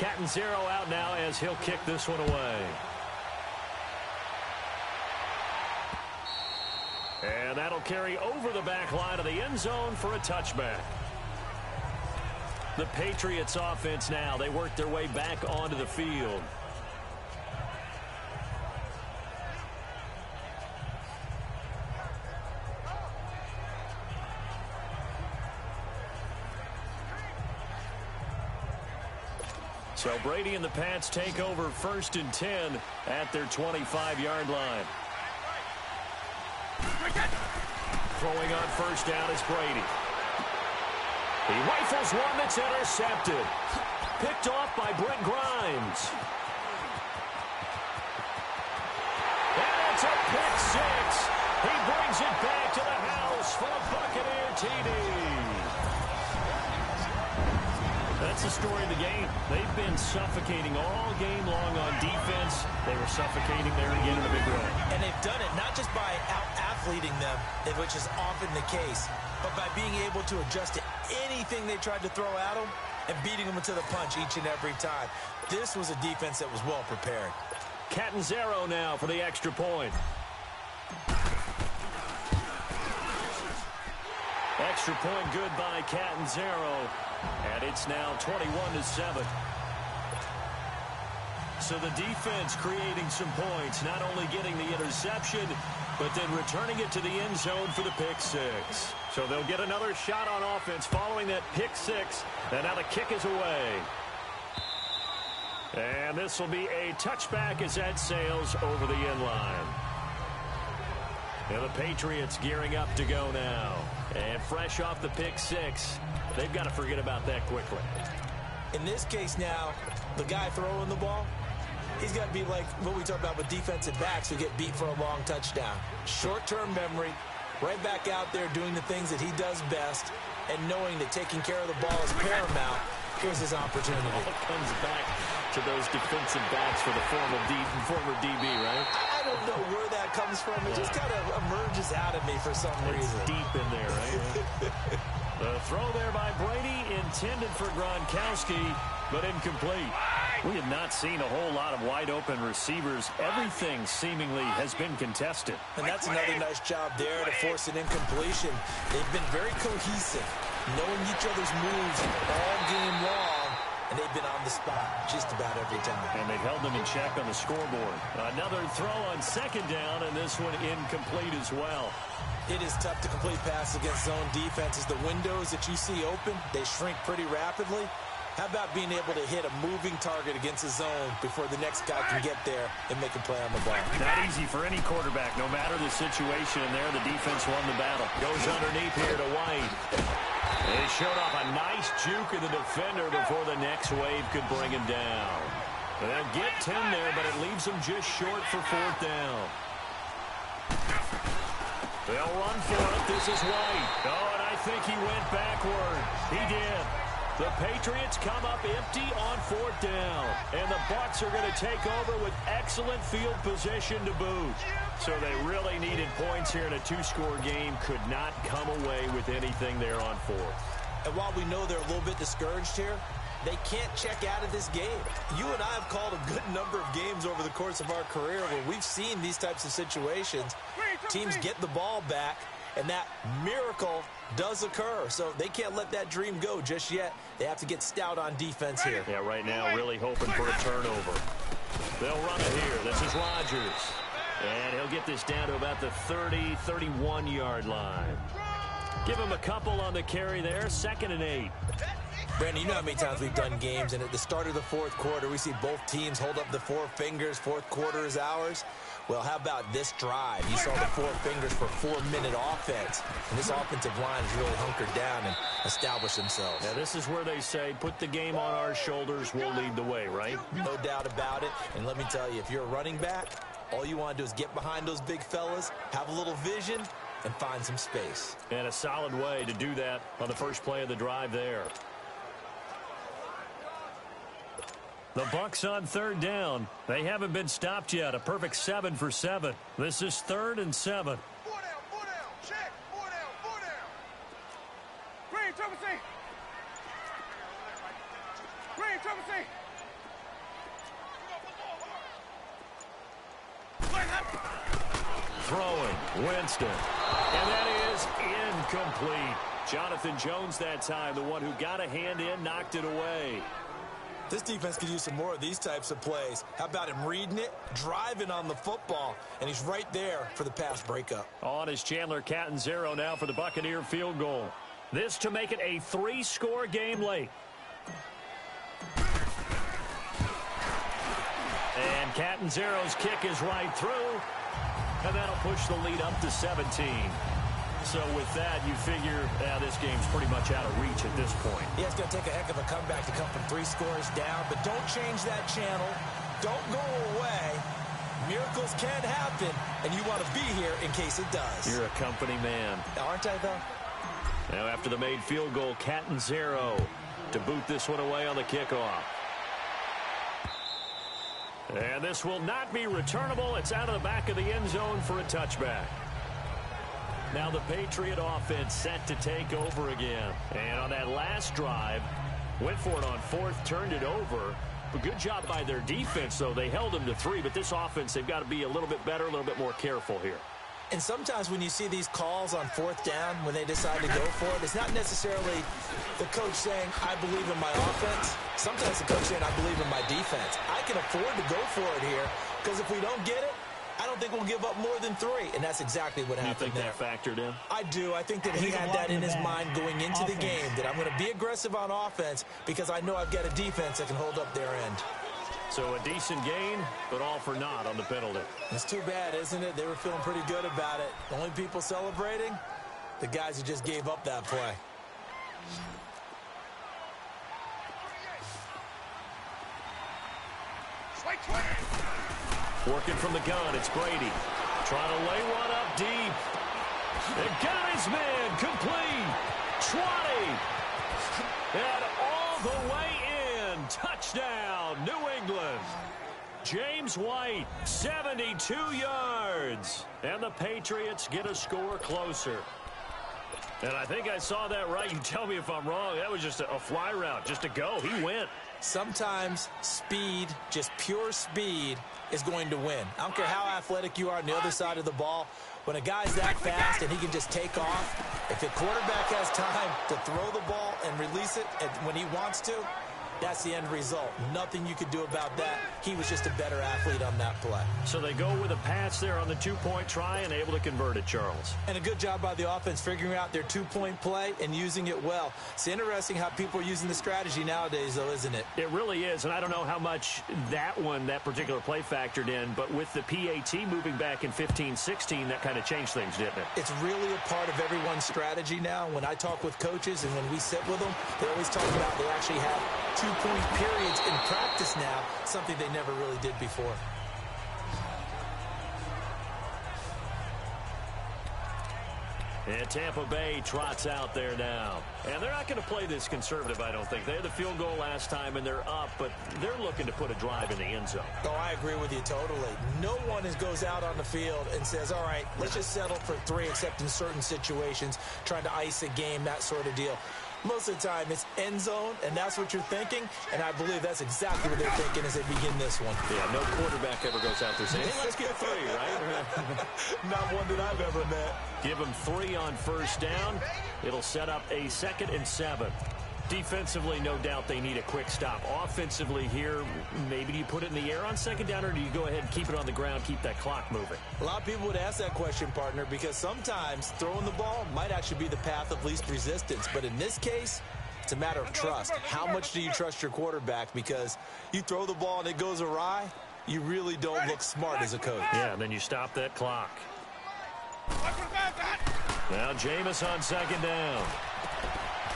Catanzaro out now as he'll kick this one away. And that'll carry over the back line of the end zone for a touchback. The Patriots offense now, they work their way back onto the field. So Brady and the Pats take over 1st and 10 at their 25-yard line. Throwing on first down is Brady. He rifles one that's intercepted. Picked off by Brent Grimes. And it's a pick six. He brings it back to the house for a Buccaneer TD. That's the story of the game. They've been suffocating all game long on defense. They were suffocating there again in a big way. And they've done it not just by out-athleting them, which is often the case, but by being able to adjust to anything they tried to throw at them and beating them to the punch each and every time. This was a defense that was well prepared. Catanzaro now for the extra point. Extra point good by Catanzaro. And it's now 21-7. So the defense creating some points, not only getting the interception, but then returning it to the end zone for the pick six. So they'll get another shot on offense following that pick six. And now the kick is away. And this will be a touchback as that sails over the end line. And the Patriots gearing up to go now. And fresh off the pick six, they've got to forget about that quickly. In this case now, the guy throwing the ball, he's got to be like what we talk about with defensive backs who get beat for a long touchdown. Short-term memory, right back out there doing the things that he does best, and knowing that taking care of the ball is paramount. Here's his opportunity. It comes back to those defensive backs for the former DB, right? I don't know where that comes from. It just kind of emerges out of me for some reason. Deep in there, right? The throw there by Brady intended for Gronkowski, but incomplete. We have not seen a whole lot of wide-open receivers. Everything seemingly has been contested. And that's another nice job there to force an incompletion. They've been very cohesive, knowing each other's moves all game long, and they've been on the spot just about every time. And they've held them in check on the scoreboard. Another throw on second down, and this one incomplete as well. It is tough to complete passes against zone defenses. The windows that you see open, they shrink pretty rapidly. How about being able to hit a moving target against a zone before the next guy can get there and make a play on the ball? Not easy for any quarterback, no matter the situation. And there, the defense won the battle. Goes underneath here to White. They showed off a nice juke of the defender before the next wave could bring him down. They'll get 10 there, but it leaves them just short for fourth down. They'll run for it. This is White. Oh, and I think he went backward. He did. The Patriots come up empty on fourth down. And the Bucs are going to take over with excellent field position to boot. So they really needed points here in a two-score game. Could not come away with anything there on fourth. And while we know they're a little bit discouraged here, they can't check out of this game. You and I have called a good number of games over the course of our career where we've seen these types of situations. Teams get the ball back, and that miracle does occur. So they can't let that dream go just yet. They have to get stout on defense here. Yeah, right now really hoping for a turnover. They'll run it here. This is Rodgers. And he'll get this down to about the 30, 31-yard line. Give him a couple on the carry there. 2nd and 8. Brandon, you know how many times we've done games, and at the start of the fourth quarter, we see both teams hold up the four fingers. Fourth quarter is ours. Well, how about this drive? You saw the four fingers for 4-minute offense. And this offensive line has really hunkered down and established themselves. Yeah, this is where they say, put the game on our shoulders, we'll lead the way, right? No doubt about it. And let me tell you, if you're a running back, all you want to do is get behind those big fellas, have a little vision, and find some space. And a solid way to do that on the first play of the drive there. The Bucs on third down. They haven't been stopped yet. A perfect 7 for 7. This is 3rd and 7. 4 down, 4 down. Check. 4 down, 4 down. Green, triple C. Green, triple C. throwing. Winston. And that is incomplete. Jonathan Jones that time, the one who got a hand in, knocked it away. This defense could use some more of these types of plays. How about him reading it, driving on the football, and he's right there for the pass breakup. On is Chandler Catanzaro now for the Buccaneer field goal. This to make it a 3-score game late. And Catanzaro's kick is right through, and that'll push the lead up to 17. So with that, you figure this game's pretty much out of reach at this point. Yeah, it's going to take a heck of a comeback to come from 3 scores down, but don't change that channel. Don't go away. Miracles can happen, and you want to be here in case it does. You're a company man. Aren't I, though? Now after the made field goal, Catanzaro to boot this one away on the kickoff. And this will not be returnable. It's out of the back of the end zone for a touchback. Now the Patriot offense set to take over again. And on that last drive, went for it on 4th, turned it over. A good job by their defense, though. They held them to 3, but this offense, they've got to be a little bit better, a little bit more careful here. And sometimes when you see these calls on 4th down, when they decide to go for it, it's not necessarily the coach saying, I believe in my offense. Sometimes the coach saying, I believe in my defense. I can afford to go for it here, because if we don't get it, I don't think we'll give up more than 3, and that's exactly what happened there. You think that factored in? I do. I think that he had that in his mind going into the game, that I'm going to be aggressive on offense because I know I've got a defense that can hold up their end. So a decent gain, but all for naught on the penalty. It's too bad, isn't it? They were feeling pretty good about it. The only people celebrating, the guys who just gave up that play. Working from the gun, it's Brady. Trying to lay one up deep. And got his man complete. 20. And all the way in. Touchdown, New England. James White, 72 yards. And the Patriots get a score closer. And I think I saw that right. You tell me if I'm wrong. That was just a fly route, just a go. He went. Sometimes speed, just pure speed, is going to win. I don't care how athletic you are on the other side of the ball. When a guy's that fast and he can just take off, if the quarterback has time to throw the ball and release it when he wants to, that's the end result. Nothing you could do about that. He was just a better athlete on that play. So they go with a pass there on the 2-point try and able to convert it, Charles. And a good job by the offense figuring out their 2-point play and using it well. It's interesting how people are using the strategy nowadays, though, isn't it? It really is, and I don't know how much that particular play factored in, but with the PAT moving back in 15-16, that kind of changed things, didn't it? It's really a part of everyone's strategy now. When I talk with coaches and when we sit with them, they always talk about they actually have 2-point periods in practice now, something they never really did before. And Tampa Bay trots out there now. And they're not going to play this conservative, I don't think. They had the field goal last time, and they're up, but they're looking to put a drive in the end zone. Oh, I agree with you totally. No one goes out on the field and says, all right, let's just settle for 3, except in certain situations, trying to ice a game, that sort of deal. Most of the time, it's end zone, and that's what you're thinking, and I believe that's exactly what they're thinking as they begin this one. Yeah, no quarterback ever goes out there saying, hey, let's get 3, right? Not one that I've ever met. Give them 3 on first down. It'll set up a 2nd and 7. Defensively, no doubt they need a quick stop. Offensively here, maybe do you put it in the air on 2nd down, or do you go ahead and keep it on the ground, keep that clock moving? A lot of people would ask that question, partner, because sometimes throwing the ball might actually be the path of least resistance. But in this case, it's a matter of trust. How much do you trust your quarterback? Because you throw the ball and it goes awry, you really don't look smart as a coach. Yeah, and then you stop that clock. Now Jameis on 2nd down.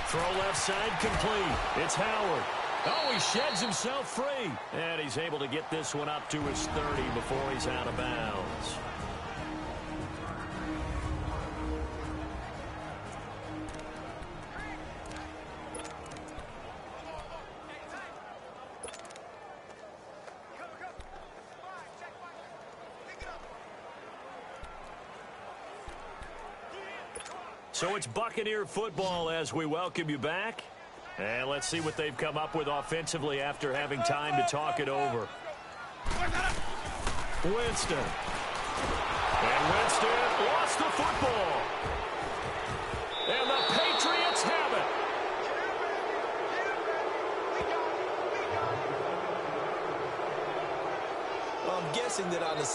Throw left side complete. It's Howard. Oh, he sheds himself free. And he's able to get this one up to his 30 before he's out of bounds. So it's Buccaneer football as we welcome you back. And let's see what they've come up with offensively after having time to talk it over. Winston. And Winston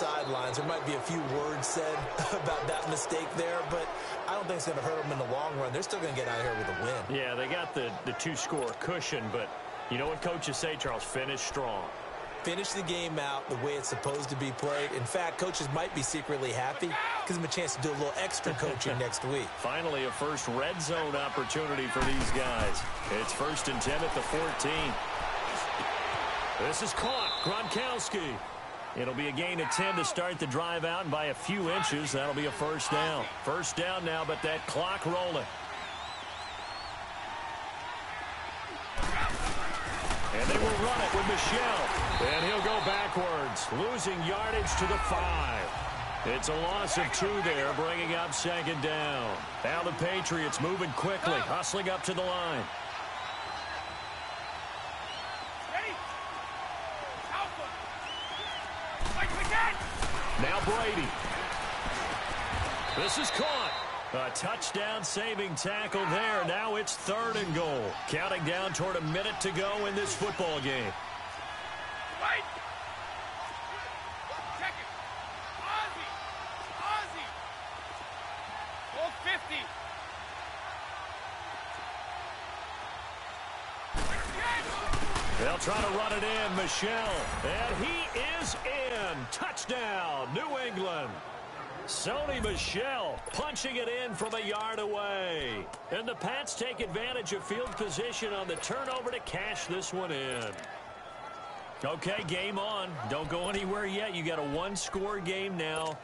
sidelines. There might be a few words said about that mistake there, but I don't think it's going to hurt them in the long run. They're still going to get out of here with a win. Yeah, they got the two-score cushion, but you know what coaches say, Charles? Finish strong. Finish the game out the way it's supposed to be played. In fact, coaches might be secretly happy. Gives them a chance to do a little extra coaching next week. Finally, a first red zone opportunity for these guys. It's 1st and 10 at the 14. This is caught. Gronkowski. It'll be a gain of 10 to start the drive out, and by a few inches, that'll be a first down. First down now, but that clock rolling. And they will run it with Michel. And he'll go backwards, losing yardage to the 5. It's a loss of 2 there, bringing up 2nd down. Now the Patriots moving quickly, hustling up to the line. Now Brady. This is caught. A touchdown-saving tackle there. Now it's 3rd and goal. Counting down toward a minute to go in this football game. Right. Check it. Ozzie. Ozzie. All 50. They'll try to run it in. Michel. And he is in. Touchdown, New England. Sony Michel punching it in from a yard away. And the Pats take advantage of field position on the turnover to cash this one in. Okay, game on. Don't go anywhere yet. You got a one-score game now.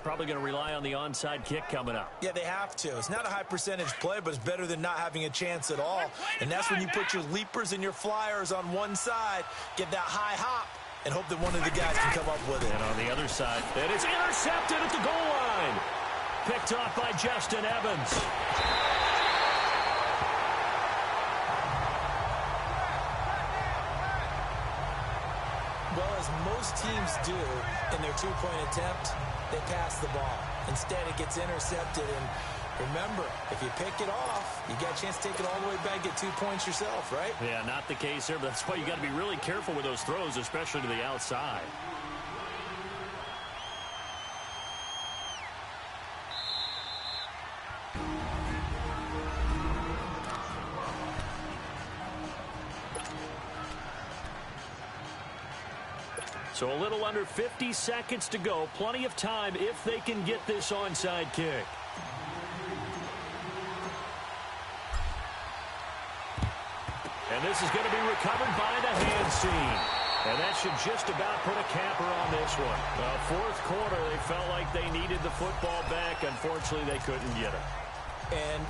Probably going to rely on the onside kick coming up. Yeah, they have to. It's not a high percentage play, but it's better than not having a chance at all. And that's when you put your leapers and your flyers on one side, get that high hop, and hope that one of the guys can come up with it. And on the other side, and it's intercepted at the goal line. Picked off by Justin Evans. Well, as most teams do in their two-point attempt, they pass the ball. Instead, it gets intercepted. And remember, if you pick it off, you got a chance to take it all the way back, get 2 points yourself, right? Yeah, not the case there, but that's why you got to be really careful with those throws, especially to the outside. So a little under 50 seconds to go. Plenty of time if they can get this onside kick. And this is going to be recovered by the hands team. And that should just about put a capper on this one. Fourth quarter, they felt like they needed the football back. Unfortunately, they couldn't get it. And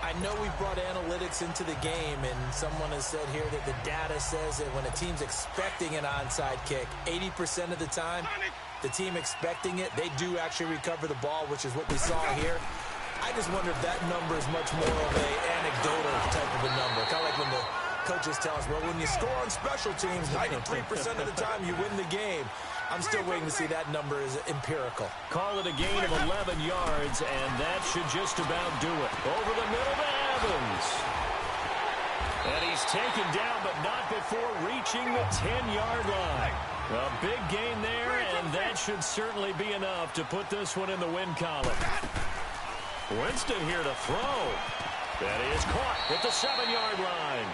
I know we've brought analytics into the game, and someone has said here that the data says that when a team's expecting an onside kick, 80% of the time, the team expecting it, they do actually recover the ball, which is what we saw here. I just wonder if that number is much more of an anecdotal type of a number. Kind of like when the coaches tell us, well, when you score on special teams, 93% of the time you win the game. I'm still waiting to see that number is empirical. Call it a gain of 11 yards, and that should just about do it. Over the middle to Evans. And he's taken down, but not before reaching the 10-yard line. A big gain there, and that should certainly be enough to put this one in the win column. Winston here to throw. That is caught at the 7-yard line.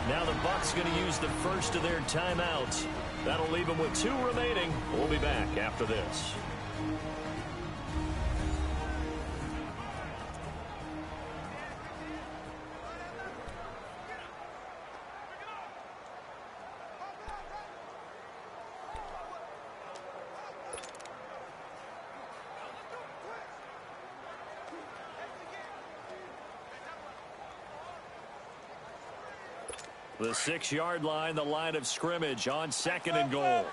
Now the Bucs going to use the first of their timeouts. That'll leave them with 2 remaining. We'll be back after this. The 6-yard line, the line of scrimmage on 2nd and goal.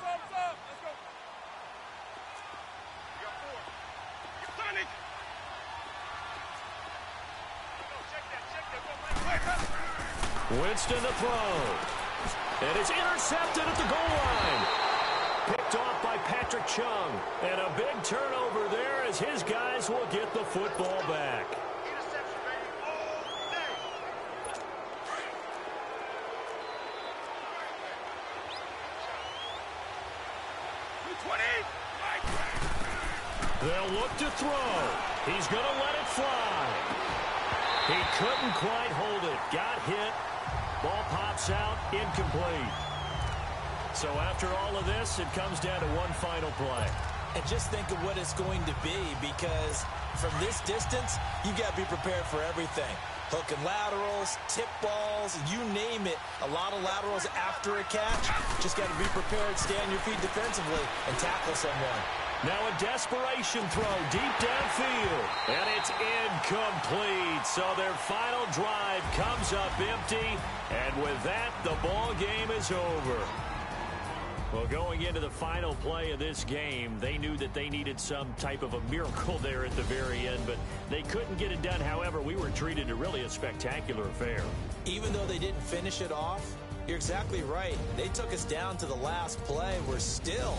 Winston to throw. And it's intercepted at the goal line. Picked off by Patrick Chung. And a big turnover there as his guys will get the football back. They'll look to throw. He's going to let it fly. He couldn't quite hold it. Got hit. Ball pops out. Incomplete. So after all of this, it comes down to one final play. And just think of what it's going to be, because from this distance, you got to be prepared for everything. Hook and laterals, tip balls, you name it. A lot of laterals after a catch. Just got to be prepared, stay on your feet defensively, and tackle someone. Now a desperation throw deep downfield, and it's incomplete. So their final drive comes up empty, and with that, the ball game is over. Well, going into the final play of this game, they knew that they needed some type of a miracle there at the very end, but they couldn't get it done. However, we were treated to really a spectacular affair. Even though they didn't finish it off, you're exactly right. They took us down to the last play. We're still,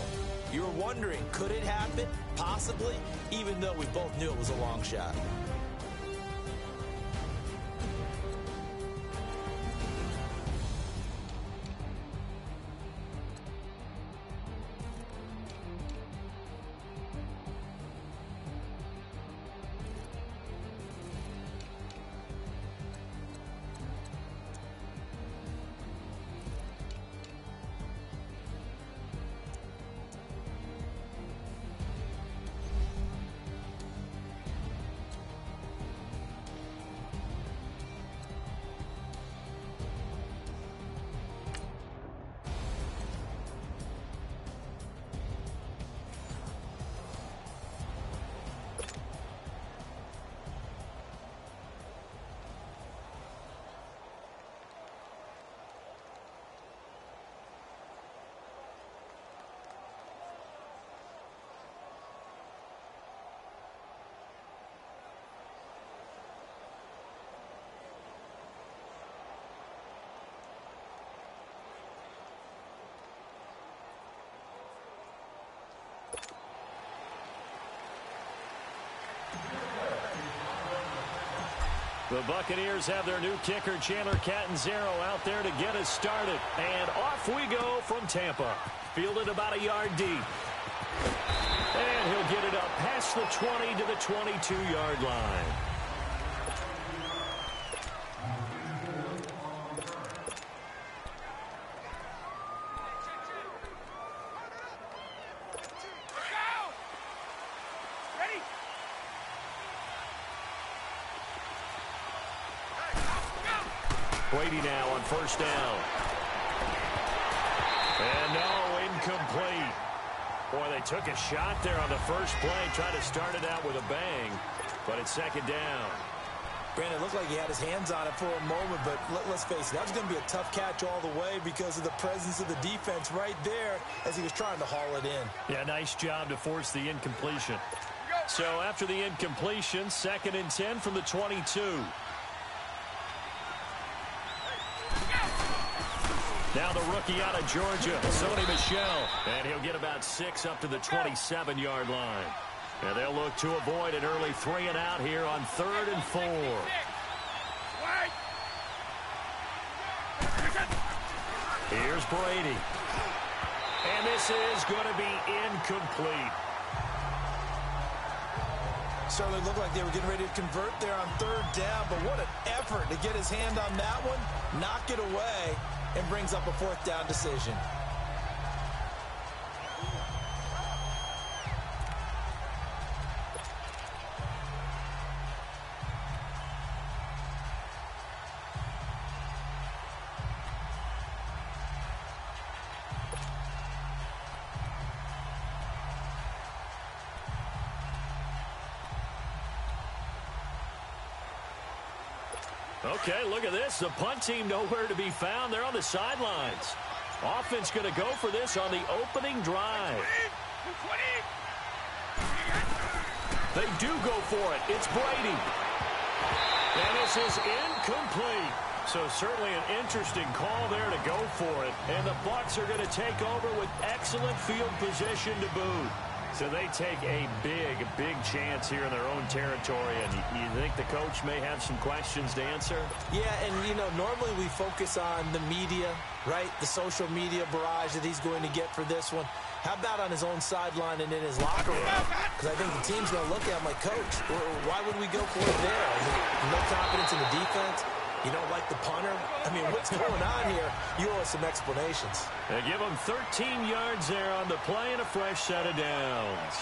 you were wondering, could it happen? Possibly, even though we both knew it was a long shot. The Buccaneers have their new kicker, Chandler Catanzaro, out there to get us started. And off we go from Tampa. Fielded about a yard deep. And he'll get it up past the 20 to the 22-yard line. Brady now on first down. And no, incomplete. Boy, they took a shot there on the first play, tried to start it out with a bang, but it's second down. Brandon, it looked like he had his hands on it for a moment, but let's face it, that was going to be a tough catch all the way because of the presence of the defense right there as he was trying to haul it in. Yeah, nice job to force the incompletion. So after the incompletion, 2nd and 10 from the 22. Now the rookie out of Georgia, Sony Michel. And he'll get about 6 up to the 27-yard line. And they'll look to avoid an early 3 and out here on 3rd and 4. Here's Brady. And this is going to be incomplete. Certainly looked like they were getting ready to convert there on 3rd down, but what an effort to get his hand on that one, knock it away, and brings up a 4th down decision. Okay, look at this. The punt team nowhere to be found. They're on the sidelines. Offense going to go for this on the opening drive. They do go for it. It's Brady. And this is incomplete. So certainly an interesting call there to go for it. And the Bucs are going to take over with excellent field position to boot. So they take a big chance here in their own territory. And you think the coach may have some questions to answer? Yeah, and, you know, normally we focus on the media, right? The social media barrage that he's going to get for this one. How about on his own sideline and in his locker room? Because I think the team's going to look at him like, Coach, why would we go for it there? I mean, no confidence in the defense? You don't like the punter? I mean, what's going on here? You owe us some explanations. They give him 13 yards there on the play and a fresh set of downs.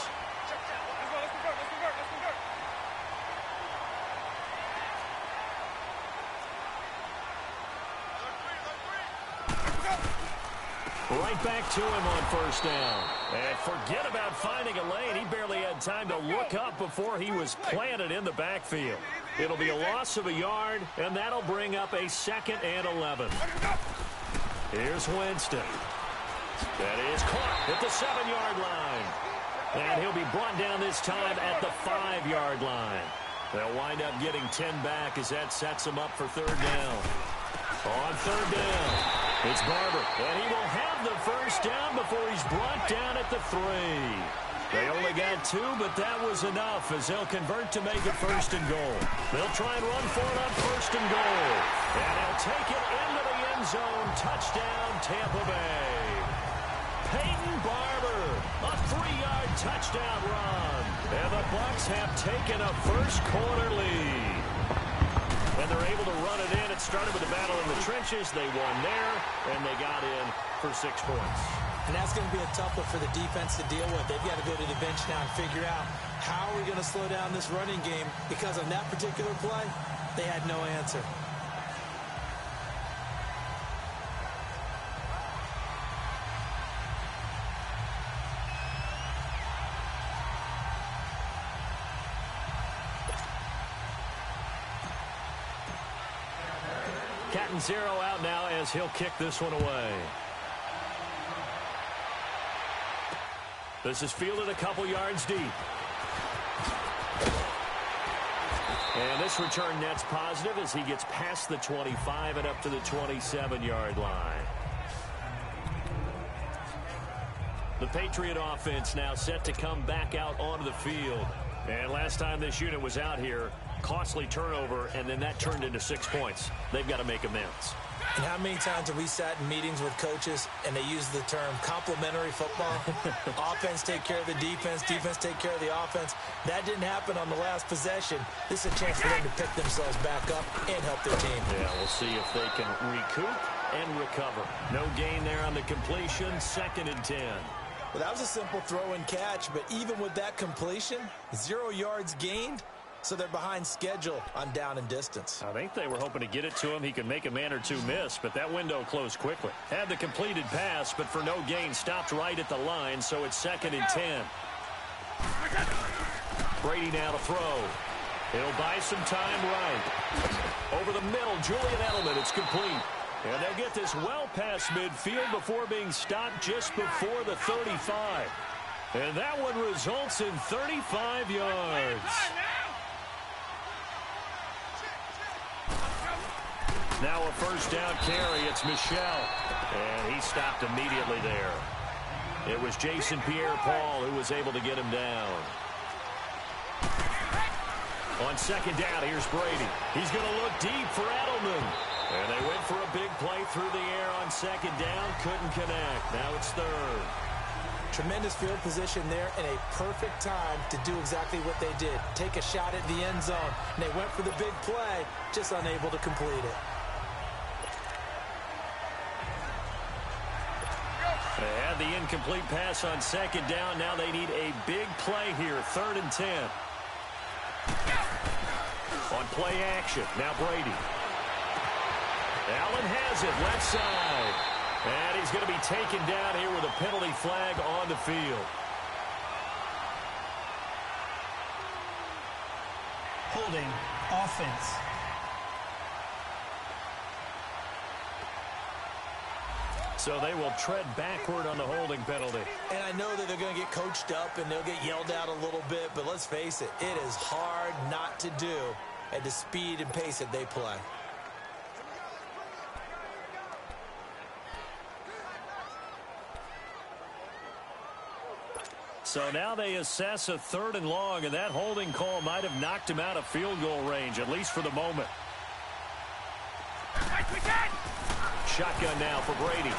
Right back to him on first down. And forget about finding a lane. He barely had time to look up before he was planted in the backfield. It'll be a loss of a yard, and that'll bring up a 2nd and 11. Here's Winston. That is caught at the 7-yard line. And he'll be brought down this time at the 5-yard line. They'll wind up getting 10 back as that sets them up for 3rd down. On 3rd down, it's Barber, and he will have the first down before he's brought down at the 3. They only got 2, but that was enough as they'll convert to make it 1st and goal. They'll try and run for it on 1st and goal. And they'll take it into the end zone. Touchdown, Tampa Bay. Peyton Barber, a 3-yard touchdown run. And the Bucs have taken a first-quarter lead. And they're able to run it in. It started with a battle in the trenches. They won there, and they got in for 6 points. And that's going to be a tough one for the defense to deal with. They've got to go to the bench now and figure out how are we going to slow down this running game, because on that particular play, they had no answer. Cat and 0 out now as he'll kick this one away. This is fielded a couple yards deep. And this return net's positive as he gets past the 25 and up to the 27-yard line. The Patriot offense now set to come back out onto the field. And last time this unit was out here, costly turnover, and then that turned into 6 points. They've got to make amends. And how many times have we sat in meetings with coaches and they use the term complementary football? Offense take care of the defense, defense take care of the offense. That didn't happen on the last possession. This is a chance for them to pick themselves back up and help their team. Yeah, we'll see if they can recoup and recover. No gain there on the completion, 2nd and 10. Well, that was a simple throw and catch, but even with that completion, 0 yards gained. So they're behind schedule on down and distance. I think they were hoping to get it to him. He could make a man or two miss, but that window closed quickly. Had the completed pass, but for no gain, stopped right at the line, so it's 2nd and 10. Brady now to throw. He'll buy some time right. Over the middle, Julian Edelman, it's complete. And they'll get this well past midfield before being stopped just before the 35. And that one results in 35 yards. Now a first down carry. It's Michel. And he stopped immediately there. It was Jason Pierre-Paul who was able to get him down. On 2nd down, here's Brady. He's going to look deep for Edelman. And they went for a big play through the air on 2nd down. Couldn't connect. Now it's 3rd. Tremendous field position there and a perfect time to do exactly what they did. Take a shot at the end zone. And they went for the big play, just unable to complete it. They had the incomplete pass on 2nd down. Now they need a big play here. 3rd and 10. On play action. Now Brady. Allen has it left side. And he's going to be taken down here with a penalty flag on the field. Holding offense. So they will tread backward on the holding penalty. And I know that they're going to get coached up and they'll get yelled out a little bit, but let's face it, it is hard not to do at the speed and pace that they play. So now they assess a 3rd and long, and that holding call might have knocked him out of field goal range, at least for the moment. Shotgun now for Brady.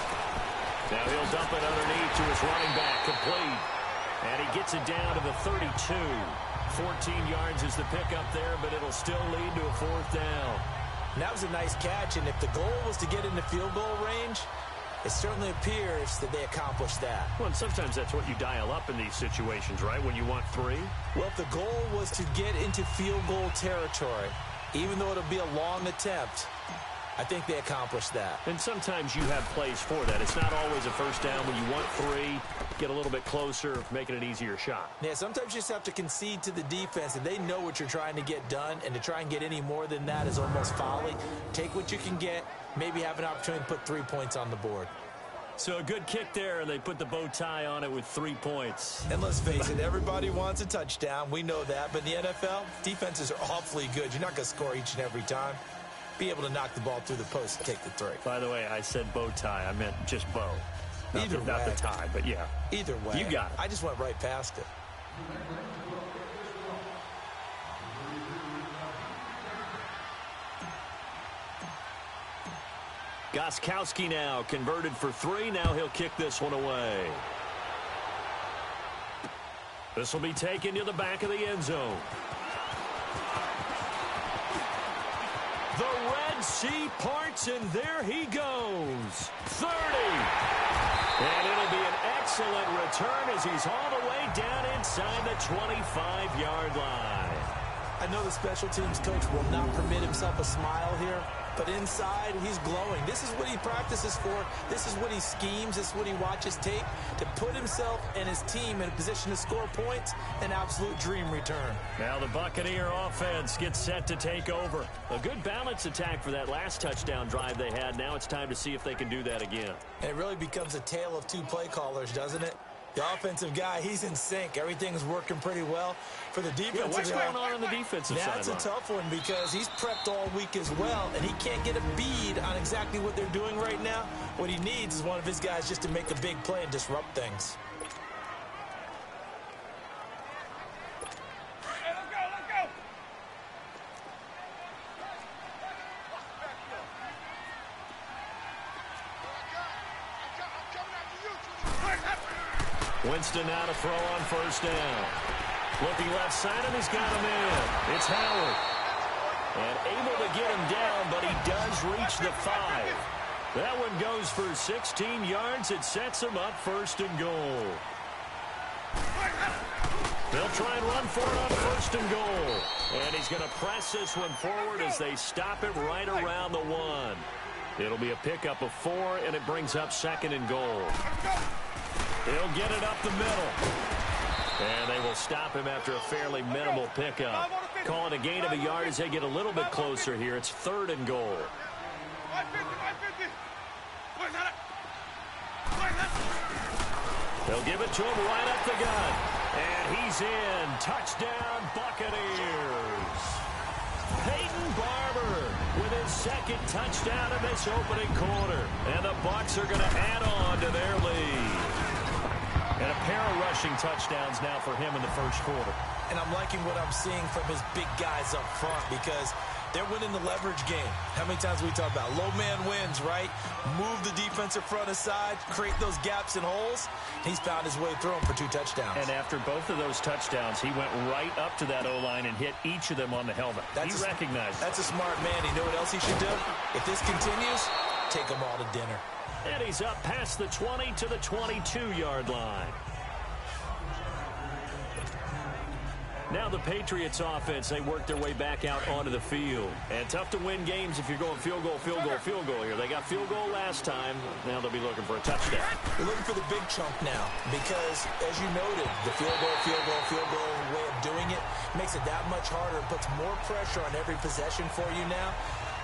Now he'll dump it underneath to his running back, complete. And he gets it down to the 32. 14 yards is the pickup there, but it'll still lead to a fourth down. And that was a nice catch, and if the goal was to get into field goal range, it certainly appears that they accomplished that. Well, and sometimes that's what you dial up in these situations, right, when you want 3? Well, if the goal was to get into field goal territory, even though it'll be a long attempt, I think they accomplished that. And sometimes you have plays for that. It's not always a first down when you want 3, get a little bit closer, make it an easier shot. Yeah, sometimes you just have to concede to the defense, and they know what you're trying to get done, and to try and get any more than that is almost folly. Take what you can get, maybe have an opportunity to put 3 points on the board. So a good kick there, and they put the bow tie on it with 3 points. And let's face it, everybody wants a touchdown. We know that. But in the NFL, defenses are awfully good. You're not going to score each and every time. Be able to knock the ball through the post and take the 3. By the way, I said bow tie. I meant just bow. Not the tie, but yeah. Either way. You got it. I just went right past it. Gostkowski now converted for 3. Now he'll kick this one away. This will be taken to the back of the end zone. The Red Sea parts, and there he goes. 30. And it'll be an excellent return as he's all the way down inside the 25-yard line. I know the special teams coach will not permit himself a smile here, but inside, he's glowing. This is what he practices for. This is what he schemes. This is what he watches tape to put himself and his team in a position to score points. An absolute dream return. Now the Buccaneer offense gets set to take over. A good balance attack for that last touchdown drive they had. Now it's time to see if they can do that again. And it really becomes a tale of 2 play callers, doesn't it? The offensive guy, he's in sync. Everything's working pretty well. For the defensive what's guy, going on the defensive side? That's a tough one because he's prepped all week as well, and he can't get a bead on exactly what they're doing right now. What he needs is one of his guys just to make a big play and disrupt things. Hey, let's go. Winston now to throw on first down. Looking left side, and he's got him in. It's Howard. And able to get him down, but he does reach the 5. That one goes for 16 yards. It sets him up first and goal. They'll try and run for it on first and goal. And he's going to press this one forward as they stop it right around the 1. It'll be a pickup of 4, and it brings up second and goal. He'll get it up the middle. And they will stop him after a fairly minimal pickup. Call it a gain of a yard as they get a little bit closer here. It's third and goal. They'll give it to him right up the gut. And he's in. Touchdown, Buccaneers. Peyton Barber with his second touchdown in this opening quarter. And the Bucs are going to add on to their lead. And a pair of rushing touchdowns now for him in the first quarter. And I'm liking what I'm seeing from his big guys up front because they're winning the leverage game. How many times we talk about low man wins, right? Move the defensive front aside, create those gaps and holes. He's found his way through them for 2 touchdowns. And after both of those touchdowns, he went right up to that O-line and hit each of them on the helmet. He recognized it. That's a smart man. You know what else he should do? If this continues, take them all to dinner. And he's up past the 20 to the 22-yard line. Now the Patriots offense, they work their way back out onto the field. And tough to win games if you're going field goal here. They got field goal last time. Now they'll be looking for a touchdown. They're looking for the big chunk now because, as you noted, the field goal way of doing it makes it that much harder and puts more pressure on every possession for you now.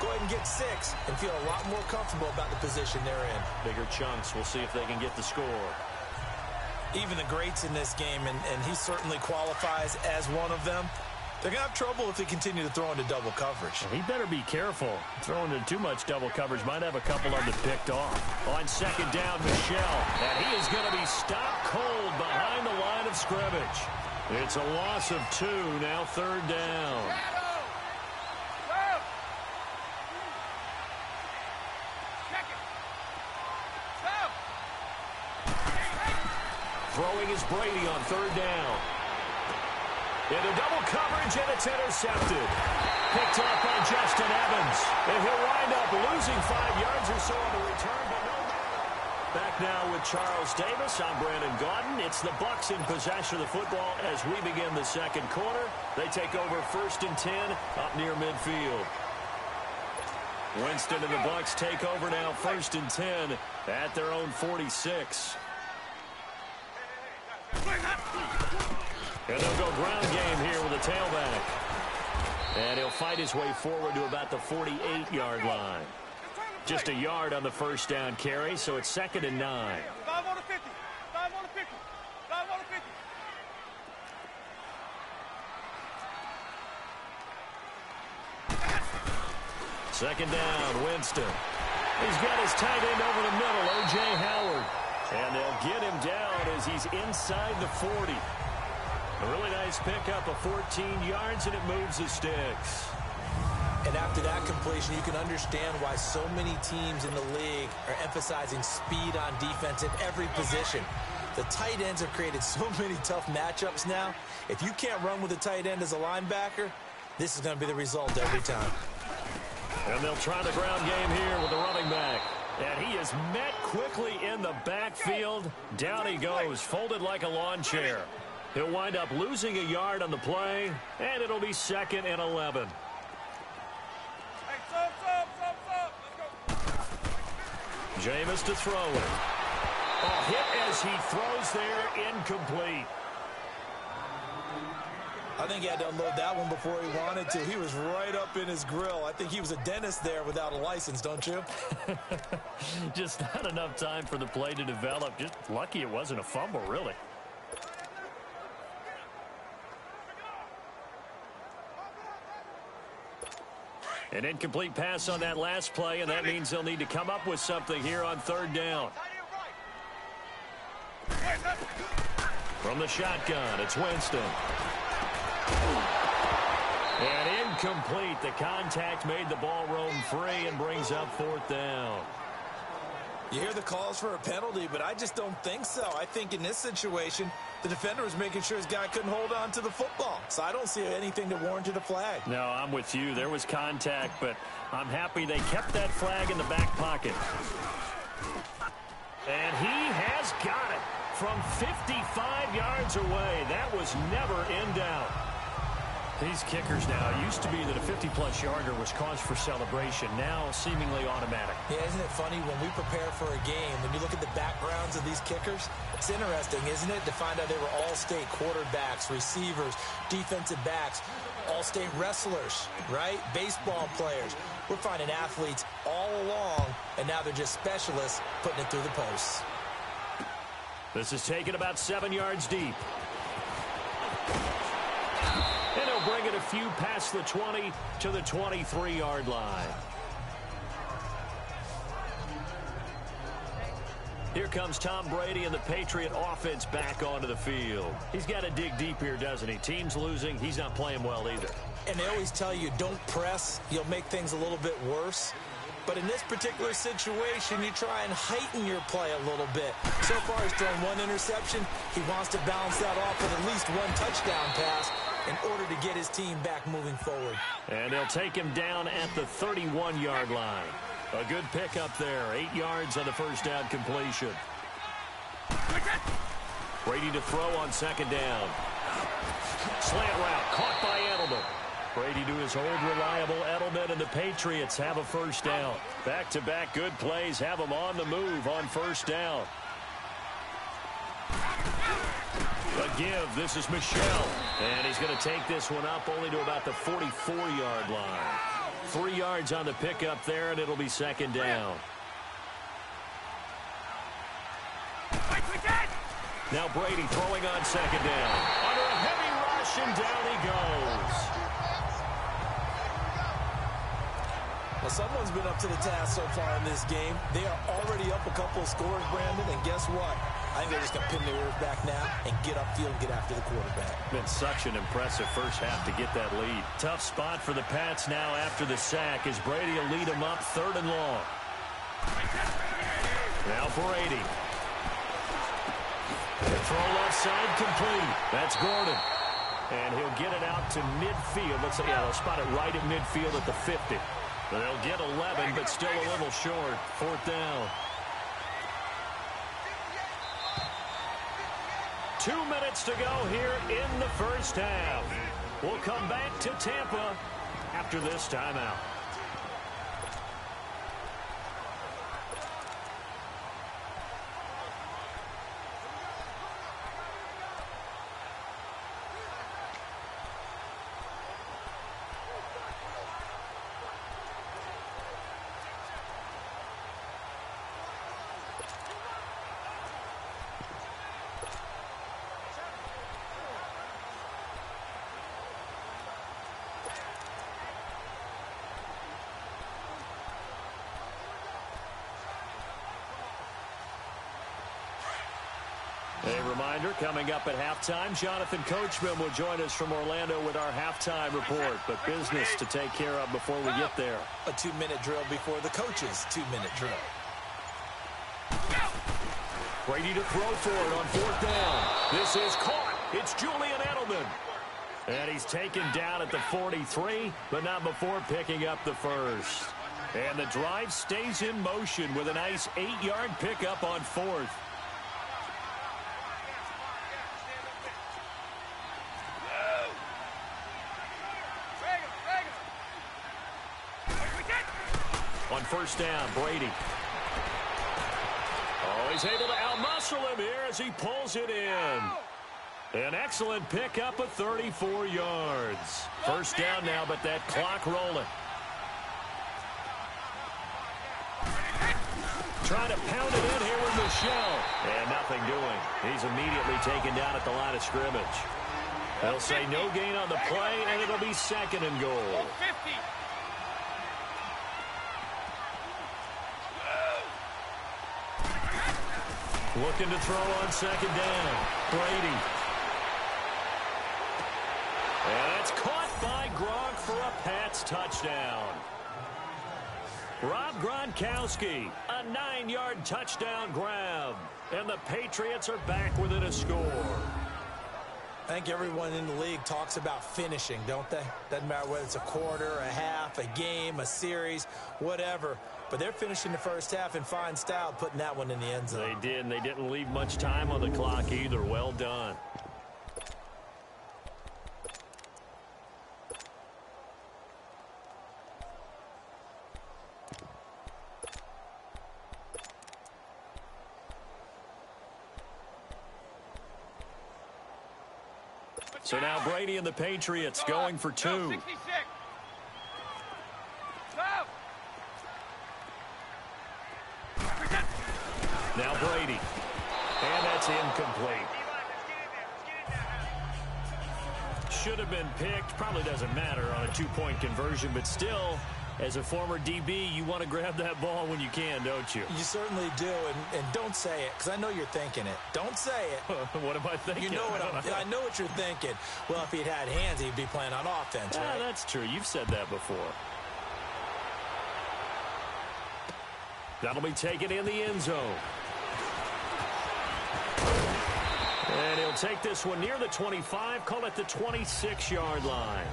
Go ahead and get 6 and feel a lot more comfortable about the position they're in. Bigger chunks. We'll see if they can get the score. Even the greats in this game, and he certainly qualifies as one of them, they're going to have trouble if they continue to throw into double coverage. He better be careful. Throwing into too much double coverage might have a couple of them picked off. On second down, Michel. And he is going to be stopped cold behind the line of scrimmage. It's a loss of 2, now third down. Throwing is Brady on third down. Into double coverage, and it's intercepted. Picked up by Justin Evans. And he'll wind up losing 5 yards or so on the return, but no matter. Back now with Charles Davis. I'm Brandon Gaudin. It's the Bucs in possession of the football as we begin the second quarter. They take over 1st and 10 up near midfield. Winston and the Bucs take over now 1st and 10 at their own 46. And they'll go ground game here with a tailback. And he'll fight his way forward to about the 48-yard line. Just a yard on the first down carry, so it's 2nd and 9. 5 on the 50. 5 on the 50. 5 on the 50. 2nd down, Winston. He's got his tight end over the middle, O.J. Howard. And they'll get him down as he's inside the 40. A really nice pickup of 14 yards, and it moves the sticks. And after that completion, you can understand why so many teams in the league are emphasizing speed on defense in every position. The tight ends have created so many tough matchups now. If you can't run with a tight end as a linebacker, this is going to be the result every time. And they'll try the ground game here with the running back. And he is met quickly in the backfield. Down he goes, folded like a lawn chair. He'll wind up losing a yard on the play, and it'll be 2nd and 11. Hey, stop. Let's go. Jameis to throw it. A hit as he throws there, incomplete. I think he had to unload that one before he wanted to. He was right up in his grill. I think he was a dentist there without a license, don't you? Just not enough time for the play to develop. Just lucky it wasn't a fumble, really. An incomplete pass on that last play, and that means they'll need to come up with something here on 3rd down. From the shotgun, it's Winston. And incomplete. The contact made the ball roam free and brings up 4th down. You hear the calls for a penalty, but I just don't think so. I think in this situation, the defender was making sure his guy couldn't hold on to the football. So I don't see anything that warranted a flag. No, I'm with you. There was contact, but I'm happy they kept that flag in the back pocket. And he has got it from 55 yards away. That was never in doubt. These kickers now, it used to be that a 50-plus yarder was cause for celebration. Now seemingly automatic. Yeah, isn't it funny when we prepare for a game, when you look at the backgrounds of these kickers, it's interesting, isn't it, to find out they were all-state quarterbacks, receivers, defensive backs, all-state wrestlers, right? Baseball players. We're finding athletes all along, and now they're just specialists putting it through the posts. This is taken about 7 yards deep. And he'll bring it a few past the 20 to the 23-yard line. Here comes Tom Brady and the Patriot offense back onto the field. He's got to dig deep here, doesn't he? Team's losing. He's not playing well either. And they always tell you, don't press. You'll make things a little bit worse. But in this particular situation, you try and heighten your play a little bit. So far, he's thrown 1 interception. He wants to balance that off with at least 1 touchdown pass in order to get his team back moving forward. And they'll take him down at the 31-yard line. A good pickup there. 8 yards on the first down completion. Brady to throw on 2nd down. Slant route caught by Edelman. Brady to his old reliable Edelman, and the Patriots have a first down. Back-to-back good plays have them on the move on first down. A give. This is Michel. And he's going to take this one up only to about the 44-yard line. 3 yards on the pickup there, and it'll be 2nd down. Now Brady throwing on 2nd down. Under a heavy rush, and down he goes. Well, someone's been up to the task so far in this game. They are already up a couple of scores, Brandon, and guess what? I think they're just going to pin their ears back now and get upfield and get after the quarterback. Been such an impressive first half to get that lead. Tough spot for the Pats now after the sack as Brady will lead them up 3rd and long. Now for 80. The throw left side complete. That's Gordon. And he'll get it out to midfield. Let's say, yeah, they'll spot it right at midfield at the 50. They'll get 11, but still a little short. 4th down. 2 minutes to go here in the first half. We'll come back to Tampa after this timeout. A reminder, coming up at halftime, Jonathan Coachman will join us from Orlando with our halftime report. But business to take care of before we get there. A 2-minute drill before the coach's 2-minute drill. Brady to throw for it on 4th down. This is caught. It's Julian Edelman. And he's taken down at the 43, but not before picking up the first. And the drive stays in motion with a nice 8-yard pickup on 4th. On 1st down, Brady. Oh, he's able to outmuscle him here as he pulls it in. An excellent pickup of 34 yards. 1st down now, but that clock rolling. Trying to pound it in here with Michelle. And nothing doing. He's immediately taken down at the line of scrimmage. They'll say no gain on the play, and it'll be 2nd and goal. Looking to throw on 2nd down. Brady. And it's caught by Gronk for a Pats touchdown. Rob Gronkowski, a 9-yard touchdown grab. And the Patriots are back within a score. I think everyone in the league talks about finishing, don't they? Doesn't matter whether it's a quarter, a half, a game, a series, whatever. But they're finishing the first half in fine style, putting that one in the end zone. They did, and they didn't leave much time on the clock either. Well done. So now Brady and the Patriots going for 2. Now Brady. And that's incomplete. Should have been picked. Probably doesn't matter on a 2-point conversion, but still, as a former DB, you want to grab that ball when you can, don't you? You certainly do, and don't say it, because I know you're thinking it. Don't say it. What am I thinking? You know what I know what you're thinking. Well, if he'd had hands, he'd be playing on offense, right? That's true. You've said that before. That'll be taken in the end zone. And he'll take this one near the 25, call it the 26-yard line.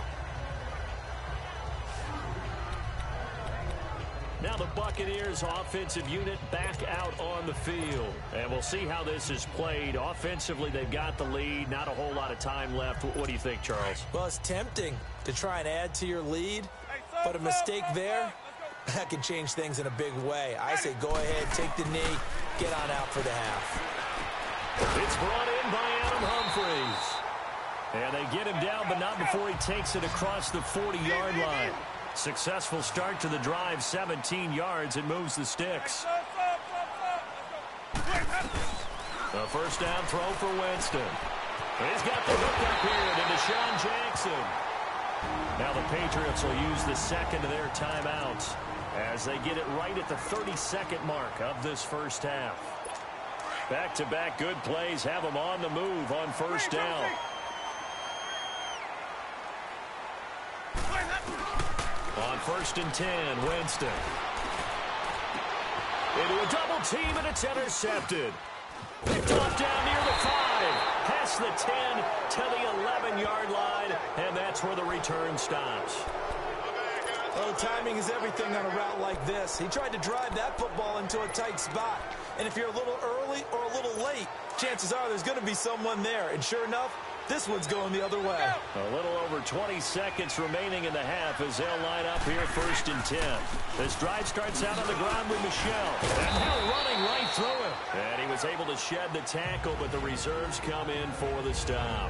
Now the Buccaneers offensive unit back out on the field. And we'll see how this is played. Offensively, they've got the lead. Not a whole lot of time left. What do you think, Charles? Well, it's tempting to try and add to your lead, but a mistake there, that can change things in a big way. I say go ahead, take the knee, get on out for the half. It's brought in by Adam Humphries. And they get him down, but not before he takes it across the 40-yard line. Successful start to the drive, 17 yards. It moves the sticks. A 1st down throw for Winston. He's got the hook up here to Deshaun Jackson. Now the Patriots will use the 2nd of their timeouts as they get it right at the 32nd mark of this first half. Back-to-back good plays have them on the move on 1st down. On 1st and 10, Winston. Into a double team, and it's intercepted. Picked off down near the 5. Past the 10 to the 11-yard line, and that's where the return stops. Well, timing is everything on a route like this. He tried to drive that football into a tight spot. And if you're a little early or a little late, chances are there's going to be someone there. And sure enough, this one's going the other way. A little over 20 seconds remaining in the half as they'll line up here 1st and 10. This drive starts out on the ground with Michel. And now running right through him. And he was able to shed the tackle, but the reserves come in for the stop.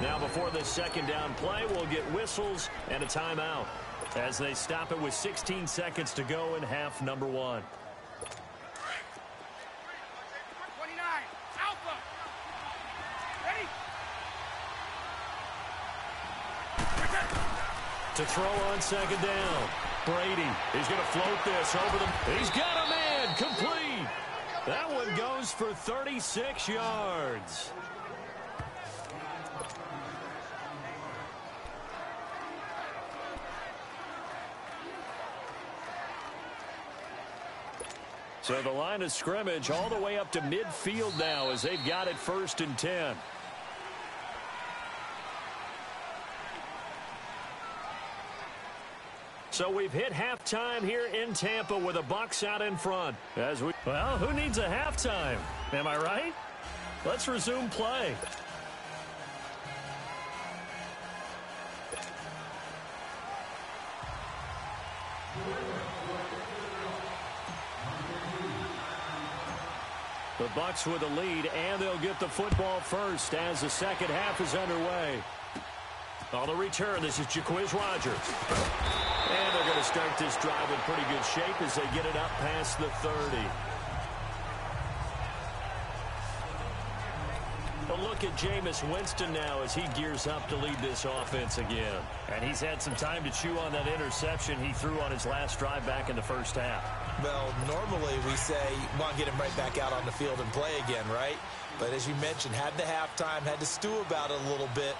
Now before this second down play, we'll get whistles and a timeout as they stop it with 16 seconds to go in half number 1. 29, Alpha. Ready? To throw on second down. Brady is going to float this over the... He's got a man. Complete. That one goes for 36 yards. So the line of scrimmage all the way up to midfield now as they've got it 1st and 10. So we've hit halftime here in Tampa with the Bucs out in front. Well, who needs a halftime? Am I right? Let's resume play. The Bucs with the lead, and they'll get the football first as the second half is underway. On the return, this is Jaquiz Rogers. And they're going to start this drive in pretty good shape as they get it up past the 30. A look at Jameis Winston now as he gears up to lead this offense again. And he's had some time to chew on that interception he threw on his last drive back in the first half. Well, normally we say you want to get him right back out on the field and play again, right? But as you mentioned, had the halftime, had to stew about it a little bit.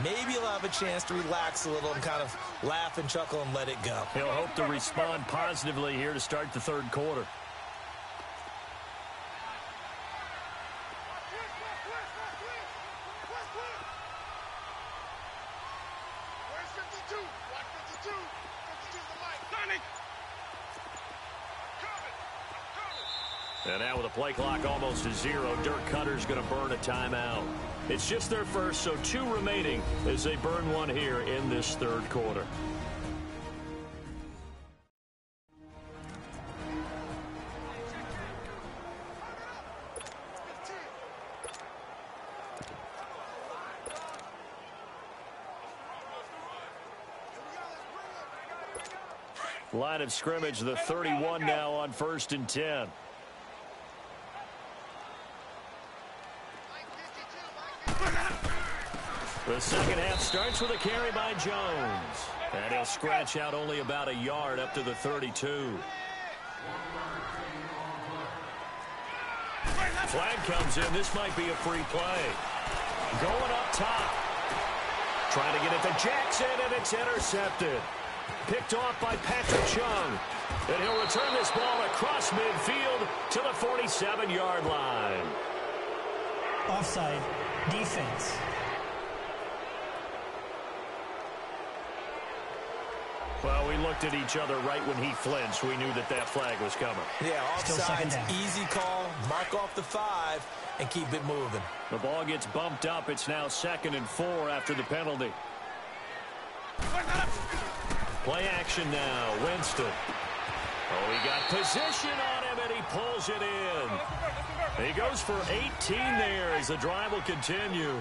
Maybe he'll have a chance to relax a little and kind of laugh and chuckle and let it go. He'll hope to respond positively here to start the third quarter. And now with a play clock almost to 0, Dirk Cutter's going to burn a timeout. It's just their first, so 2 remaining as they burn one here in this third quarter. Line of scrimmage, the 31 now on 1st and 10. The second half starts with a carry by Jones. And he'll scratch out only about a yard up to the 32. Flag comes in. This might be a free play. Going up top. Trying to get it to Jackson, and it's intercepted. Picked off by Patrick Chung. And he'll return this ball across midfield to the 47-yard line. Offside. Defense. Well, we looked at each other right when he flinched. We knew that that flag was coming. Yeah, offsides, easy call, mark off the 5, and keep it moving. The ball gets bumped up. It's now 2nd and 4 after the penalty. Play action now, Winston. Oh, he got position on him, and he pulls it in. He goes for 18 there as the drive will continue.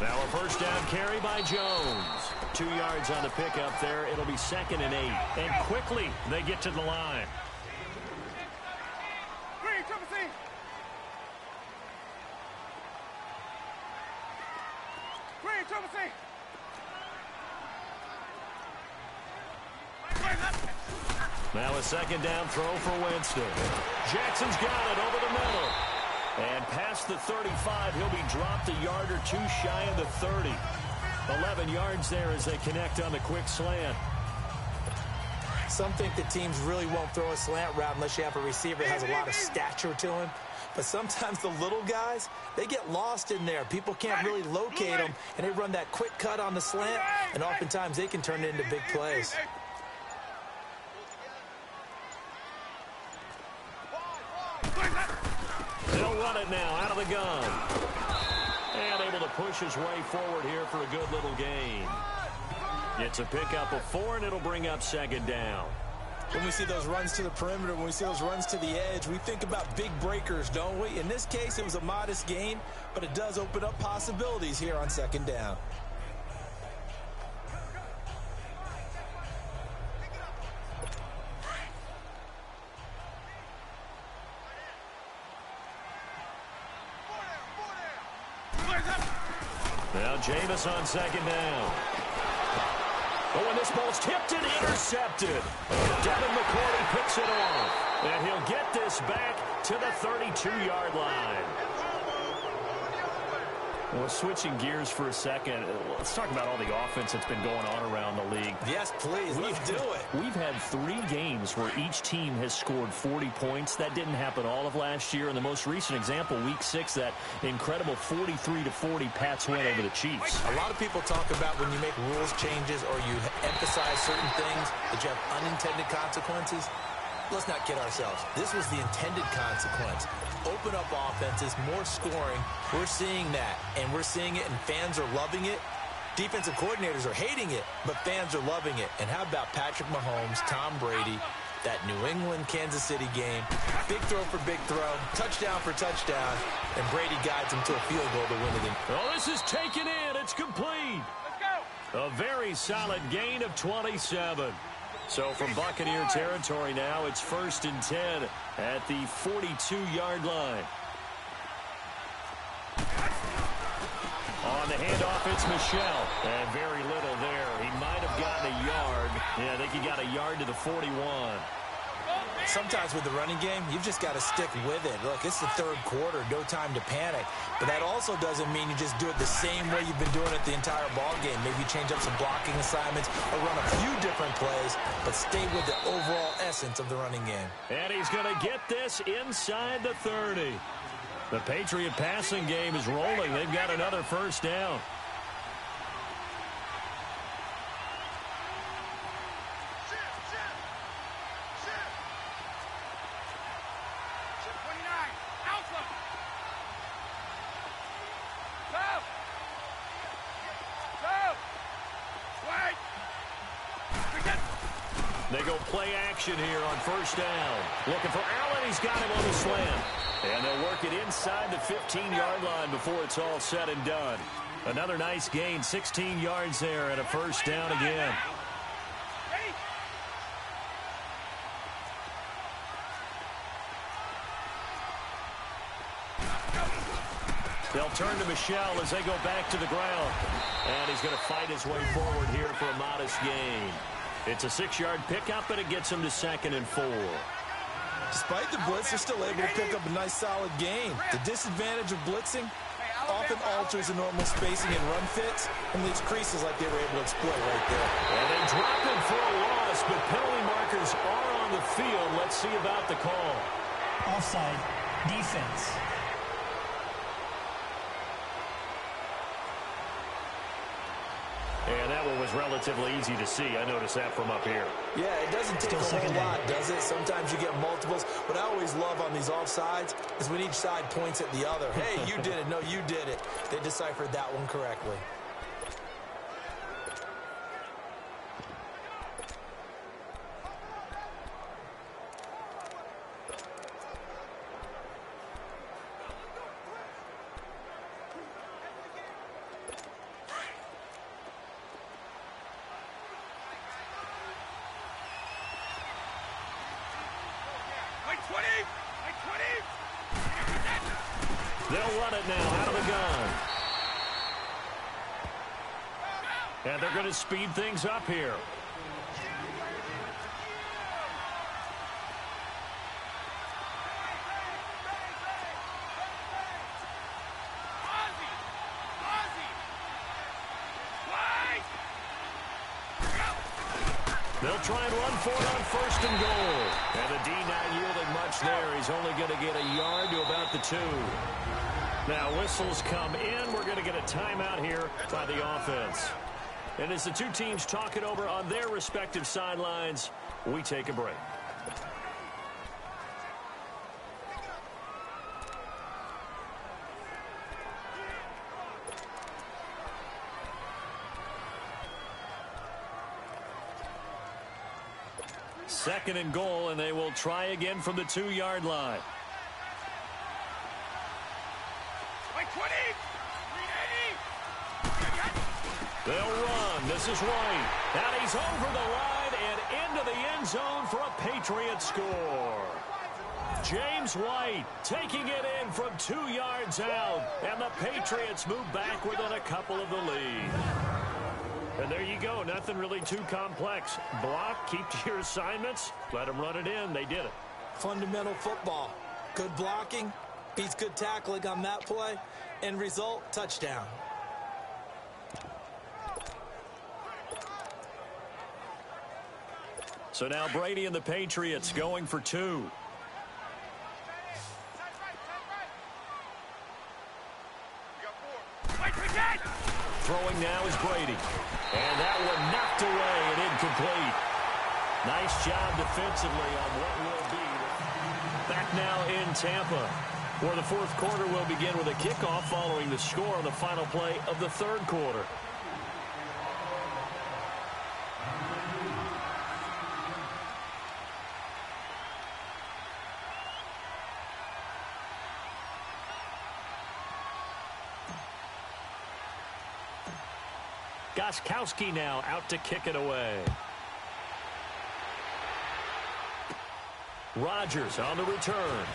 Now a first down carry by Jones. 2 yards on the pickup there. It'll be 2nd and 8. And quickly they get to the line. Now a second down throw for Winston. Jackson's got it over the middle. And past the 35, he'll be dropped a yard or 2 shy of the 30. 11 yards there as they connect on the quick slant. Some think that teams really won't throw a slant route unless you have a receiver that has a lot of stature to him. But sometimes the little guys, they get lost in there. People can't really locate them, and they run that quick cut on the slant, and oftentimes they can turn it into big plays. They'll run it now out of the gun. And able to push his way forward here for a good little gain. It's a pickup of 4, and it'll bring up second down. When we see those runs to the perimeter, when we see those runs to the edge, we think about big breakers, don't we? In this case, it was a modest gain, but it does open up possibilities here on second down. Now Jameis on second down. Oh, and this ball's tipped and intercepted. Devin McCourty picks it off. And he'll get this back to the 32-yard line. Well, switching gears for a second, let's talk about all the offense that's been going on around the league. Yes, please. Let's do it. We've had 3 games where each team has scored 40 points. That didn't happen all of last year. And the most recent example, Week 6, that incredible 43-40 Pats win over the Chiefs. A lot of people talk about when you make rules changes or you emphasize certain things that you have unintended consequences. Let's not kid ourselves. This was the intended consequence. Open up offenses, more scoring. We're seeing that, and we're seeing it, and fans are loving it. Defensive coordinators are hating it, but fans are loving it. And how about Patrick Mahomes, Tom Brady, that New England-Kansas City game? Big throw for big throw, touchdown for touchdown, and Brady guides him to a field goal to win it. Oh, this is taken in. It's complete. Let's go. A very solid gain of 27. So from Buccaneer territory now, it's 1st and 10 at the 42-yard line. On the handoff, it's Michel. And very little there. He might have gotten a yard. Yeah, I think he got a yard to the 41. Sometimes with the running game, you've just got to stick with it. Look, it's the 3rd quarter, no time to panic. But that also doesn't mean you just do it the same way you've been doing it the entire ball game. Maybe change up some blocking assignments or run a few different plays, but stay with the overall essence of the running game. And he's going to get this inside the 30. The Patriot passing game is rolling. They've got another first down. They go play action here on first down. Looking for Allen. He's got him on the slant. And they'll work it inside the 15-yard line before it's all said and done. Another nice gain, 16 yards there, and a first down again. They'll turn to Michel as they go back to the ground. And he's going to fight his way forward here for a modest gain. It's a 6-yard pickup, and it gets him to 2nd and 4. Despite the blitz, they're still able to pick up a nice, solid gain. The disadvantage of blitzing often alters the normal spacing and run fits and leaves creases like they were able to exploit right there. And they drop him for a loss, but penalty markers are on the field. Let's see about the call. Offside. Defense. And that one was relatively easy to see. I noticed that from up here. Yeah, it doesn't take a whole lot, does it? Sometimes you get multiples. What I always love on these offsides is when each side points at the other. Hey, you did it. No, you did it. They deciphered that one correctly. They'll run it now out of the gun. And they're going to speed things up here. They'll try and run for it on first and goal. And the D not yielding much there. He's only going to get a yard to about the 2. Now whistles come in. We're going to get a timeout here by the offense. And as the two teams talk it over on their respective sidelines, we take a break. Second and goal, and they will try again from the 2-yard line. They'll run. This is White. And he's over the line and into the end zone for a Patriot score. James White taking it in from 2 yards out. And the Patriots move back within a couple of the lead. And there you go. Nothing really too complex. Block, keep to your assignments, let them run it in. They did it. Fundamental football. Good blocking, beats good tackling on that play. End result, touchdown. So now Brady and the Patriots going for 2. Throwing now is Brady. And that one knocked away and incomplete. Nice job defensively on what will be. Back now in Tampa, where the fourth quarter will begin with a kickoff following the score on the final play of the third quarter. Gostkowski now out to kick it away. Rodgers on the return.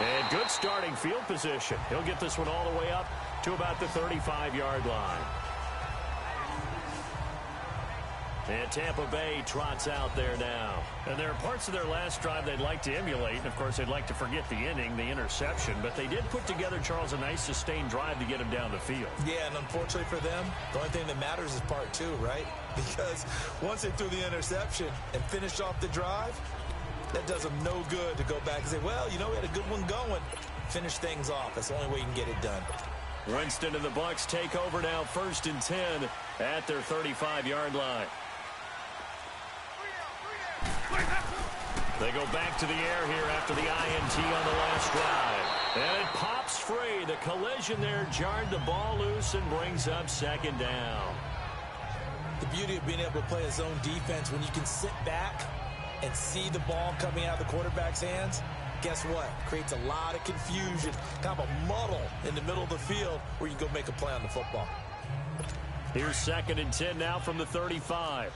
And good starting field position. He'll get this one all the way up to about the 35-yard line. And Tampa Bay trots out there now. And there are parts of their last drive they'd like to emulate. And, of course, they'd like to forget the inning, the interception. But they did put together, Charles, a nice sustained drive to get him down the field. Yeah, and unfortunately for them, the only thing that matters is part 2, right? Because once they threw the interception and finished off the drive, that does them no good to go back and say, well, you know, we had a good one going. Finish things off. That's the only way you can get it done. Winston and the Bucs take over now, 1st and 10 at their 35-yard line. They go back to the air here after the INT on the last drive. And it pops free. The collision there jarred the ball loose and brings up 2nd down. The beauty of being able to play a zone defense when you can sit back and see the ball coming out of the quarterback's hands, guess what? Creates a lot of confusion, kind of a muddle in the middle of the field where you can go make a play on the football. Here's 2nd and 10 now from the 35.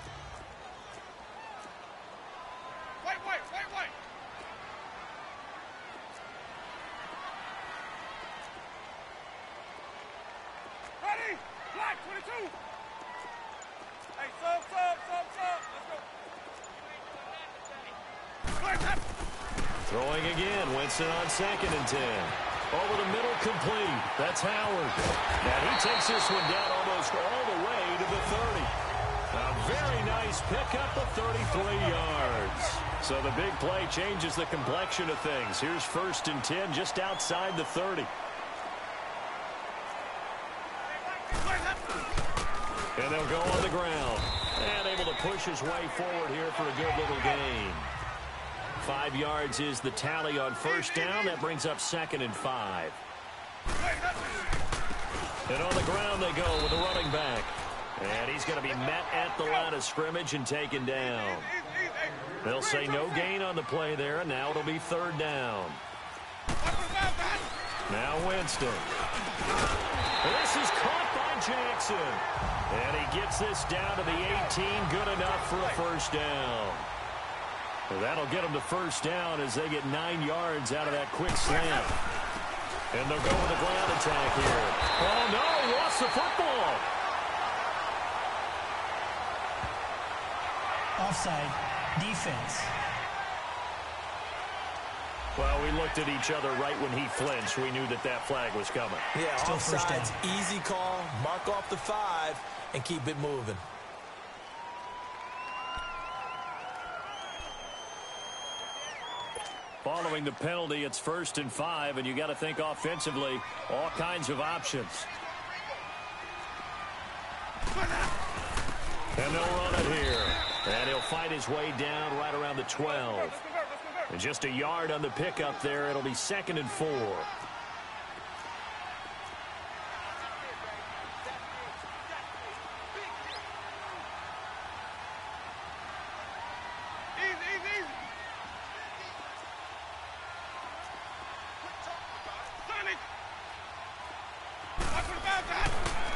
Throwing again, Winston on 2nd and 10. Over the middle, complete. That's Howard. And he takes this one down almost all the way to the 30. A very nice pickup of 33 yards. So the big play changes the complexion of things. Here's 1st and 10 just outside the 30. And they'll go on the ground. And able to push his way forward here for a good little gain. 5 yards is the tally on 1st down. That brings up 2nd and 5. And on the ground they go with the running back. And he's going to be met at the line of scrimmage and taken down. They'll say no gain on the play there, and now it'll be 3rd down. Now Winston. This is caught by Jackson. And he gets this down to the 18, good enough for a 1st down. Well, that'll get them to 1st down as they get 9 yards out of that quick slant. And they'll go with a ground attack here. Oh, no, he lost the football. Offside. Defense. Well, we looked at each other right when he flinched. We knew that that flag was coming. Yeah, offsides, easy call, mark off the 5, and keep it moving. Following the penalty, it's 1st and 5, and you got to think offensively, all kinds of options. And they'll run it here. And he'll fight his way down right around the 12. And just a yard on the pickup there. It'll be 2nd and 4.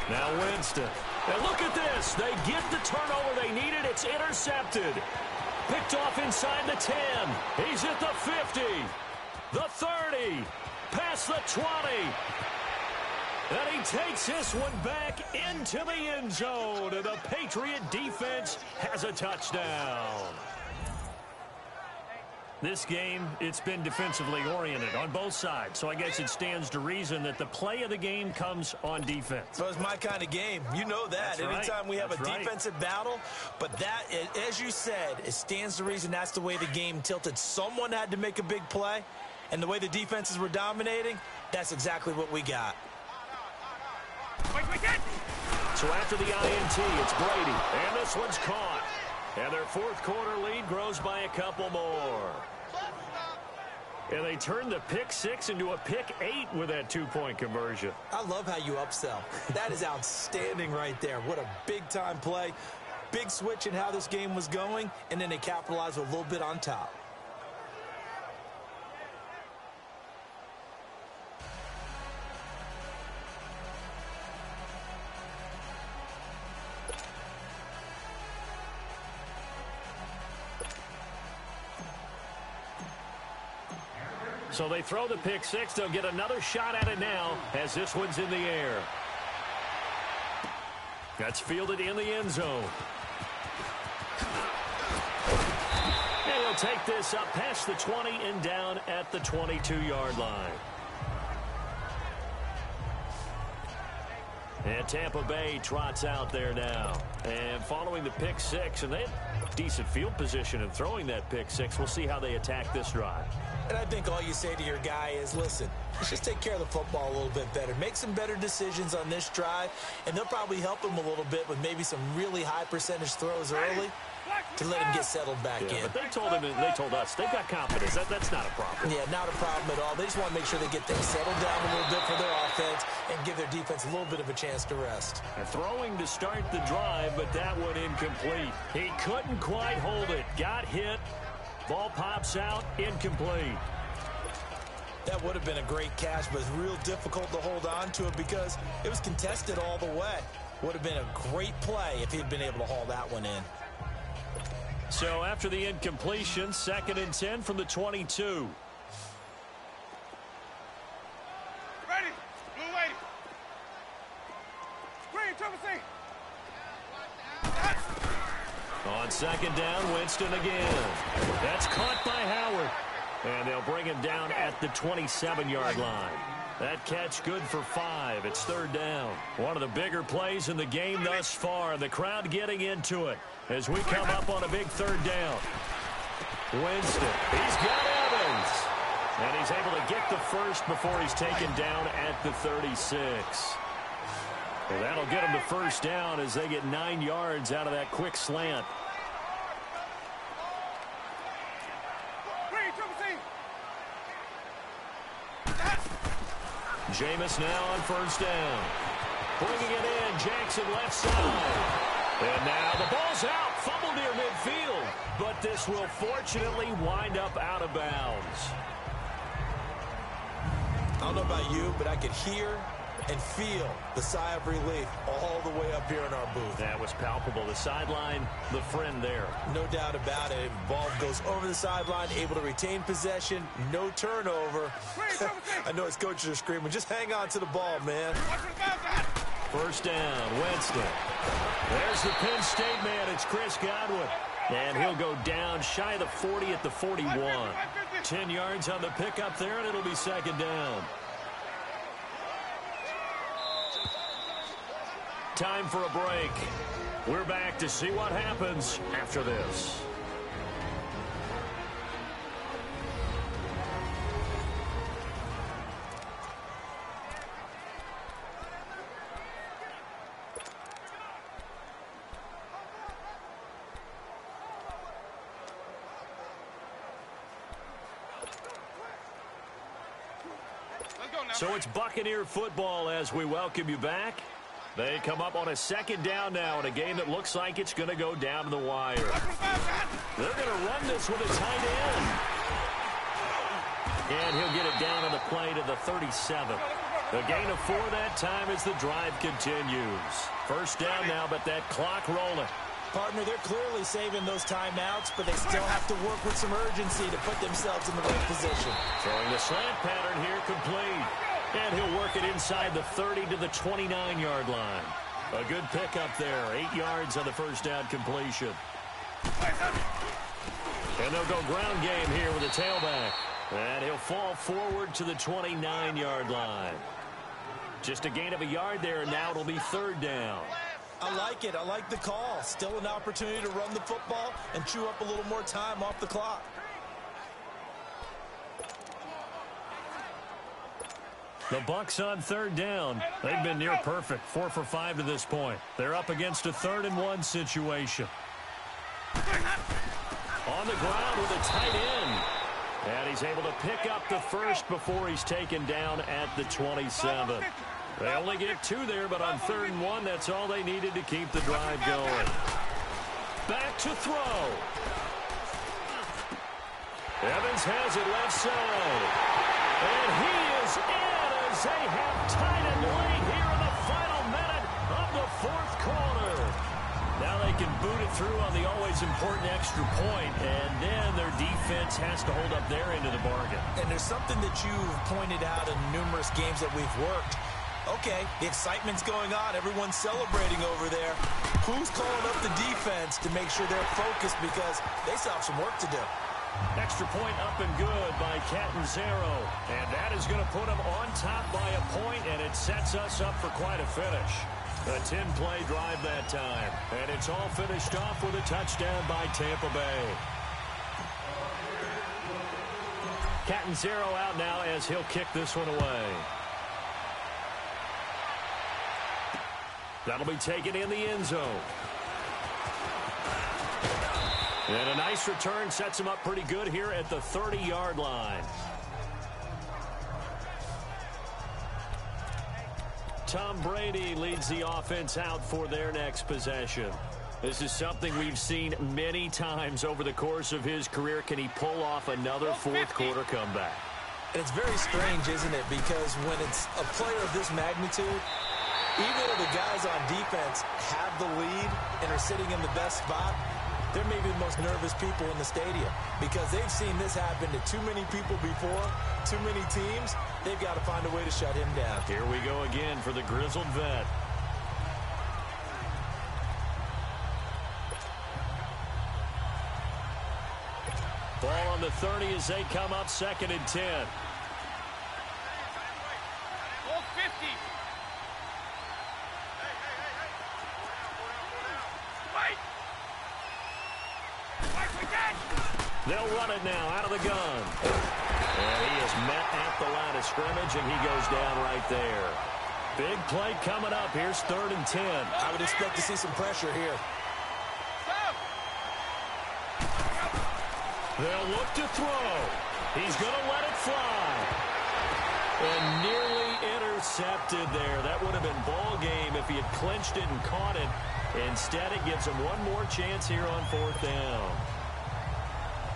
Now Winston. And look at this. They get the turnover they needed. It's intercepted. Picked off inside the 10. He's at the 50. The 30. Past the 20. And he takes this one back into the end zone. And the Patriot defense has a touchdown. This game, it's been defensively oriented on both sides. So I guess it stands to reason that the play of the game comes on defense. Well, it's my kind of game. You know that. That's Anytime right. we have That's a right. defensive battle. But that, as you said, it stands to reason that's the way the game tilted. Someone had to make a big play. And the way the defenses were dominating, that's exactly what we got. So after the INT, it's Brady. And this one's caught. And their 4th quarter lead grows by a couple more. And they turn the pick 6 into a pick 8 with that 2-point conversion. I love how you upsell. That is outstanding right there. What a big-time play. Big switch in how this game was going, and then they capitalized with a little bit on top. So they throw the pick 6. They'll get another shot at it now as this one's in the air. That's fielded in the end zone. And he'll take this up past the 20 and down at the 22-yard line. And Tampa Bay trots out there now. And following the pick 6, and they had decent field position in throwing that pick 6. We'll see how they attack this drive. And I think all you say to your guy is, listen, let's just take care of the football a little bit better. Make some better decisions on this drive, and they'll probably help him a little bit with maybe some really high percentage throws early to let him get settled back in. But they told him, and they told us, they've got confidence. That's not a problem. Yeah, not a problem at all. They just want to make sure they get things settled down a little bit for their offense and give their defense a little bit of a chance to rest. And throwing to start the drive, but that one incomplete. He couldn't quite hold it. Got hit. Ball pops out. Incomplete. That would have been a great catch, but it's real difficult to hold on to it because it was contested all the way. Would have been a great play if he'd been able to haul that one in. So after the incompletion, 2nd and 10 from the 22. Ready. Blue lady. Screen, triple C. On 2nd down, Winston again. That's caught by Howard. And they'll bring him down at the 27-yard line. That catch good for 5. It's 3rd down. One of the bigger plays in the game thus far. The crowd getting into it as we come up on a big 3rd down. Winston, he's got Evans. And he's able to get the first before he's taken down at the 36. Well, that'll get him the first down as they get 9 yards out of that quick slant. Jameis now on 1st down. Bringing it in, Jackson left side. And now the ball's out, fumble near midfield. But this will fortunately wind up out of bounds. I don't know about you, but I could hear and feel the sigh of relief all the way up here in our booth. That was palpable. The sideline, the friend there. No doubt about it. Ball goes over the sideline, able to retain possession, no turnover. I know his coaches are screaming, just hang on to the ball, man. 1st down, Winston. There's the Penn State man. It's Chris Godwin. And he'll go down shy of the 40 at the 41. 10 yards on the pickup there, and it'll be 2nd down. Time for a break. We're back to see what happens after this. So it's Buccaneer football as we welcome you back. They come up on a second down now in a game that looks like it's going to go down to the wire. They're going to run this with a tight end. And he'll get it down on the play to the 37. A gain of 4 that time as the drive continues. First down now, but that clock rolling. Partner, they're clearly saving those timeouts, but they still have to work with some urgency to put themselves in the right position. Throwing the slant pattern here complete. And he'll work it inside the 30 to the 29-yard line. A good pickup there. 8 yards on the first down completion. And they'll go ground game here with a tailback. And he'll fall forward to the 29-yard line. Just a gain of a yard there, and now it'll be third down. I like it. I like the call. Still an opportunity to run the football and chew up a little more time off the clock. The Bucs on third down. They've been near perfect, 4 for 5 to this point. They're up against a 3rd-and-1 situation. On the ground with a tight end. And he's able to pick up the first before he's taken down at the 27. They only get 2 there, but on 3rd and 1, that's all they needed to keep the drive going. Back to throw. Evans has it left side. And he is in as they have tied it late here in the final minute of the 4th quarter. Now they can boot it through on the always important extra point, and then their defense has to hold up their end of the bargain. And there's something that you've pointed out in numerous games that we've worked. Okay, the excitement's going on. Everyone's celebrating over there. Who's calling up the defense to make sure they're focused because they still have some work to do? Extra point up and good by Catanzaro. And that is going to put them on top by a point, and it sets us up for quite a finish. A 10-play drive that time. And it's all finished off with a touchdown by Tampa Bay. Catanzaro out now as he'll kick this one away. That'll be taken in the end zone. And a nice return sets him up pretty good here at the 30-yard line. Tom Brady leads the offense out for their next possession. This is something we've seen many times over the course of his career. Can he pull off another 4th quarter comeback? And it's very strange, isn't it? Because when it's a player of this magnitude, even though the guys on defense have the lead and are sitting in the best spot, they're maybe the most nervous people in the stadium because they've seen this happen to too many people before, too many teams. They've got to find a way to shut him down. Here we go again for the grizzled vet. Ball on the 30 as they come up 2nd and 10. Ball 50. They'll run it now out of the gun. And he is met at the line of scrimmage, and he goes down right there. Big play coming up. Here's 3rd and 10. I would expect to see some pressure here. They'll look to throw. He's going to let it fly. And nearly intercepted there. That would have been ball game if he had clinched it and caught it. Instead, it gives him one more chance here on 4th down.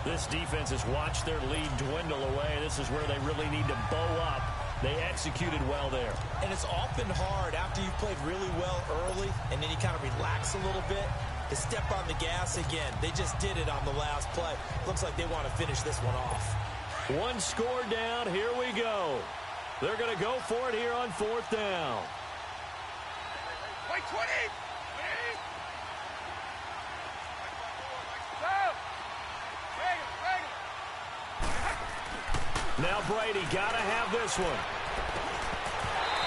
This defense has watched their lead dwindle away. This is where they really need to bow up. They executed well there. And it's often hard after you've played really well early and then you kind of relax a little bit to step on the gas again. They just did it on the last play. Looks like they want to finish this one off. One score down. Here we go. They're going to go for it here on 4th down. Wait, 20. Now Brady got to have this one.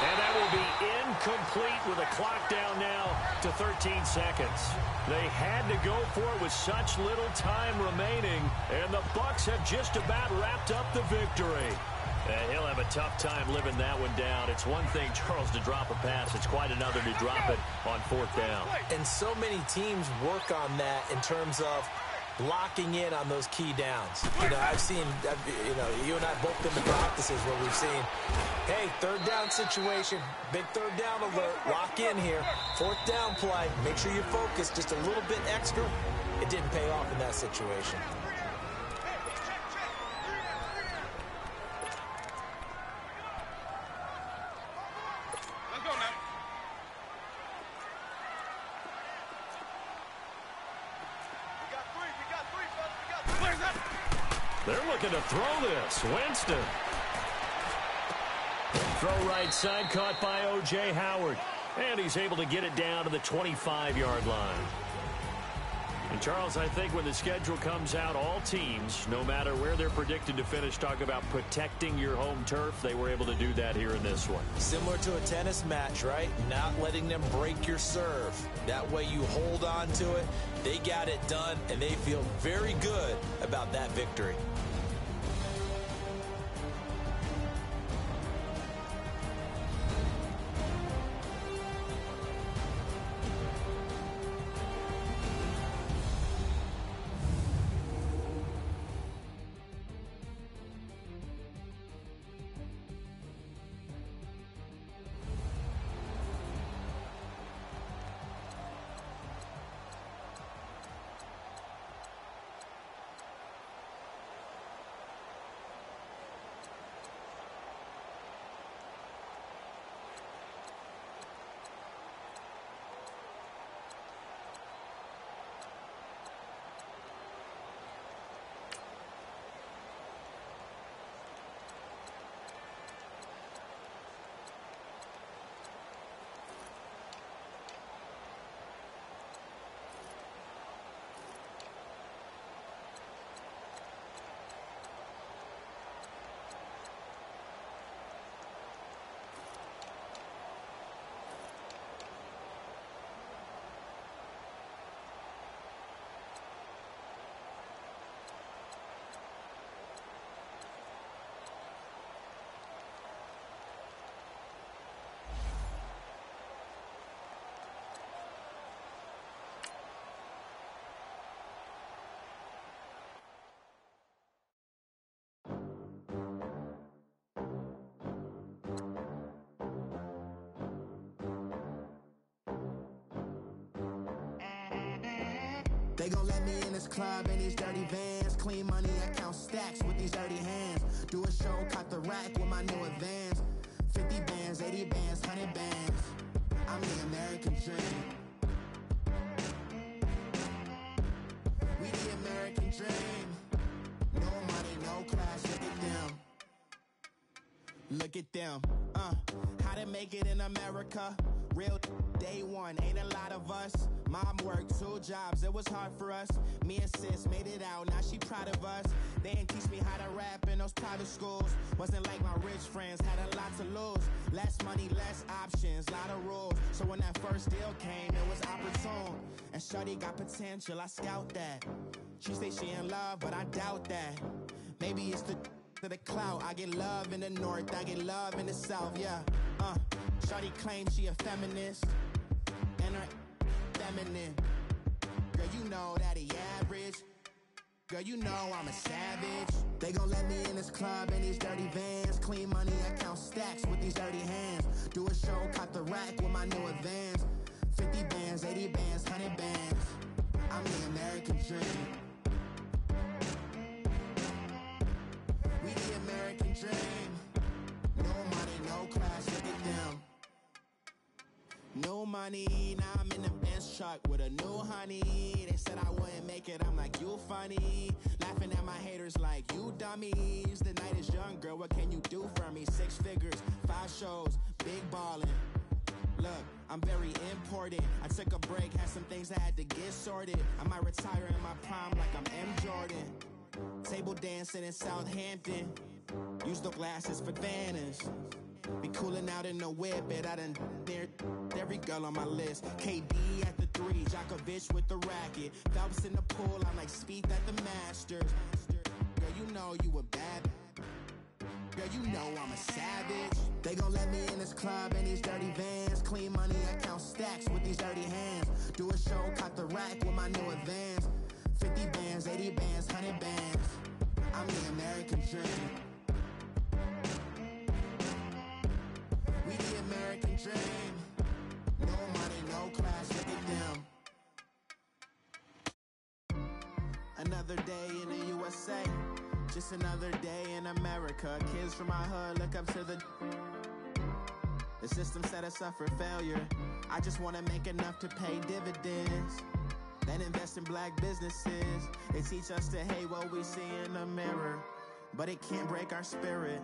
And that will be incomplete with a clock down now to 13 seconds. They had to go for it with such little time remaining, and the Bucs have just about wrapped up the victory. And he'll have a tough time living that one down. It's one thing, Charles, to drop a pass. It's quite another to drop it on 4th down. And so many teams work on that in terms of locking in on those key downs. You know, you and I both been to practices where we've seen, hey, third down situation, big third down alert, lock in here, fourth down play, make sure you focus just a little bit extra. It didn't pay off in that situation. They're looking to throw this. Winston. Throw right side, caught by O.J. Howard. And he's able to get it down to the 25-yard line. And, Charles, I think when the schedule comes out, all teams, no matter where they're predicted to finish, talk about protecting your home turf. They were able to do that here in this one. Similar to a tennis match, right? Not letting them break your serve. That way you hold on to it. They got it done, and they feel very good about that victory. They gon' let me in this club in these dirty vans. Clean money, I count stacks with these dirty hands. Do a show, caught the rack with my new advance. 50 bands, 80 bands, 100 bands. I'm the American dream. We the American dream. No money, no class, look at them. Look at them. How to make it in America. Real day one, ain't a lot of us. Mom worked 2 jobs, it was hard for us. Me and sis made it out, now she proud of us. They didn't teach me how to rap in those private schools. Wasn't like my rich friends, had a lot to lose. Less money, less options, lot of rules. So when that first deal came, it was opportune. And shorty got potential, I scout that. She say she in love, but I doubt that. Maybe it's the clout. I get love in the north, I get love in the south, yeah. Shorty claims she a feminist, and her feminine. Girl, you know that he average. Girl, you know I'm a savage. They gon' let me in this club in these dirty vans. Clean money, I count stacks with these dirty hands. Do a show, caught the rack with my new advance. 50 bands, 80 bands, 100 bands. I'm the American dream. We the American dream. No money, no class, look at them. No money, now I'm in the Benz truck with a new honey. They said I wouldn't make it, I'm like, you funny. Laughing at my haters like, you dummies. The night is young, girl, what can you do for me? 6 figures, 5 shows, big ballin'. Look, I'm very important. I took a break, had some things I had to get sorted. I might retire in my prime like I'm M. Jordan. Table dancing in Southampton. Use the glasses for Vannas. Be cooling out in the whip, but I done dared every girl on my list. KD at the 3, Djokovic with the racket. Phelps in the pool, I'm like Speed at the Masters. Girl, you know you a bad. Girl, you know I'm a savage. They gon' let me in this club in these dirty vans. Clean money, I count stacks with these dirty hands. Do a show, caught the rack with my new advance. 50 bands, 80 bands, 100 bands. I'm the American dream. We the American dream. No money, no class, look at them. Another day in the USA. Just another day in America. Kids from my hood look up to the system set us up for failure. I just want to make enough to pay dividends. Then invest in black businesses. They teach us to hate what we see in the mirror, but it can't break our spirit.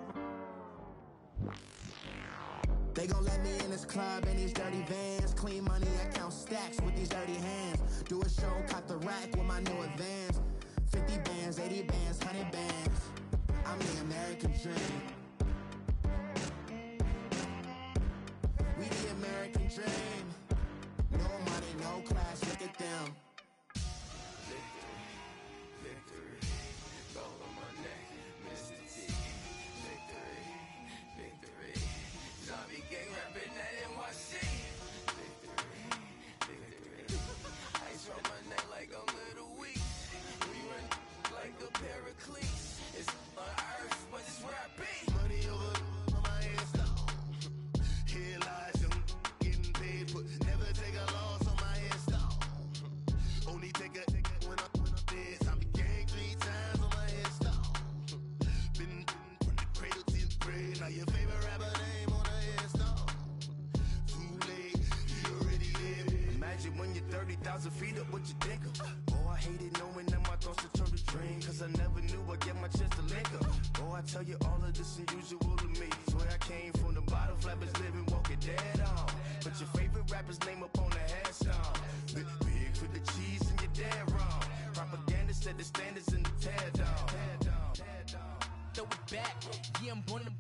They gon' let me in this club in these dirty vans. Clean money, I count stacks with these dirty hands. Do a show, cut the rack with my new advance. 50 bands, 80 bands, 100 bands. I'm the American dream. We the American dream. No money, no class, look at them. Victory, gold on my neck, Mr. T. Victory, zombie gang rapping at NYC. Victory, ice on my neck like I'm little weak. We run like a paraclete. It's on earth, but it's where I be. Money over on my hands down. Here lies young, getting paid, but never take a loss on my hands down. Only take a when I'm dead. I be gang 3 times on my hands down. Been from the cradle to the grave. Now your favorite rapper name on the hands down. Too late, you already live. Imagine when you're 30,000 feet up, what you think of? Oh, I hated knowing that my thoughts would turn to dream, cause I never knew I'd get my chance to link up. Oh, I tell you all of this unusual to me. Swear I came from the bottom, flappers living, walking dead on. Put your favorite rapper's name up on the headstone. Big for the cheese and you're dead wrong. Propaganda set the standards in the tear down. Throw it back, yeah, I'm born to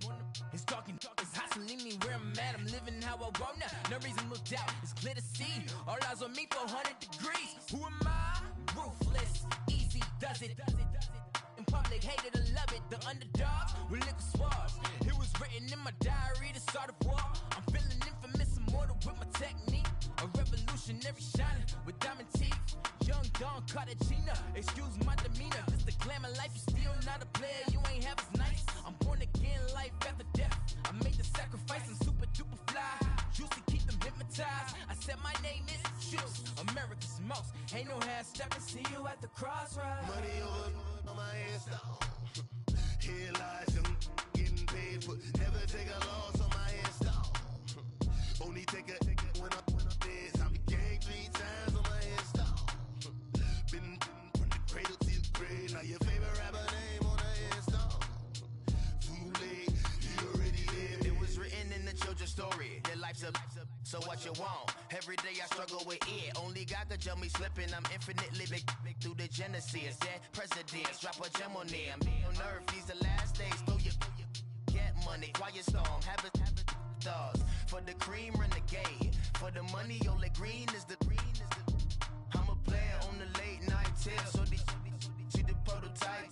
it's talking, it's hustling me where I'm at. I'm living how I want now, no reason to doubt. It's clear to see, all eyes on me, 400 degrees. Who am I? Ruthless, easy does it. In public, hate it or love it. The underdogs with liquor swabs. It was written in my diary to start a war. I'm feeling infamous, immortal with my technique. A revolutionary shining with diamond teeth. Young Don Cartagena, excuse my demeanor. Just the glamour life, you still not a player. You ain't half as nice. I'm born again, life after death. I made the sacrifice and super duper fly. Used to keep them hypnotized. I said my name is Juice, America's most. Ain't no half stepping. See you at the crossroads. Money over on my hands down. Here lies young, getting paid, but never take a loss on my hands down. Only take a when I'm dead. I be gang 3 times on my hands down. Been from the cradle to the grave. Now your favorite rapper name on the hands down. Too late, you already live. It was written in the children's story. Their life's a so what you want. Every day I struggle with it. Only God could jump me slipping. I'm infinitely big through the genesis. Dead presidents, drop a gem on them. On earth, these the last days. Throw your get money, quiet storm. Have it thoughts. For the cream, renegade. For the money, only green is the I'm a player on the late night tip. So these see the prototype.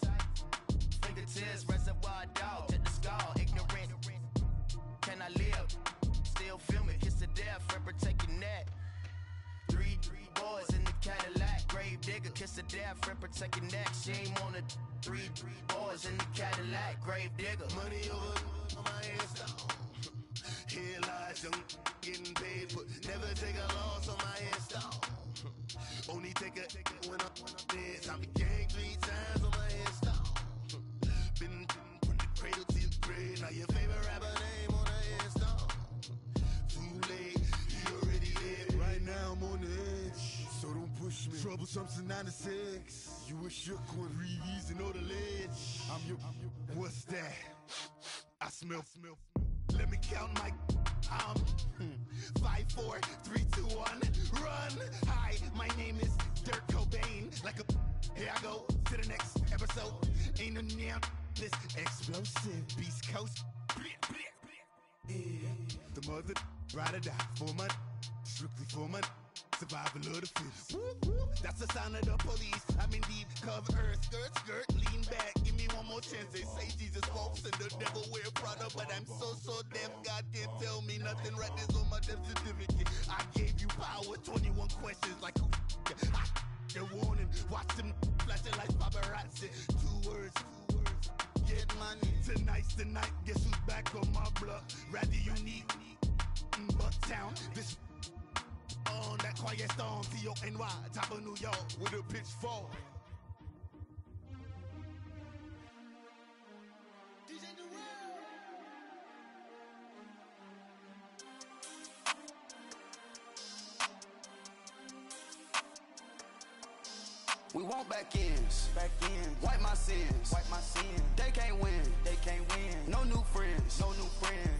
Fingertips, reservoir dog to the skull. Ignorant. Can I live? Still feel me. Kiss to death, forever take your neck. 3 boys in the Cadillac. Grave digger, kiss to death, forever take your neck. Shame on the 3 boys in the Cadillac. Grave digger. Money over on my hands down. Here lies young, getting paid, but never take a loss on my hands down. Only take a when I'm dead. I be gang 3 times on my hands down. Been from the cradle to the grave. Now your favorite rapper name on the hands down. Too late, you already live. Right now I'm on the edge, so don't push me. Troublesome to 9 to 6. You a shook one, breathe easy, know the ledge. I'm your, what's that? I smell. Let me count my 5, 4, 3, 2, 1, run. Hi, my name is Dirk Cobain. Like a here I go to the next episode. Ain't no damn this explosive Beast Coast. Yeah. The mother ride or die for my strictly for my survival of the fittest. That's the sound of the police. I'm in deep cover earth, skirt, lean back. Give me one more chance. They say Jesus walks and the devil wear Prada, but I'm so deaf. God can't tell me nothing. Right this on my death certificate. I gave you power. 21 questions like who? a warning. Watch them flashing like paparazzi. 2 words. Get money. Tonight's the night. Guess who's back on my block? Rather unique. Bucktown. This on that quiet storm. T-O-N-Y. Top of New York with a pitchfork. We want back ends. Wipe my sins. They can't win. No new friends.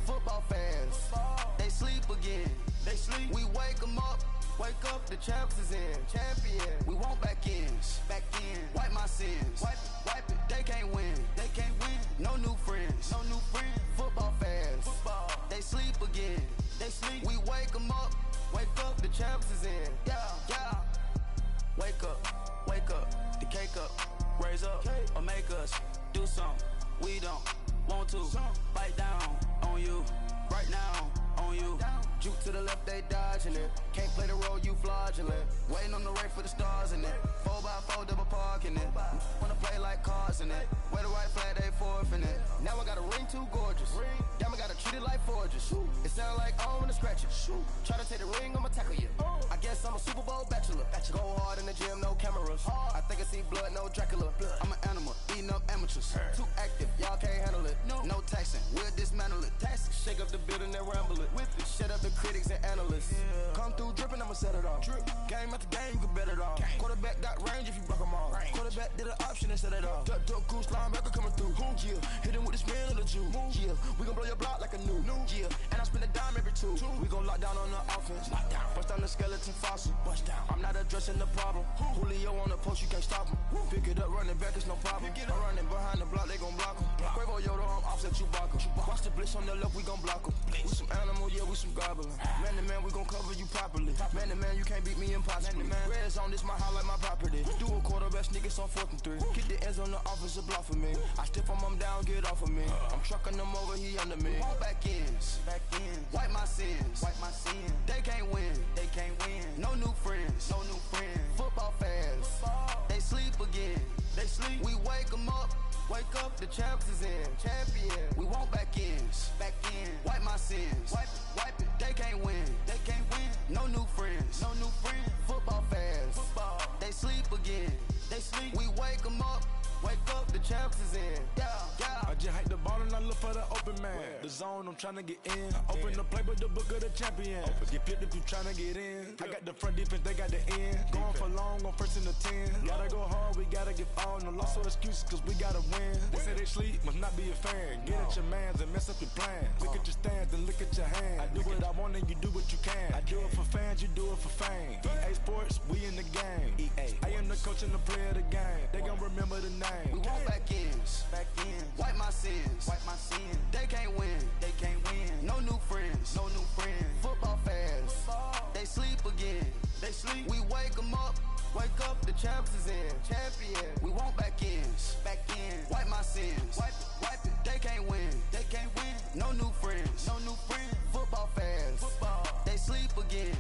Football fans. They sleep again. We wake them up. Wake up, the champs is in. Champion. We want back ends. Wipe my sins. Wipe it. They can't win. No new friends. Football fans. They sleep again. We wake them up. Wake up, the champs is in. Yeah. Wake up, the cake up, raise up, or make us do something we don't want to. Bite down on you, right now on you. Juke to the left, they dodging it. Can't play the role, you fraudulent. Waiting on the race for the stars in it. 4x4 double parking it. Wanna play like cars in it. Wear the right flag, they forfeiting it. Now I got a ring too gorgeous. Damn, I gotta treat it like forges. It sound like I wanna scratch it. Try to take the ring, I'ma tackle you. I guess I'm a Super Bowl bachelor. Go hard in the gym, no cameras. I think I see blood, no Dracula. I'm an animal, eating up amateurs. Too active, y'all can't handle it. No taxing, we'll dismantle it. Shake up the building and ramble it. Shut up the critics and analysts. Come through dripping, I'ma set it off. Game after game, you can bet it off. Quarterback got range if you broke them off. Quarterback did an option and set it off. Duck goose linebacker coming through. Yeah, hit him with the spin of the Jew. Yeah, we gon' blow your block like a new. Yeah, and I spend a dime every two. We gon' lock down on the offense. Bust down the skeleton fossil. I'm not addressing the problem. Julio on the post, you can't stop him. Pick it up, running back, it's no problem. I'm running behind the block, they gon' block him. Quavo Yoda, I'm offset Chewbacca. Watch the blitz on the left, we gon' block him. We some animal, yeah, we some goblin. Man to man, we gon' cover you properly. Man to man, you can't beat me impossibly. Red zone, this my highlight, my property. Do a quarterback sneakers on 4th and 3. Get the ends on the offensive block for me. I stiff him, I'm down, get off of me. I'm trucking them over, he under me. Back ends. Wipe my sins. They can't win. No new friends. Football fans. They sleep again. We wake them up. Wake up, the champs is in. Champion. We want back ends. Wipe my sins. Wipe it. They can't win. No new friends. Football fans. They sleep again. We wake them up. Wake up, the champs is in. Yeah. I just hike the ball and I look for the open man. The zone, I'm trying to get in. Open the play with the book of the champion. Get flipped if you trying to get in. I got the front defense, they got the end. Going for long on 1st and the 10. Gotta go hard, we gotta give all. No loss or excuses, cause we gotta win. They say they sleep, must not be a fan. Get at your mans and mess up your plans. Look at your stands and look at your hands. I do what I want and you do what you can. I do it for fans, you do it for fame. EA Sports, we in the game. I am the coach and the player of the game. They gon' remember the name. We want back ends. Wipe my sins. They can't win. No new friends. Football fans. They sleep again. We wake them up. Wake up, the champs is in. Champion. We want back ends. Wipe my sins. Wipe it. They can't win. No new friends. Football fans. They sleep again.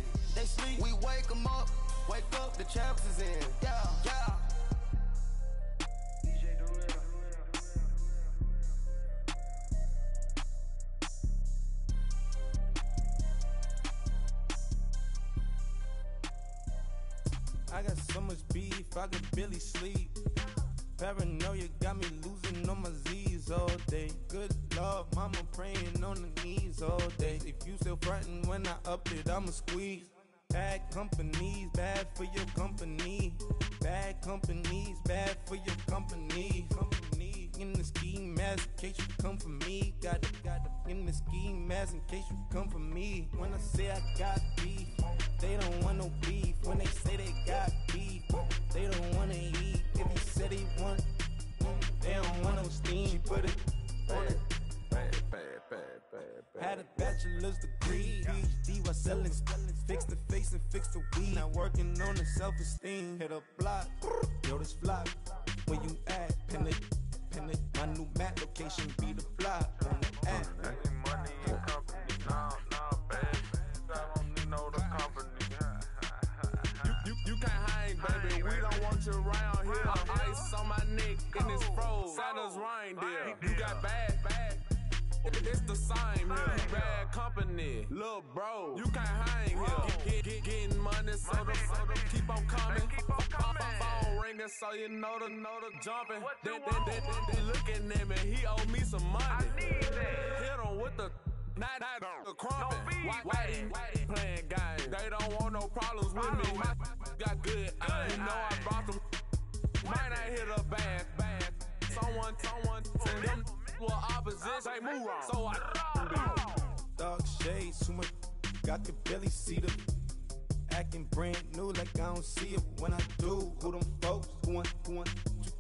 We wake them up. Wake up, the champs is in. Yeah. I got so much beef, I could barely sleep. Paranoia got me losing on my Z's all day. Good Lord, mama praying on the knees all day. If you still frontin' when I up it, I'ma squeeze. Bad companies, bad for your company. Bad companies, bad for your company. In the ski mask in case you come for me. Got in the ski mask in case you come for me. When I say I got beef, they don't want no beef. When they say they got beef, they don't wanna eat. If you said they want, they don't want no steam. Put it on it. Had a bachelor's degree, PhD while selling. Fix the face and fix the weed. Now working on the self-esteem. Hit a block, yo this flop. Where you at? Pin it. My new map location be the flop on the app. Money and company, no, baby. I don't need no the company. You can't hang, baby. We don't around here. Ice on my neck and it's froze. Santa's reindeer. You got bad. It's the same here. You bad company, little bro. You can't hang here. Getting money, so the keep on coming. Phone ringing, so you know the jumping. They looking at me, he owe me some money. Hit him with the not the crumping. Whitey playing games. They don't want no problems with me. My got good. You know I brought them. Might not hit a bad. Someone tell them. Well, opposition, they move wrong. So I Dark shades, too much. Got the belly see them. Acting brand new like I don't see it when I do. Who them folks? Who want too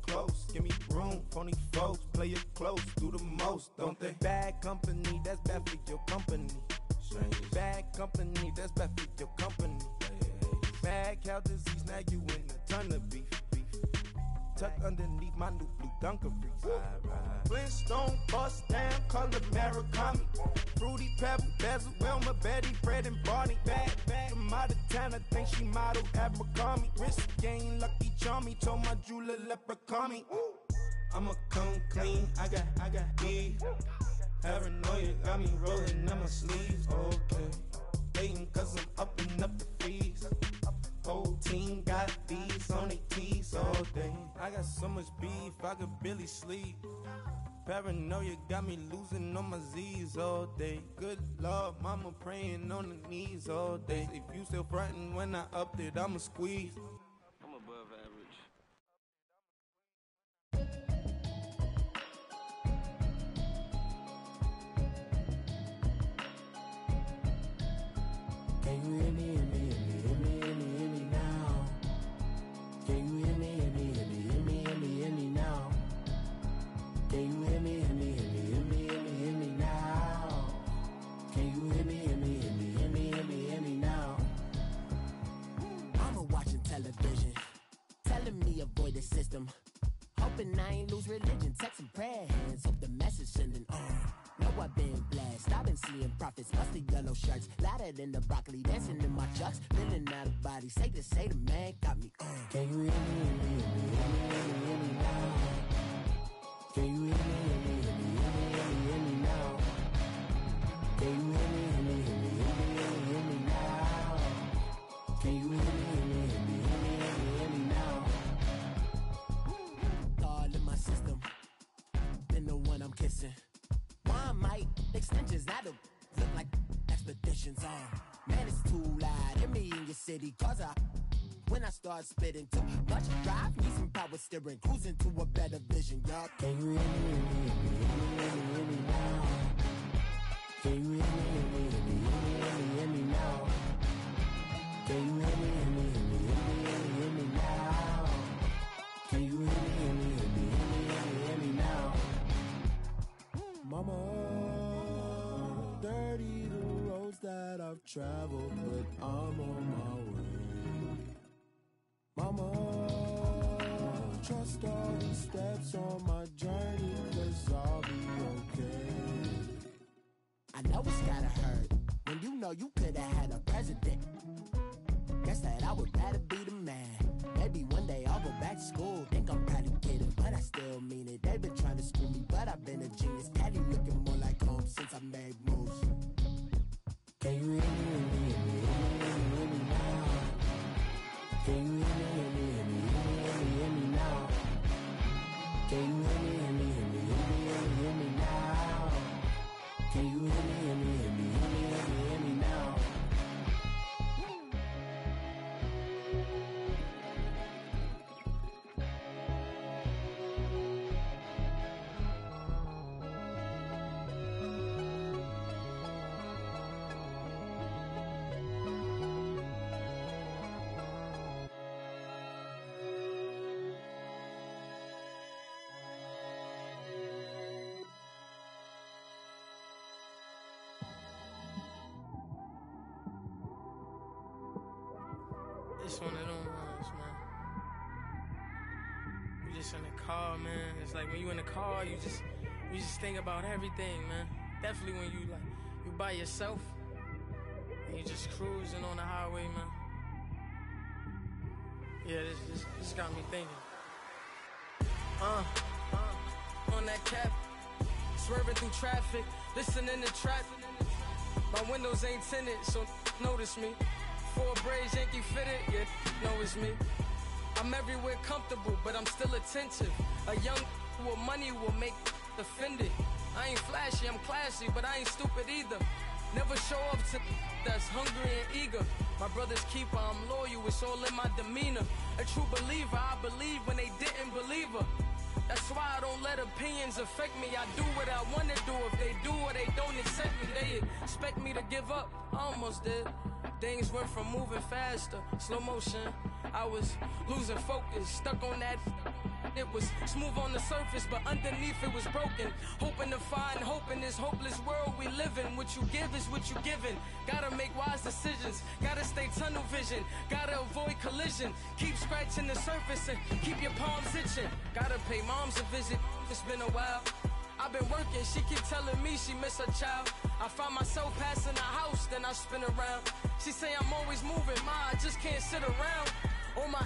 close? Give me room, phony folks. Play it close, do the most, don't they? Bad company, that's bad for your company. Bad company, that's bad for your company. Mad cow disease, now you in a ton of beef. Tuck underneath my new blue dungarees. Flintstone bust down, color Murakami. Fruity Pebble, Basil, Wilma, Betty, Fred, and Barney. Bad from out of town, I think she model Abercrombie. Wrist game, Lucky Charmy, told my jeweler leprechaun. I'ma come clean, I got beef. Paranoia got me rolling in my sleeves, okay. Hating cause I'm upping up the fees. Whole team got these on their tees all day. I got so much beef, I could barely sleep. Paranoia got me losing on my Z's all day. Good Lord, mama praying on the knees all day. If you still frontin' when I upped it, I'ma squeeze. I'm above average. Can you hear me, hear me, hear me, hear me, hear me, hear me now? Can you hear me, hear me, hear me, hear me, hear me, hear me now? Can you hear me, hear me, hear me, hear me, hear me, hear me now? Can you hear me, hear me, hear me, hear me, hear me, hear me now? Mama watching television, telling me avoid the system. Hoping I ain't lose religion, texting prayer hands, hope the message sending on. Know I've been blessed, I've been seeing prophets, musty yellow shirts, louder than the broccoli, dancing in my chucks, feeling out of body, say the man got me on. Can you hear me, hear me, hear me, hear me, hear me, hear me now? Can you hear me, hear me, hear me, hear me, hear me, hear me now? Can you hear me, hear me, hear me, hear me, hear me, hear me now? Can you hear me, hear me, hear me, hear me, hear me, hear me now? All in my system, been the one I'm kissing. Why might extensions out of look like expeditions on? Man, it's too loud. Hear me in your city, cause when I start spitting too much drive, need some power steering, cruising to a better vision, y'all. Can you hear me, hear me, hear me, hear me, hear me now? Can you hear me, hear me, hear me, hear me, hear me, hear me now? Can you hear me, hear me, hear me, hear me, hear me, hear me now? Can you hear me, hear me, hear me, hear me, hear me, hear me now? Mama, dirty the roads that I've traveled, but I'm on my way. Mama, trust all the steps on my journey, 'cause I'll be okay. I know it's gotta hurt when you know you could've had a president. Guess that I would rather be the man. Maybe one day I'll go back to school. Think I'm probably kidding, but I still mean it. They've been trying to screw me, but I've been a genius. Daddy looking more like home since I made moves. Can you hear me, hear me, hear me, hear me, hear me now? Can you hear me, hear me, hear me, hear me, hear me, hear me now? Can you hear me, hear me, hear me, hear me, hear me, hear me now? Can you hear me, hear me, hear me, hear me, hear me, hear me now? It's one of them ones, man. You just in the car, man. It's like when you in the car, you just think about everything, man. Definitely when you by yourself and you just cruising on the highway, man. Yeah, this got me thinking. On that cap, swerving through traffic, listening to trap. My windows ain't tinted, so notice me. 4 braids, Yankee fitted, yeah, know it's me. I'm everywhere comfortable, but I'm still attentive. A young with money will make offended. I ain't flashy, I'm classy, but I ain't stupid either. Never show up to that's hungry and eager. My brother's keeper, I'm loyal, it's all in my demeanor. A true believer, I believe when they didn't believe her. That's why I don't let opinions affect me. I do what I want to do. If they do or they don't accept me, they expect me to give up. I almost did. Things went from moving faster, slow motion. I was losing focus, stuck on that. It was smooth on the surface, but underneath it was broken. Hoping to find hope in this hopeless world we live in. What you give is what you given. Gotta make wise decisions. Gotta stay tunnel vision. Gotta avoid collision. Keep scratching the surface and keep your palms itching. Gotta pay moms a visit. It's been a while. I've been working, she keep telling me she miss her child. I find myself passing the house, then I spin around. She say I'm always moving, I just can't sit around. Oh my,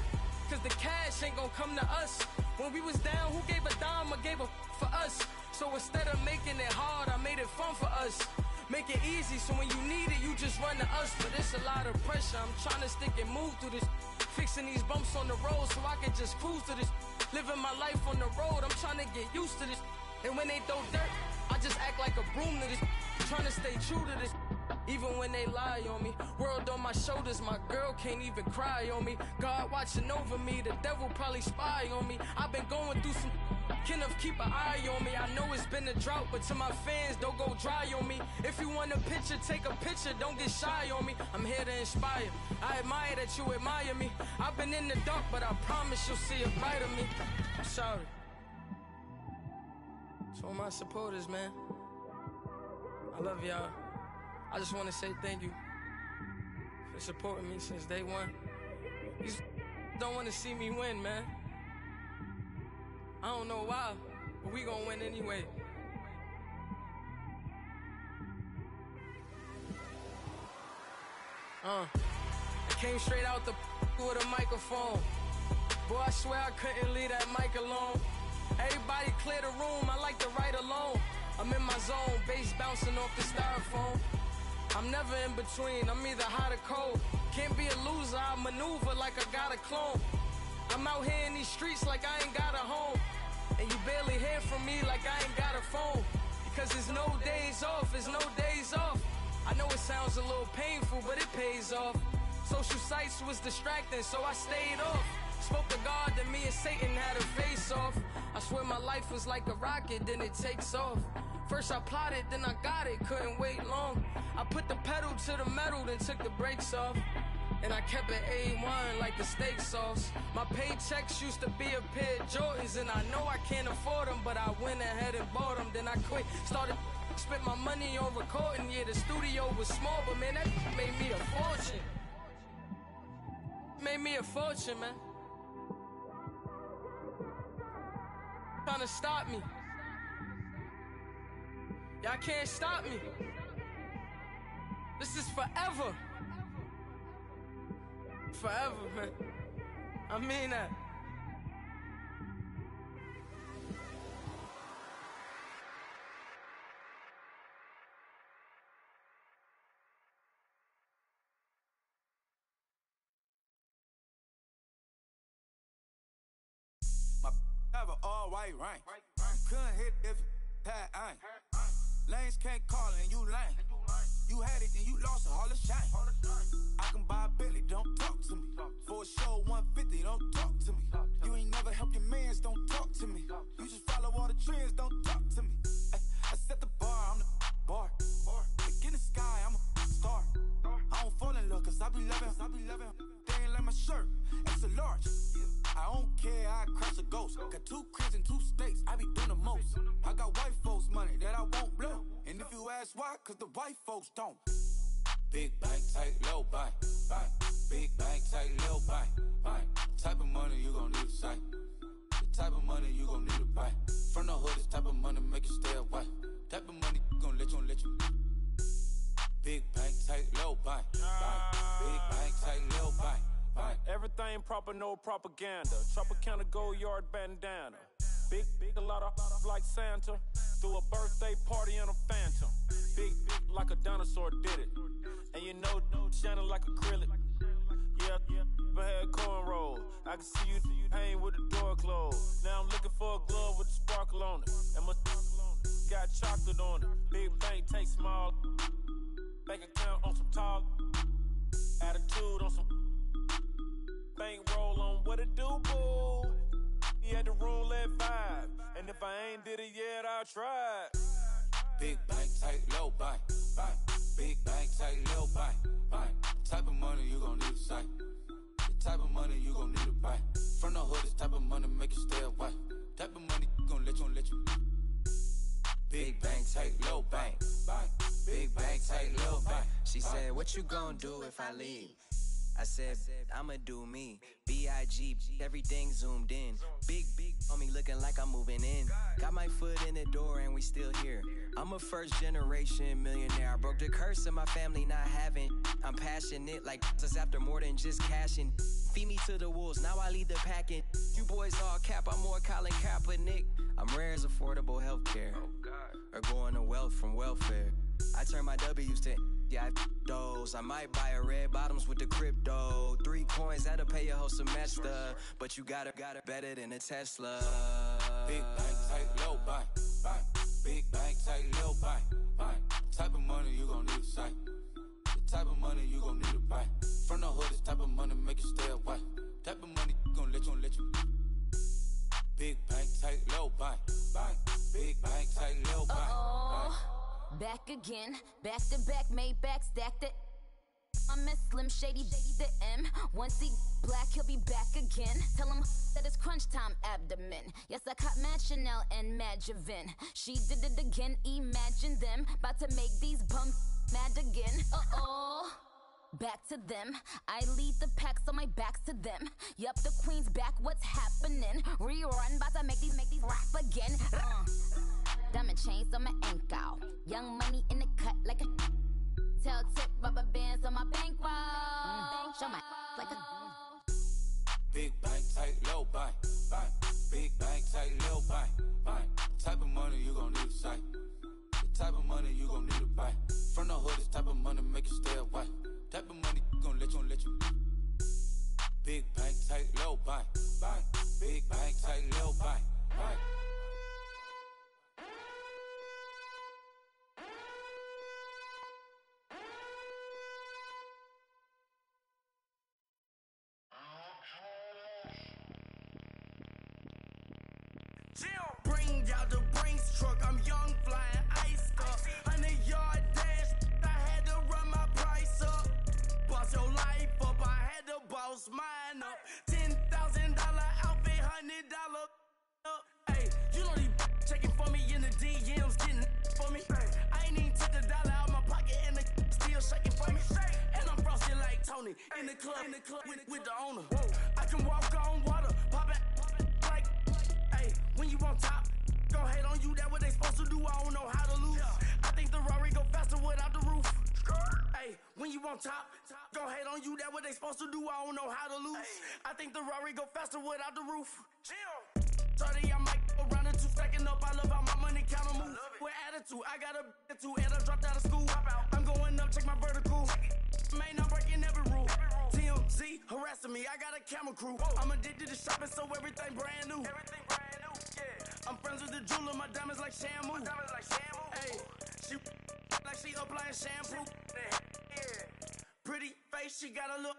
cause the cash ain't gonna come to us. When we was down, who gave a dime or gave a for us? So instead of making it hard, I made it fun for us. Make it easy, so when you need it, you just run to us. But it's a lot of pressure, I'm trying to stick and move through this. Fixing these bumps on the road so I can just cruise to this. Living my life on the road, I'm trying to get used to this. And when they throw dirt, I just act like a broom to this. Trying to stay true to this. Even when they lie on me. World on my shoulders, my girl can't even cry on me. God watching over me, the devil probably spy on me. I've been going through some Kenneth, keep an eye on me. I know it's been a drought, but to my fans, don't go dry on me. If you want a picture, take a picture, don't get shy on me. I'm here to inspire. I admire that you admire me. I've been in the dark, but I promise you'll see a bright of me. I'm sorry. To all my supporters, man, I love y'all. I just want to say thank you for supporting me since day one. You don't want to see me win, man. I don't know why, but we gonna win anyway. I came straight out the with a microphone. Boy, I swear I couldn't leave that mic alone. Everybody clear the room, I like to write alone. I'm in my zone, bass bouncing off the styrofoam. I'm never in between, I'm either hot or cold. Can't be a loser, I maneuver like I got a clone. I'm out here in these streets like I ain't got a home. And you barely hear from me like I ain't got a phone. Because there's no days off, there's no days off. I know it sounds a little painful, but it pays off. Social sites was distracting, so I stayed off. Spoke to God, then me and Satan had a face off. I swear my life was like a rocket, then it takes off. First I plotted, then I got it, couldn't wait long. I put the pedal to the metal, then took the brakes off. And I kept it A1 like the steak sauce. My paychecks used to be a pair of Jordans, and I know I can't afford them, but I went ahead and bought them. Then I quit, started spent my money on recording. Yeah, the studio was small, but man, that made me a fortune. Made me a fortune, man. Trying to stop me. Y'all can't stop me. This is forever. Forever, man. I mean that. My have an all white rank. Couldn't hit if it had ain't. Lanes can't call it and you lame. You had it and you lost it, all the shame. I can buy a Billy, don't talk to me. For a show 150, don't talk to me. You ain't never help your mans, don't talk to me. You just follow all the trends, don't talk to me. I set the bar, I'm the bar. Look in the sky, I'm a star. I don't fall in love, cause I be loving. They ain't like my shirt, it's a large. I don't care, I crush a ghost. Got 2 cribs in 2 states, I be doing the most. I got white folks money that I won't blow. And if you ask why, cause the white folks don't. Big bank, tight, low bank, bank. Big bank, tight, low bank, bank. Type of money you gon' need a sight. The type of money you gon' need a buy. From the hood, this type of money make you stay away. Type of money gon' let you. Big bank, tight, low bank, bank. Big bank, tight, low bank, bank. Everything proper, no propaganda. Tropicana gold yard bandana. Big, a lot of like Santa. Threw a birthday party in a phantom. Big, like a dinosaur did it. And you know, shining like acrylic. Yeah, I had cornrow. I can see you hang with the door closed. Now I'm looking for a glove with a sparkle on it. And my got chocolate on it. Big bank, take small. Bank account on some talk. Attitude on some bank roll on what it do, boo. He had the roulette vibe. And if I ain't did it yet, I'll try. Big bank, tight, low bank. Big bank, tight, low bank. Type of money you gon' need to sight. The type of money you gon' need to buy. From the hood, this type of money make you stay away. Type of money gon' let you. Big bank, tight, low bank. Big bank, tight, low bank. She said, what you gon' do if I leave? I said, I'ma do me. B.I.G. Everything zoomed in. Big on me looking like I'm moving in. Got my foot in the door and we still here. I'm a first generation millionaire. I broke the curse of my family not having. I'm passionate like this after more than just cashing. Feed me to the wolves, now I lead the packing. You boys all cap, I'm more Colin Kaepernick. I'm rare as affordable healthcare. Or going to wealth from welfare. I turn my W's to those. I might buy a red bottoms with the crypto. 3 coins, that'll pay your whole semester. But you got it better than a Tesla. Big bank, tight, low bank. Big bank, tight, low bank. Type of money you gon' need to sight. The type of money you gon' need to buy. From the hood, this type of money make you stay away. Type of money gon' let you. Big bank, tight, low bank. Big bank, tight, low bank. Back again, back to back, made back, stacked it. I miss Slim Shady, the M. Once he black, he'll be back again. Tell him that it's crunch time abdomen. Yes, I caught Mad Chanel and Mad Javin. She did it again, imagine them. About to make these bums mad again. Back to them. I lead the pack, so my back's to them. Yup, the queen's back, what's happening? Rerun, about to make these rap again. Diamond chains on my ankle. Young money in the cut like a tail tip, rubber bands on my bankroll. Show my like a Big bank, tight, low bank. Big bank, tight, low bank. Type of money you gon' need to sight. The type of money you gon' need to buy. From the hood, this type of money make you stay away. Type of money gon' let you. Big bank, tight, low bank. Big bank, tight, low bank. Bring out the Brinks truck, I'm young, flying ice up. 100-yard dash, I had to run my price up. Boss your life up, I had to boss mine up. $10,000 outfit, $100 up. Hey, you know these checking for me in the DMs, getting for me. I ain't even took the dollar out my pocket and the still shaking for me. And I'm frosty like Tony in the club with the owner. I can walk on water, pop it like. When you on top, go hate on you, that what they supposed to do, I don't know how to lose. I think the Rari go faster without the roof. Hey, when you on top, go hate on you, that what they supposed to do, I don't know how to lose. I think the Rari go faster without the roof. 30, I might go around the 2 stacking up, I love how my money count on move. With attitude, I got a attitude, and I dropped out of school. I'm going up, check my vertical. Man, I'm breaking every rule. TMZ harassing me, I got a camera crew. I'm addicted to shopping, so everything brand new. I'm friends with the jeweler, my diamonds like shampoo. Hey, she like she applying shampoo. Pretty face, she got a look.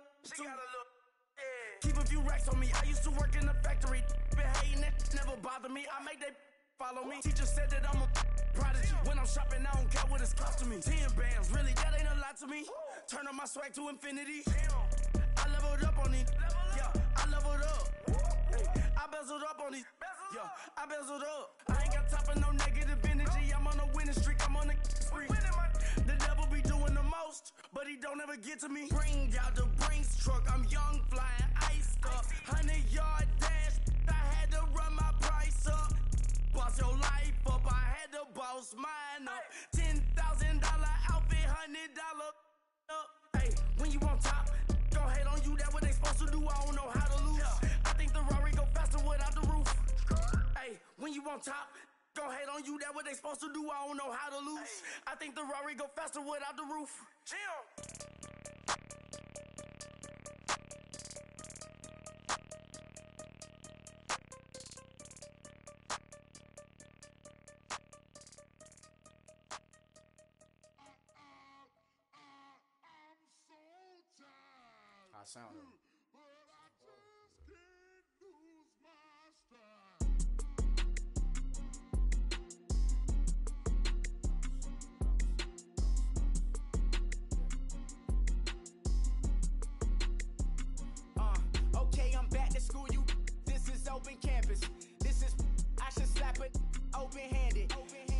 Keep a few racks on me. I used to work in the factory. Been hating it, never bother me. I make they follow me. Teacher said that I'm a prodigy. When I'm shopping, I don't care what it's costing me. 10 bands, really, that ain't a lot to me. Turn up my swag to infinity. I leveled up on these. Yeah, I leveled up. I bezeled up on these. Yeah, I bezeled up. I ain't got time for no negative energy. I'm on a winning streak. I'm on a spree. The devil be doing the most, but he don't ever get to me. Bring out the Brinks truck. I'm young, flying ice up. 100-yard dash. I had to run my price up. Boss your life up. I had to boss mine up. $10,000 outfit, $100 up. Hey, when you on top, go hate on you. That what they supposed to do. I don't know how to lose. I think the Rari go faster without the roof. Hey, when you on top, gon' hate on you, that what they supposed to do, I don't know how to lose. I think the Rari go faster without the roof. Jim! I sound it. Okay, I'm back to school, you. This is open campus. This is, I should slap it open-handed.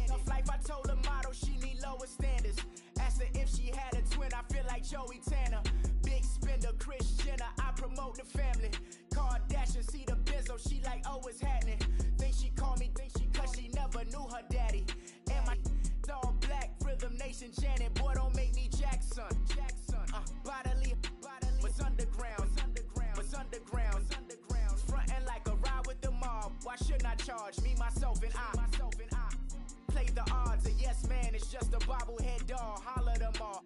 Tough life, I told the model she need lower standards. Asked her if she had a twin, I feel like Joey Tanner. Big spender, Kris Jenner, I promote the family. Kardashian, see the Benzo, she like, oh, it's happening. Think she called me, cause she never knew her daddy. And my all black, Rhythm Nation, Janet, boy, don't make me Jackson. Bodily, what's underground? What's underground? Frontin' like a ride with the mob. Why shouldn't I charge me, myself, and I? Play the odds, a yes man is just a bobblehead doll. Holler them all.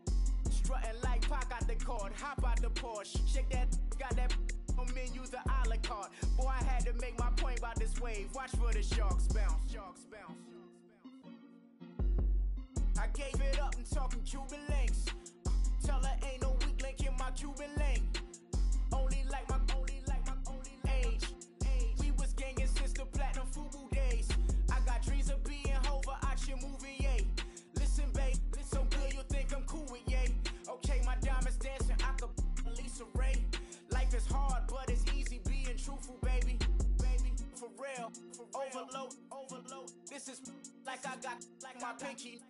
Strutting like Pac out the court, hop out the Porsche. Shake that, got that on menu, the a la carte. Boy, I had to make my point about this wave. Watch for the sharks bounce. Sharks bounce. I gave it up and talking Cuban links. Tell her ain't no weak link in my Cuban link. Only like my age. We was gangin' since the platinum FUBU days. I got dreams of being Hova out your movie, yay. Listen, babe, so good you think I'm cool with yay. Okay, my diamonds dancing, I could Lisa Ray. Life is hard, but it's easy being truthful, baby. Baby, for real. Overload. This is like I got like my pinky.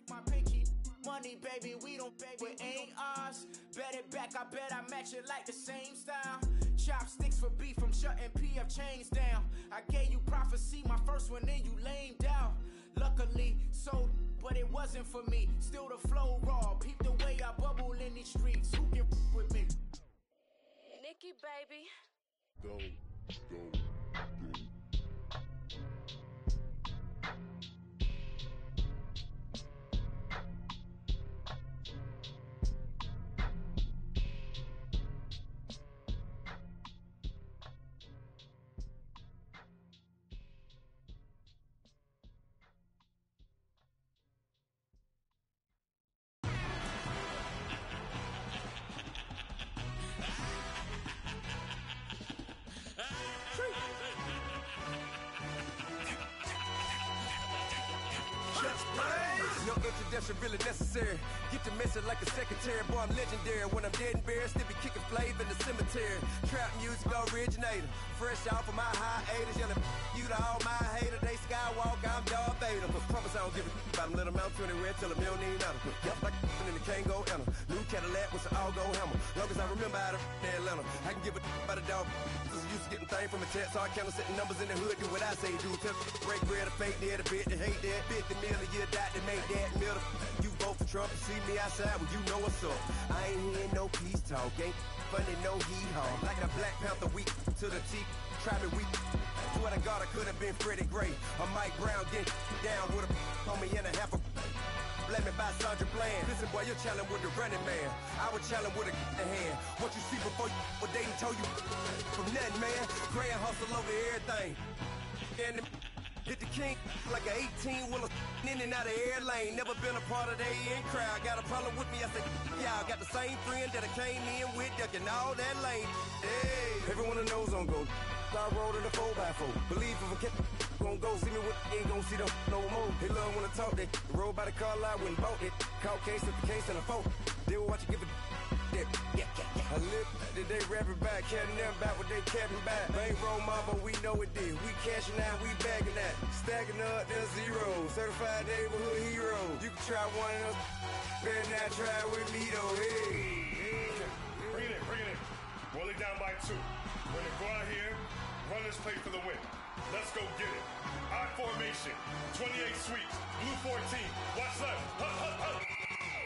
Money, baby, we don't pay with ain't ours. Bet it back, I bet I match it like the same style. Chopsticks for beef, I'm shutting PF chains down. I gave you prophecy, my first one, then you lamed out. Luckily, sold, but it wasn't for me. Still the flow raw, peep the way I bubble in these streets. Who can with me? Nikki, baby. Go. No introduction really necessary. Get the message like a secretary. Boy, I'm legendary. When I'm dead and buried, still be kicking flavor in the cemetery. Trap music originator. Fresh off of my hiatus. Yelling you to all my haters. They skywalk, I'm Darth Vader. Promise I don't give a about them. Let them out 20 red. Tell them you don't need nothing. Yup, like in the Kango enter. New Cadillac with some all-go hammer. Long as I remember how to Atlanta. I can give a about a dog. Used to getting things from a text. So I count setting numbers in the hood. Do what I say do. Tell break bread or fake dead. A bit to hate that. 50 million a year died to make that middle. You vote for Trump. You see me outside. Well, you know what's up. I ain't hearing no peace talk. Ain't funny, no hee-haw. Like a Black Panther weak to the teeth. Try me weak. Swear to God, I could have been Freddie Gray. Or Mike Brown getting down with a homie and a half a. Let me buy Sandra Bland. Listen, boy, you're challenging with the running man. I was challenging with a hand. What you see before you what they done told you from nothing, man. Grand hustle over everything. And hit the king like an 18-wheeler in and out of air lane. Never been a part of the in crowd. Got a problem with me, I said, y'all got the same friend that I came in with, ducking all that lane. Hey, everyone knows on go. I rolled in the 4x4. Believe if I kept gon' go see me with ain't gon' see them no more. They love when I talk, they roll by the car lot, went bought it. Caught case at the case and a phone. They will watch you give a that. I live that they rapping back, catching them back what they capping back. Bankroll mama, we know it did. We cashing out, we bagging that. Stacking up, there's zero. Certified neighborhood hero. You can try one of us, better not try with me though. Hey. Bring it in. Roll it down by 2. We're gonna go out here, run this play for the win. Let's go get it. I formation, 28 sweeps, blue 14. Watch left.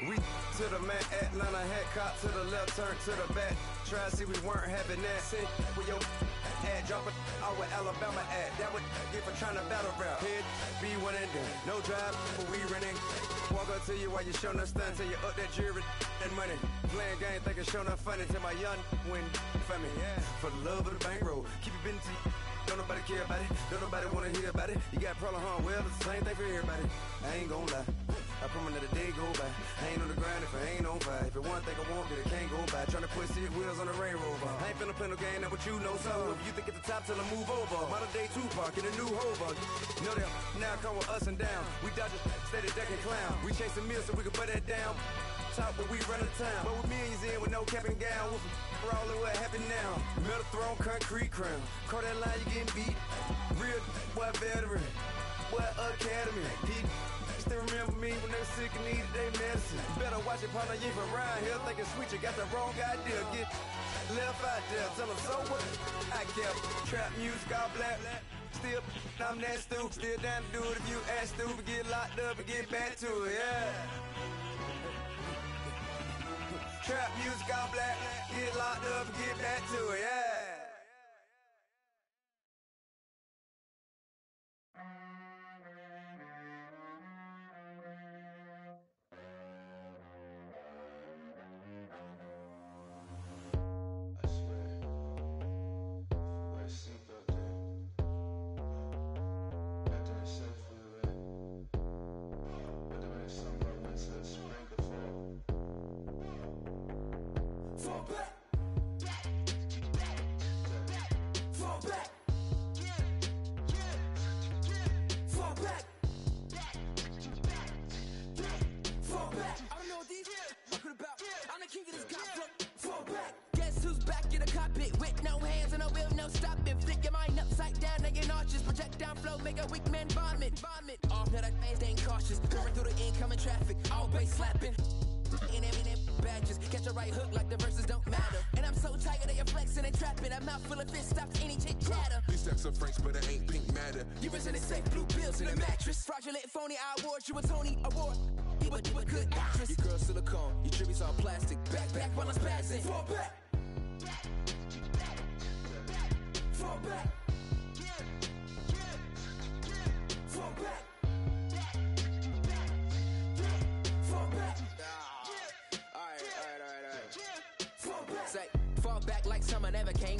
We to the man, Atlanta head cop to the left, turn to the back. Try to see we weren't having that. Sit with your ad, drop it out with Alabama ad. That would get for trying to battle rap. Head, be one and done. No drive, but we running. Walk up to you while you showing us stunts. Till you up that jewelry and money. Playing game, thinking showing up funny. Till my young win for me. Yeah. For the love of the bankroll. Keep it busy. Don't nobody care about it. Don't nobody wanna hear about it. You got a problem, huh? Well, it's the same thing for everybody. I ain't gon' lie. I promise that a day go by. I ain't on the grind if I ain't on fire. If it one thing I want, then it can't go by. Tryna put 6 wheels on the Range Rover. I ain't finna play no game, that what you know. So if you think it's the top, tell them move over. Modern day Tupac in a new Hova. You know that now come with us and down. We dodge it, steady ducking clown. We chasing meals so we can put that down. Top where we run the town. But with millions in with no cap and gown. We're all in what happened now. Metal throne, concrete crown. Call that line, you getting beat. Real boy veteran. Boy academy. He still remember me when they were sick and needed their medicine. You better watch it, partner. You ain't from around here thinking sweet. You got the wrong idea. Get left out there. Tell them so what? I kept trap music all black. Still, I'm that stupid. Still down to do it if you act stupid. Get locked up and get back to it. Yeah. Trap music all black. Get locked up and get back to it. Yeah. You a Tony Award, you a good actress. Your girl silicone, your tributes all plastic. Back while I'm spazzing. Fall back. Fall back. Fall back. Fall back. Alright. Fall back. Say, fall back like summer never came.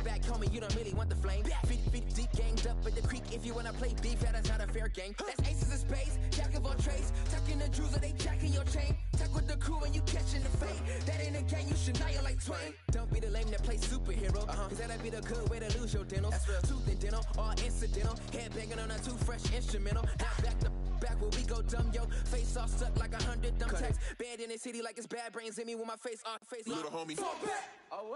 Back, homie, you don't really want the flame. Feet deep, ganged up at the creek. If you wanna play beef, that is not a fair game. That's aces of spades, jack of all trades. Tucking the jewels, or they jacking your chain. Tuck with the crew and you catching the fade. That ain't a game, you should know you like Twain. Don't be the lame that plays superhero. Cause that'd be the good way to lose your dentals. That's real. Tooth and dental, all incidental. Head banging on a too fresh instrumental. Now back to back where we go dumb, yo. Face all stuck like 100 dumb tacks. Bad in the city like it's bad brains in me with my face off. Little homie. Fall back. Oh,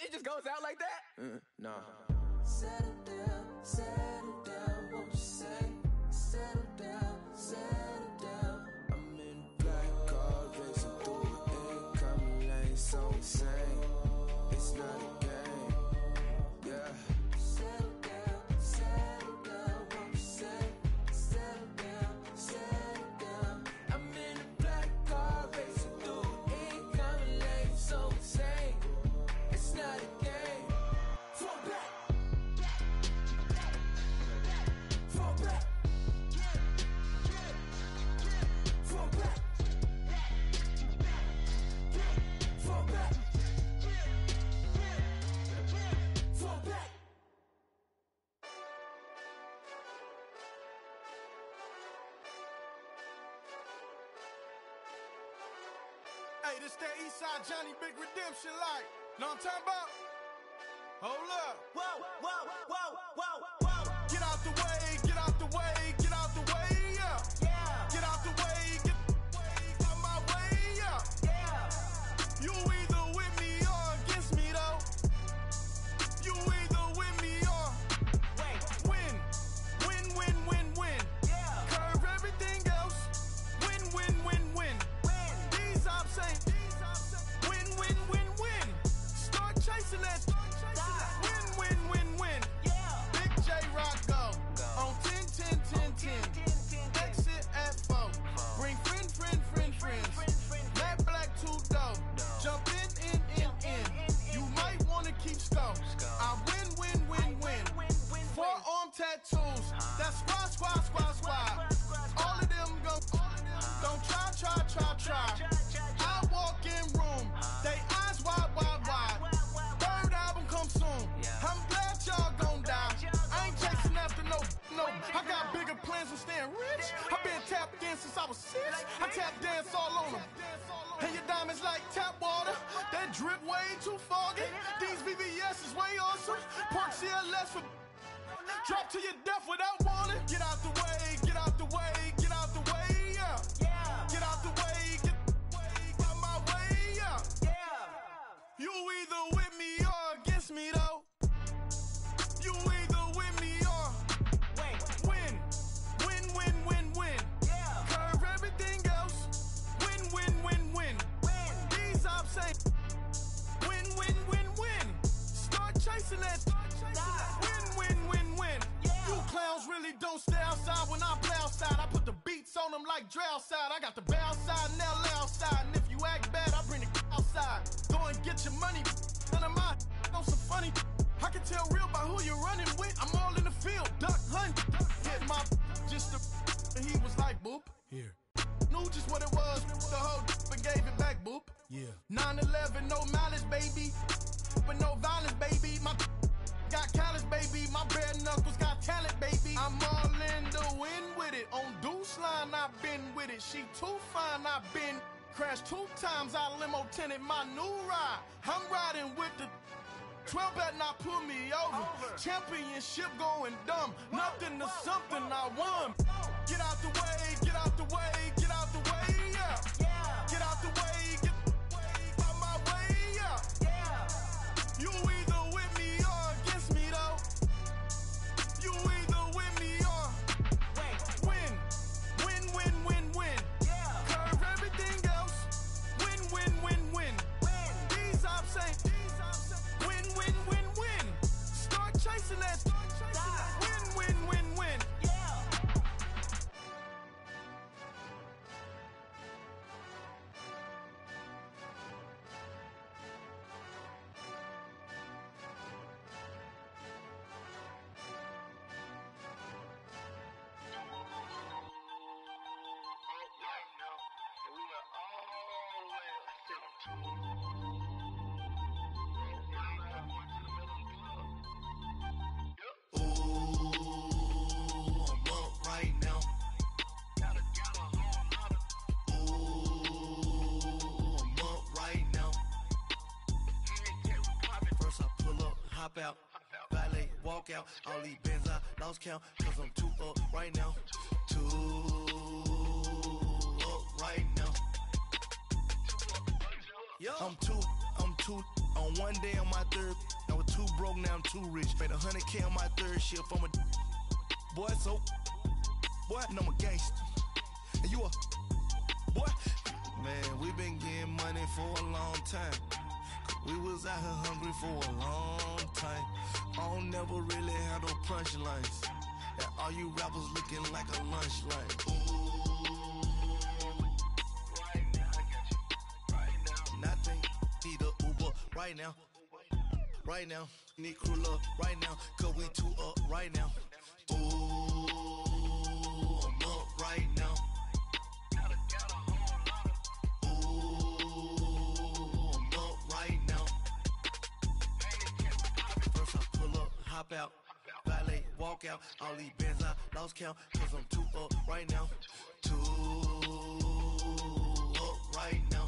it just goes out like that? Nah. Settle down, won't you say? Settle down. I'm in black car, racing through the incoming lane, so insane. It's not a game, yeah. Settle down, won't you say? Settle down. I'm in a black car, racing through the incoming lane, so insane. It's not a game. Fall back. Hey, this that Eastside Johnny Big Redemption like. Know what I'm talking about? Hold up. Whoa. Get out the way, get out the way, get out the way, yeah. Get out the way, get out my way, yeah. You either with me or against me, though. You either with me or win. Yeah. Curve everything else. Win. These ops ain't win. Start chasing that. Win. Yeah. Big J That's squad. All of them don't try. I walk in room, they eyes wide. Third album come soon. I'm glad y'all gon' die. I ain't chasing after no. I got bigger plans than staying rich. I been tapped in since I was 6. I tap dance all on them. And your diamonds like tap water. That drip way too foggy. These VVS is way awesome. Park CLS for drop to your death without warning. Get out the way, yeah. Get out the way, get out my way, yeah. You either with me or against me though. You either with me or win. Curve everything else. Win. These ops ain't win. Start chasing that. Win. You clowns really don't stay outside when I play outside. I put the beats on them like Dre outside. I got the bow side and LA outside. And if you act bad, I bring the outside. Go and get your money. None of my know some funny. I can tell real by who you're running with. I'm all in the field. Duck hunt. Hit my just the and he was like boop. Here. Knew just what it was. The whole and gave it back boop. Yeah. 9/11, no malice, baby. But no violence, baby. My got callous, baby. My bare knuckles got talent, baby. I'm all in the wind with it. On Deuce line, I've been with it. She too fine, I've been crashed 2 times. I limo tinted my new ride. I'm riding with the 12 better not pull me over. Championship going dumb. Nothing to something I won. Get out the way, yeah. Get out the way, out my way, yeah. You either with me or against me though. You either with me or win. Curve everything else. Win. These ops ain't win. Start chasing that. Win. Hop out, valet, walk out. All these bins I lost count, cause I'm too up right now. Too up right now. I'm too on one day on my third. I was too broke, now I'm too rich. Made 100K on my third shift. I'm a boy, so boy, and I'm a gangster. And you a boy. Man, we been getting money for a long time. We was out here hungry for a long time. I don't never really have no punchlines. And all you rappers looking like a lunch line. Right now, I got you. Right now. Nothing. Need a Uber right now. Right now. Need crew love right now. Cause we too up right now. Ooh, I'm up right now. Hop out, valet, walk out. All these bins I lost count, cause I'm too up right now. Too up right now.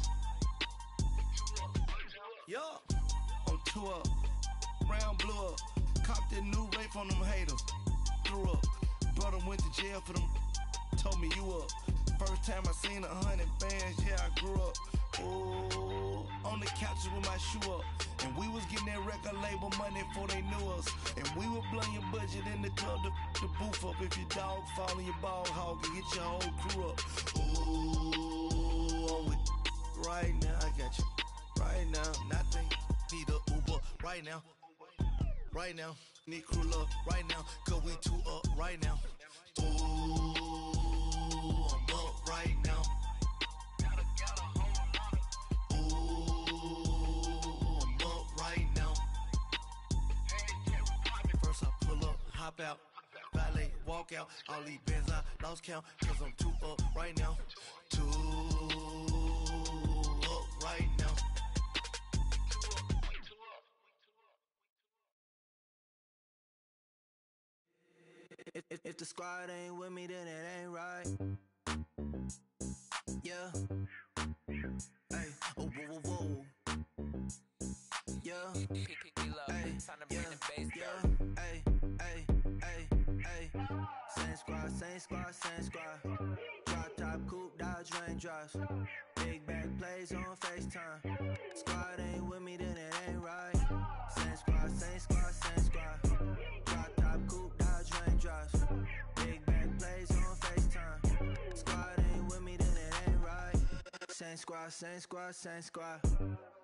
Yo, I'm too up. Round blew up. Copped that new rape on them haters. Threw up. Brother went to jail for them. Told me you up. First time I seen 100 bands, yeah, I grew up. Ooh, on the couches with my shoe up. And we was getting that record label money before they knew us. And we were blowing your budget in the club to the booth up. If your dog fall in your ball hog and get your whole crew up. Ooh, I'm with right now, I got you. Right now, nothing. Need a Uber right now. Right now, need crew love right now. Cause we too up right now. Ooh, I'm up right now. Hop out, valet, walk out. All these bands I lost count, cause I'm too up right now. Too up right now. If the squad ain't with me, then it ain't right. Yeah. Hey, oh, whoa, whoa, whoa. Yeah. Hey, yeah. Hey, hey, hey, hey. Same squad, same squad, same squad. Drop top, coupe, Dodge raindrops. Big back plays on FaceTime. Squad ain't with me, then it ain't right. Same squad, same squad, same squad. Drop top, coupe, Dodge raindrops. Big back plays on FaceTime. Squad ain't with me, then it ain't right. Same squad, same squad, same squad.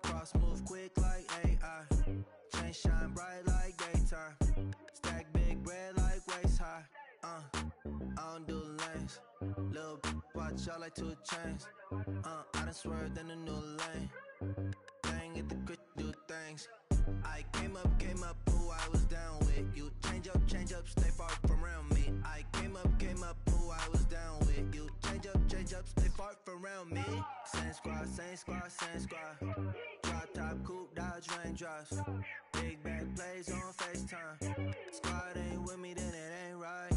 Cross move quick like AI. Chain shine bright like daytime. Stack big bread like waist high. I don't do lanes. Lil' watch out like 2 chains. I done swerved in a new lane. Bang at the crit, do things. I came up, who I was down with. You change up, stay far from around me. I came up, who I was down with. You change up, stay far from around me. Same squad, same squad, same squad. Drop top, coupe, Dodge raindrops. Big back plays on FaceTime. Squad ain't with me, then it ain't right.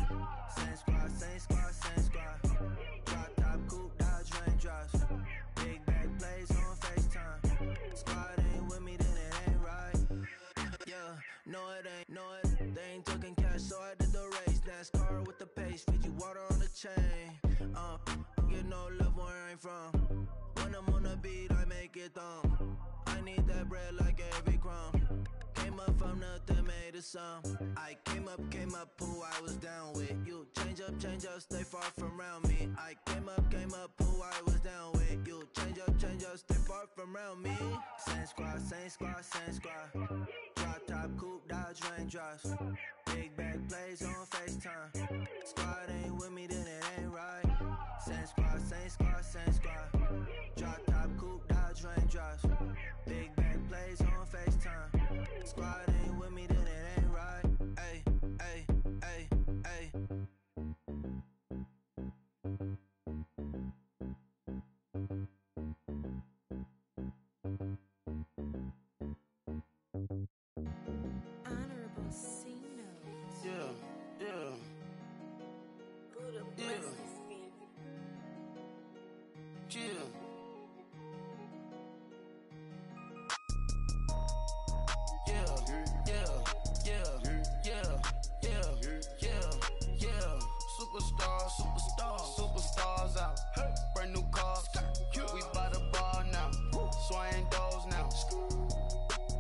Same squad, same squad, same squad. Drop top, coupe, Dodge raindrops. Big back plays on FaceTime. Squad ain't with me, then it ain't right. Yeah, no it ain't, no it. They ain't talking cash, so I did the race. NASCAR with the pace, feed you water on the chain. Get no love where I ain't from. When I'm on the beat, I make it thumb. I need that bread like every crumb. Came up from nothing, made a sum. I came up, who I was down with. You change up, stay far from around me. I came up, who I was down with. You change up, stay far from around me. Same squad, same squad, same squad. Drop top, coupe, Dodge raindrops. Big back plays on FaceTime. Squad ain't with me, then it ain't right. Same squad, same squad, same squad. Drop top, coupe, Dodge raindrops. Big back plays on FaceTime. Squad ain't with me, then it ain't right. Ay, ay, ay, ay. Honorable C notes. Yeah, yeah. Yeah. Chill. Superstars out. Brand new cars. We by the bar now. Swaying doors now.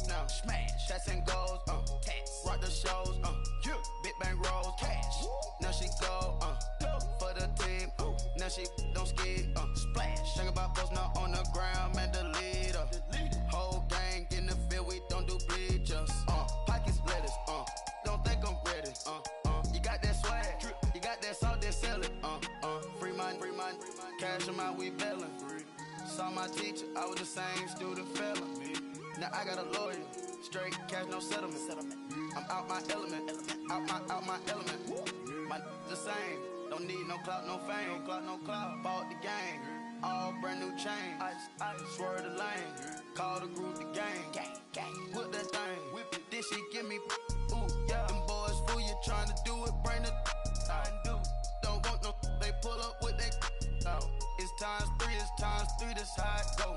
Now smash. Shots and goals. Rock the shows. Big bang rolls. Cash. Now she go. For the team. Now she don't ski. Splash. Think about post now on the ground. Man, the leader. Whole gang in the field. We don't do bleachers. Pockets lettuce. Don't think I'm ready. You got that swag. You got that salt, then sell it. Free mind. Cash them out, we bailin'. Saw my teacher, I was the same student fella. Now I got a lawyer. Straight cash, no settlement. I'm out my element. Out my element. My the same. Don't need no clout, no fame. No clout. Bought the game. All brand new chain. Ice. Swerve the lane. Call the group the gang. Whip that thing. Whip it. Then she give me. Ooh, yeah. Them boys fool you trying to do it. Bring the. Don't want no. They pull up with that. It's times 3. This how it go.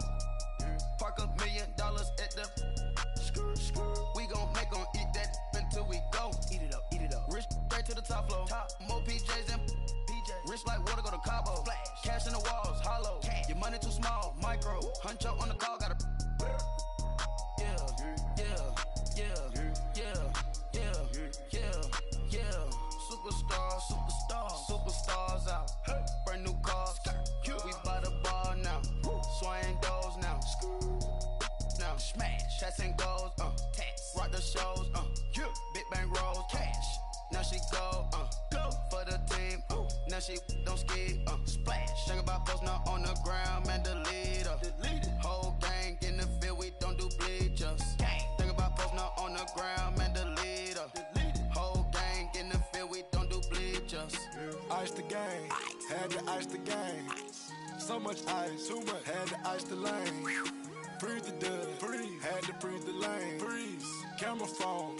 Park $1 million at the. We gon' make 'em eat that until we go. Eat it up. Rich straight to the top floor. More PJs and rich like water, go to Cabo. Flash. Cash in the walls, hollow. Your money too small, micro. Huncho on the call, got a. Yeah. Superstars out. Brand new cars. We by the bar now. Swaying doors now. Now smash. Shots and goals. Rock the shows. Big bang rolls. Cash. Now she go. For the team. Now she don't ski. Splash. Think about post now on the ground. Man, the leader. Whole gang in the field. We don't do bleachers. Think about post now on the ground. Man, the leader. Whole gang in the field. We don't do bleachers. Had to ice the game. So much ice, too much. Had to ice the lane. Freeze the dud, freeze. Had to freeze the lane. Freeze. Camera phone.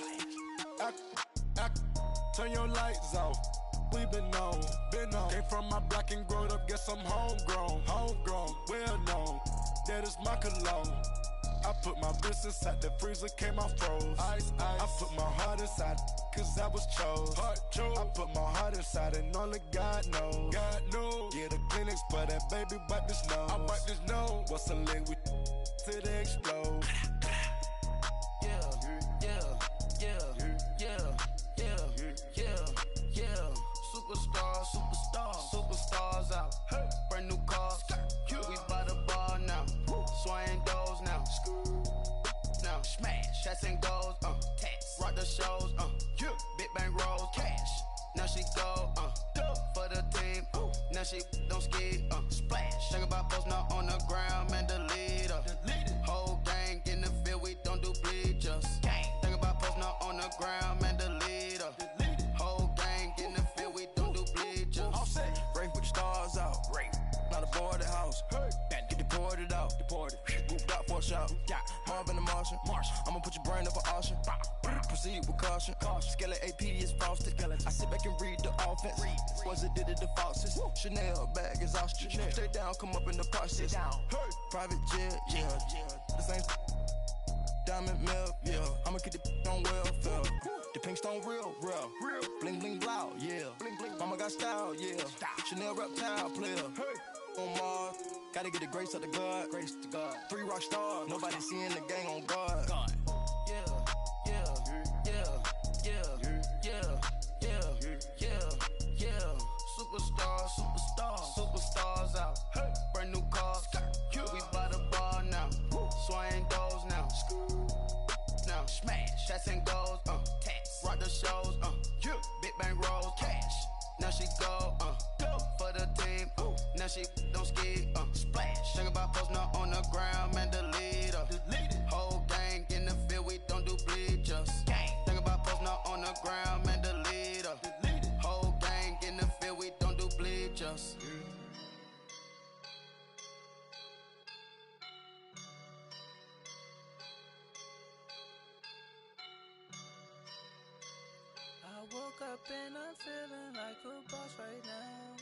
Turn your lights off. We been on. Came from my block and growed up. Guess I'm homegrown. Well known. That is my cologne. I put my wrist inside the freezer, came out froze. Ice. I put my heart inside, cause I was chose. I put my heart inside and only God knows. Yeah, the clinics, but that baby wipe this nose. I wipe this nose. What's a leg with till they explode? Superstars out. Brand new cars. We by the bar now. Swaying doors now. Now smash. Cats and goals. Rock the shows. Big bang rolls. Cash. Now she go. For the team. Now she don't ski. Splash. Think about post now on the ground. Man, the leader. Whole gang in the field. We don't do bleachers. Think about post now on the ground. Man, the leader. Whole gang in the field. We don't do bleachers. All set. Race with the stars out. Not a boarded house. Get deported out. Moved out for a shot. Marvin the Martian. I'ma put your brain up for auction. Proceed with caution. Skeleton AP is frosted. I sit back and read the offense. Was it did it the faucets? Chanel bag is ostrich. Stay down, come up in the process. Private jet, the same diamond milk, I'ma keep the on welfare. The pink stone real. Bling bling loud, Mama got style, Chanel reptile player. On Mars, gotta get the grace of the God. 3 rock stars, nobody seeing the gang on guard. Superstars out. Brand new cars. We by the bar now. Swaying doors now. Now smash. Cats and goals. Rock the shows. Big bang rolls. Cash. Now she go. For the team. Now she don't ski. Splash. Think about post now on the ground. Man, the leader. Whole gang in the field. We don't do bleachers. Think about post now on the ground. Man, the leader. Whole gang in the field. We don't do bleachers. I woke up and I'm feeling like a boss right now.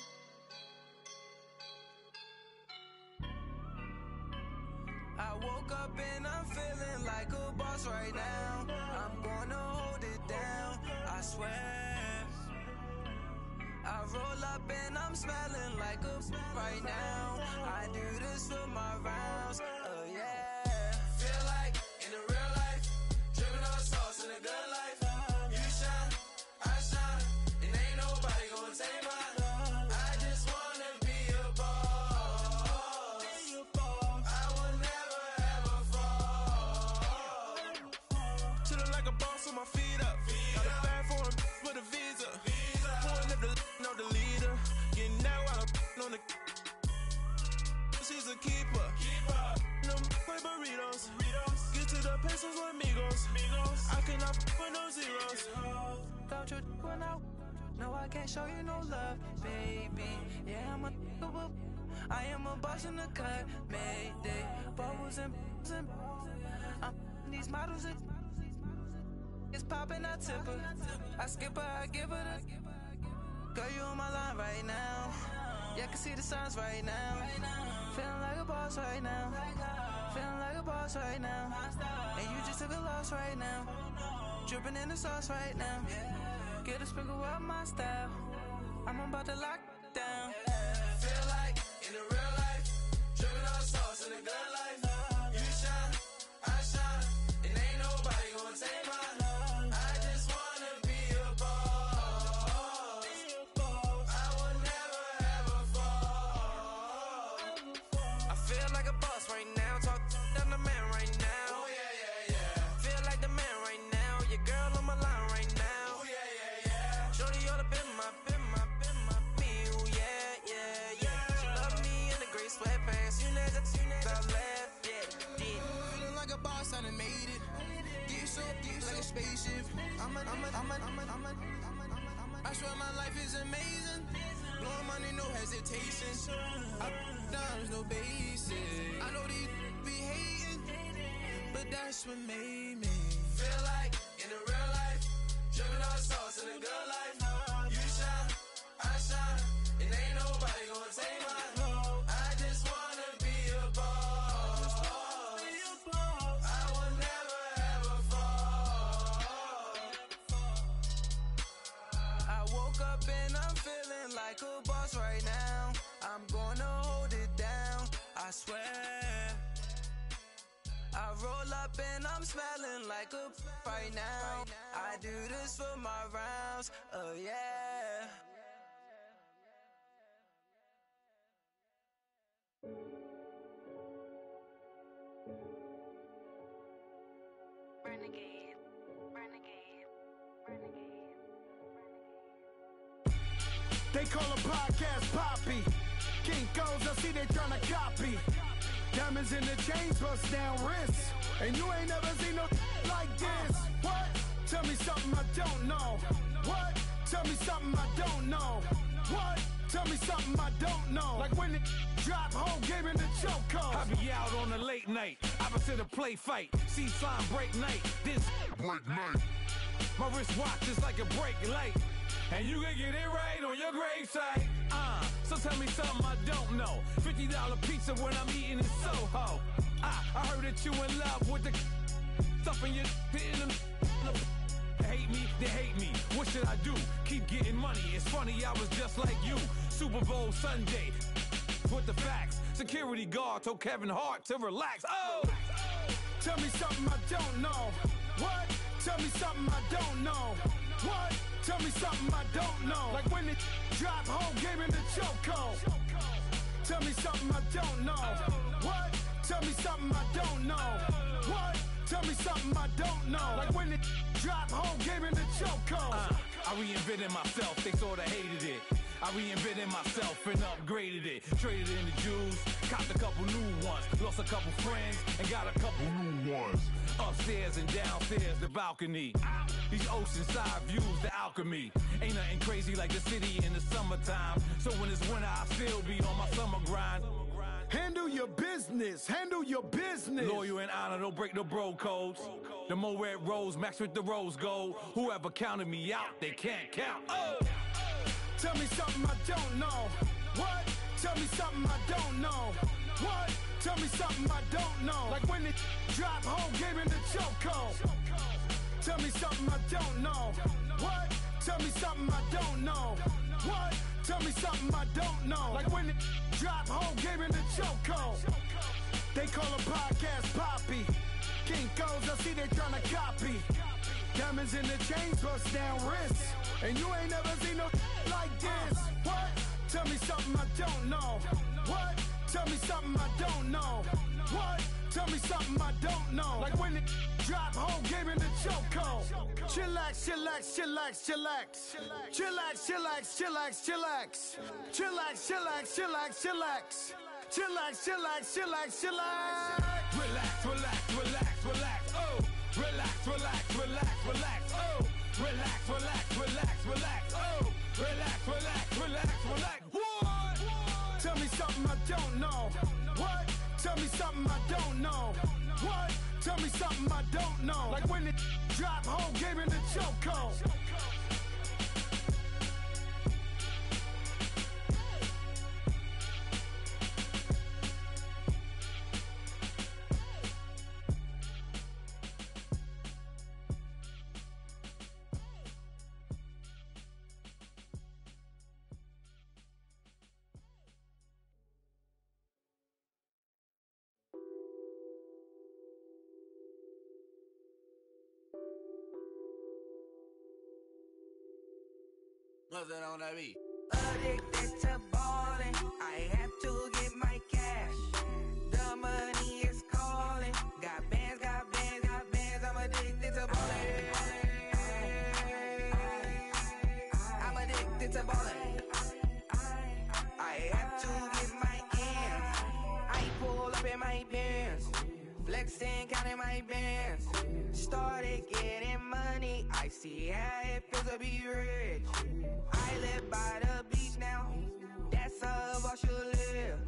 I woke up and I'm feeling like a boss right now. I'm gonna hold it down, I swear. I roll up and I'm smelling like a right now. I do this for my rounds, yeah. Feel like in the real life, dripping on sauce in a good life. You shine, I shine, and ain't nobody gonna take mine. I just wanna be a boss. I will never ever fall. Chillin' like a boss on my feet up. Got a bag for him with a visa. Pulling up the know the leader. Getting out while I'm on the. She's a keeper. No play burritos. Get to the pesos with amigos. I cannot with no zeros. Don't you run out? No, I can't show you no love, baby. Yeah, I am a boss in the cut, Mayday. Bubbles and I'm these models. It's popping, I tip her. I skip her, I give her the. Girl, you on my line right now. Yeah, I can see the signs right now. Feeling like a boss right now. Feeling like a boss right now. And you just took a loss right now. Dripping in the sauce right now. Get a sprinkle of my style. I'm about to lock down. Feel like in the real life, dripping on sauce in a good life. You shine, I shine, and ain't nobody gonna take mine. I just wanna be a boss. I will never ever fall. I feel like a boss right now. Talk to the man right now. Oh yeah. Feel like the man right now. Your girl on my line right now. Oh yeah. Shorty ought to be my, me, ooh, yeah. She love me in the gray sweatpants. You never I left, yeah. Feeling like a boss, I done made it. Get so like a spaceship. I swear my life is amazing. Blowing money, no hesitation. Up, downs, no basic. I know these be hating, but that's what made me feel like in the real life, dripping on sauce in the good life. You shine, I shine, and ain't nobody gonna take my home. I just wanna be a boss. I will never ever fall. I woke up and I'm feeling like a boss right now. I'm gonna hold it down, I swear. I roll up and I'm smelling like a right now. I do this for my rounds, oh yeah. Renegade, renegade, renegade. They call a podcast Poppy. Kinkos, I see they tryna copy. Diamonds in the chains, bust down wrists. And you ain't never seen no like this. What? Tell me something I don't know. What? Tell me something I don't know. What? Tell me something I don't know. Like when it drop, whole game in the chokehold. I be out on a late night, opposite a play fight. See sign break night, this break night. My wristwatch is like a break light. And you can get it right on your gravesite. So tell me something I don't know. $50 pizza when I'm eating in Soho. I heard that you in love with the stuff in your hitting them. Hate me, they hate me. What should I do? Keep getting money. It's funny, I was just like you. Super Bowl Sunday. With the facts. Security guard told Kevin Hart to relax. Oh! Tell me something I don't know. What? Tell me something I don't know. What? Tell me something I don't know. Like when it drop, whole game in the chokehold. Tell me something I don't know. What? Tell me something I don't know. What? Tell me something I don't know. Like when it drop, whole game in the chokehold. I reinvented myself, they sorta hated it. I reinvented myself and upgraded it. Traded in the Jews, copped a couple new ones. Lost a couple friends and got a couple new ones. Upstairs and downstairs, the balcony. These oceanside views, the alchemy. Ain't nothing crazy like the city in the summertime. So when it's winter, I still be on my summer grind. Handle your business, handle your business. Loyal and honor, don't break the bro codes. The more red rose, max with the rose gold. Whoever counted me out, they can't count. Oh! Tell me something I don't know. What? Tell me something I don't know. What? Tell me something I don't know. Like when it drop, whole game in the chokehold. Tell me something I don't know. What? Tell me something I don't know. What? Tell me something I don't know. Like when it drop, whole game in the chokehold. They call a podcast Poppy. Kinkos, I see they tryna copy. Diamonds in the chains, bust down wrists. And you ain't never seen no like this. What? Tell me something I don't know. What? Tell me something I don't know. What? Tell me something I don't know. Like when it drop, whole game in the chokehold. Chillax, chillax, chillax, chillax. Chillax, chillax, chillax, chillax. Chillax, chillax, chillax, chillax. Chillax, chillax, chillax, chillax. Relax, relax, relax, relax. Oh! Relax, relax, relax, relax. Oh! Relax, relax, relax, relax. Oh! Relax, relax, relax, relax. What? Tell me something I don't know. What? Tell me something I don't know. What? Tell me something I don't know. Like when it drop, whole game in the chokehold. What's that on that beat? Addicted to ballin', I have to get my cash. The money is calling. Got bands, got bands, got bands. I'm addicted to ballin'. I'm addicted to ballin'. I have to get my ends. I pull up in my pants, flexing, counting my my bands. Started getting money, I see how it feels to be rich. I live by the beach now, that's how I should live.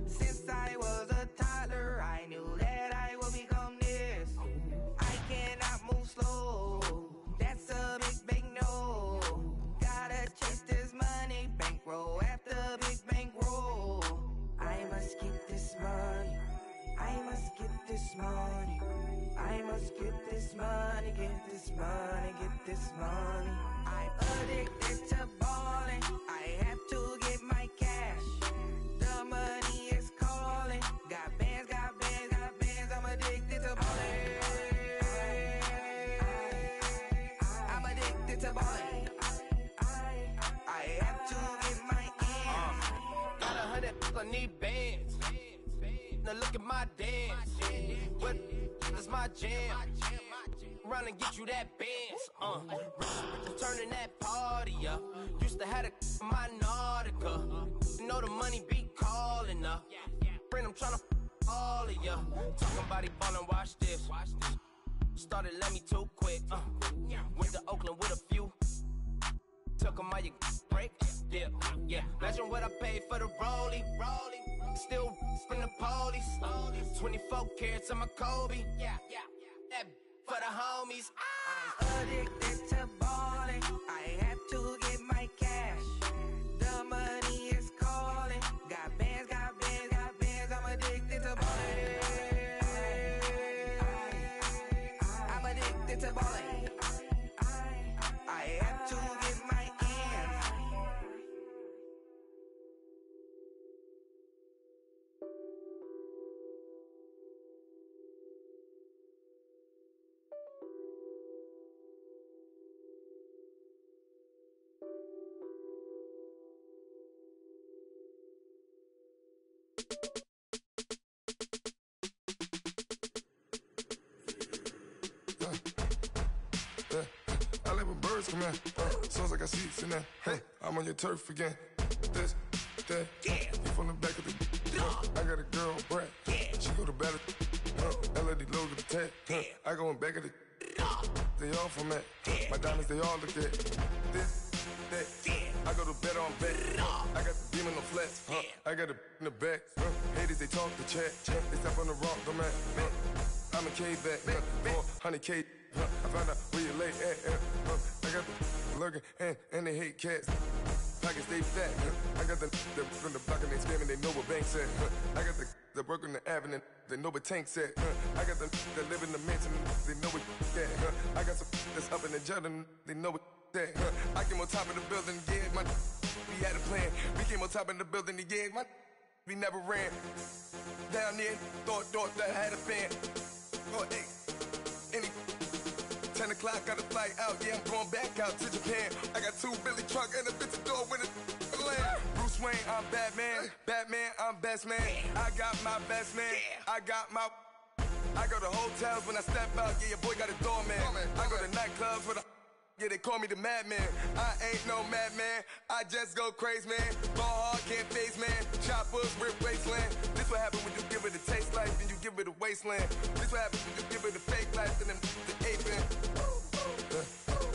Since I was a toddler, I knew that I would become this. I cannot move slow, that's a big no. Gotta chase this money, bankroll after big bankroll. I must get this money, I must get this money, I must get this money, get this money, get this money. I'm addicted to balling, I have to get my cash. The money is calling, got bands, got bands, got bands, I'm addicted to balling. I'm addicted to balling, I have to get my ends. Got 100, I need bands. Now look at my dance. What is my jam? Run and get you that bands. Turning that party up. Used to have a my Nautica. You know the money be calling up. Friend, I'm tryna all of ya. Talking about he ballin', watch this. Started let me too quick. Went to Oakland with a few. Took 'em all you break. Yeah. Imagine what I paid for the rollie. Still from the police. 24 carats on my Kobe. Yeah. That for the homies. I'm addicted to balling, I have to get my cash. The money is calling, got bands, got bands, got bands, I'm addicted to balling. I'm addicted to balling, I have to get my ends. I let my birds come in. Sounds like I see seats in there. Hey, I'm on your turf again. This, that, you from the back of the. I got a girl, Brad. She go to battle. LED logo the tag. I go in back of the. They all from that. My diamonds, they all look at. This, that. I go to bed on bed. I got the beam on the flats. I got it in the back. Haters, they talk the chat. They step on the rock, the man. I'm a K-back. 400K. I found out where you lay at. I got the lurking and they hate cats. Pockets stay fat. I got the from the block and they scamming, they know what banks at. I got the work on the avenue, they know what tanks at. I got the that live in the mansion, they know what that. I got some that's up in the jungle, they know what that. I came on top of the building, yeah, we had a plan. We came on top of the building, yeah, we never ran. Down there, thought that I had a fan. Oh, hey, any 10 o'clock, got a flight out, yeah, I'm going back out to Japan. I got 2 Billy truck and a bitch door with a land. Bruce Wayne, I'm Batman. Batman, I'm best man. I got my best man. I got my. I go to hotels when I step out, yeah, your boy got a doorman. I go to nightclubs with a. Yeah, they call me the madman. I ain't no madman. I just go crazy, man. Ball hard, can't face, man. Choppers, rip wasteland. This what happen when you give it a taste life and you give it a wasteland. This what happen when you give it a fake life and then the ape in.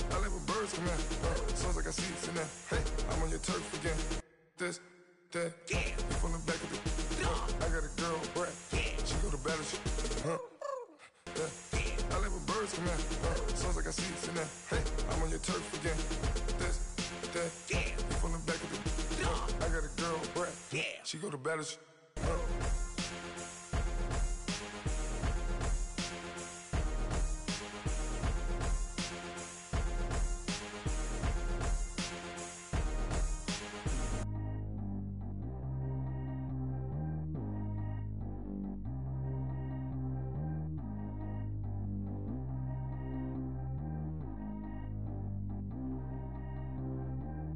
I let my birds come in. Sounds like I see seats in there. Hey, I'm on your turf again. This, that, you from the back of the. I got a girl, Brad. She go to battle. I let my birds come in. Sounds like I see seats in there. Hey, I'm on your turf again. This, that, you from the back of the. I got a girl, Brad. She go to battle.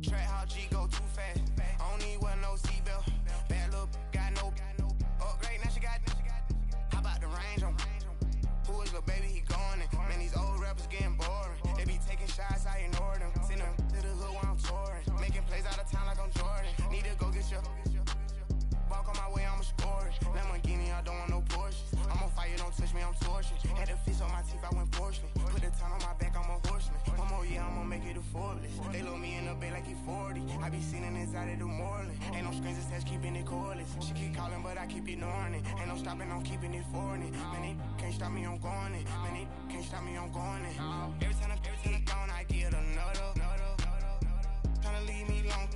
Track how G go too fast. I don't need wear no seatbelt. Bad look, got teeth, I went porcelain. Put the time on my back, I'm a horseman. One more year, I'ma make it a Forbes. They load me in the bay like he 40. I be sitting inside of the Moreland. Ain't no screens attached, keeping it cordless. She keep calling, but I keep ignoring it. Ain't no stopping, I'm keeping it for it. Man, it can't stop me, I'm going it. Man, it can't stop me, I'm going it. Every time I'm gone, I get another. Tryna leave me long,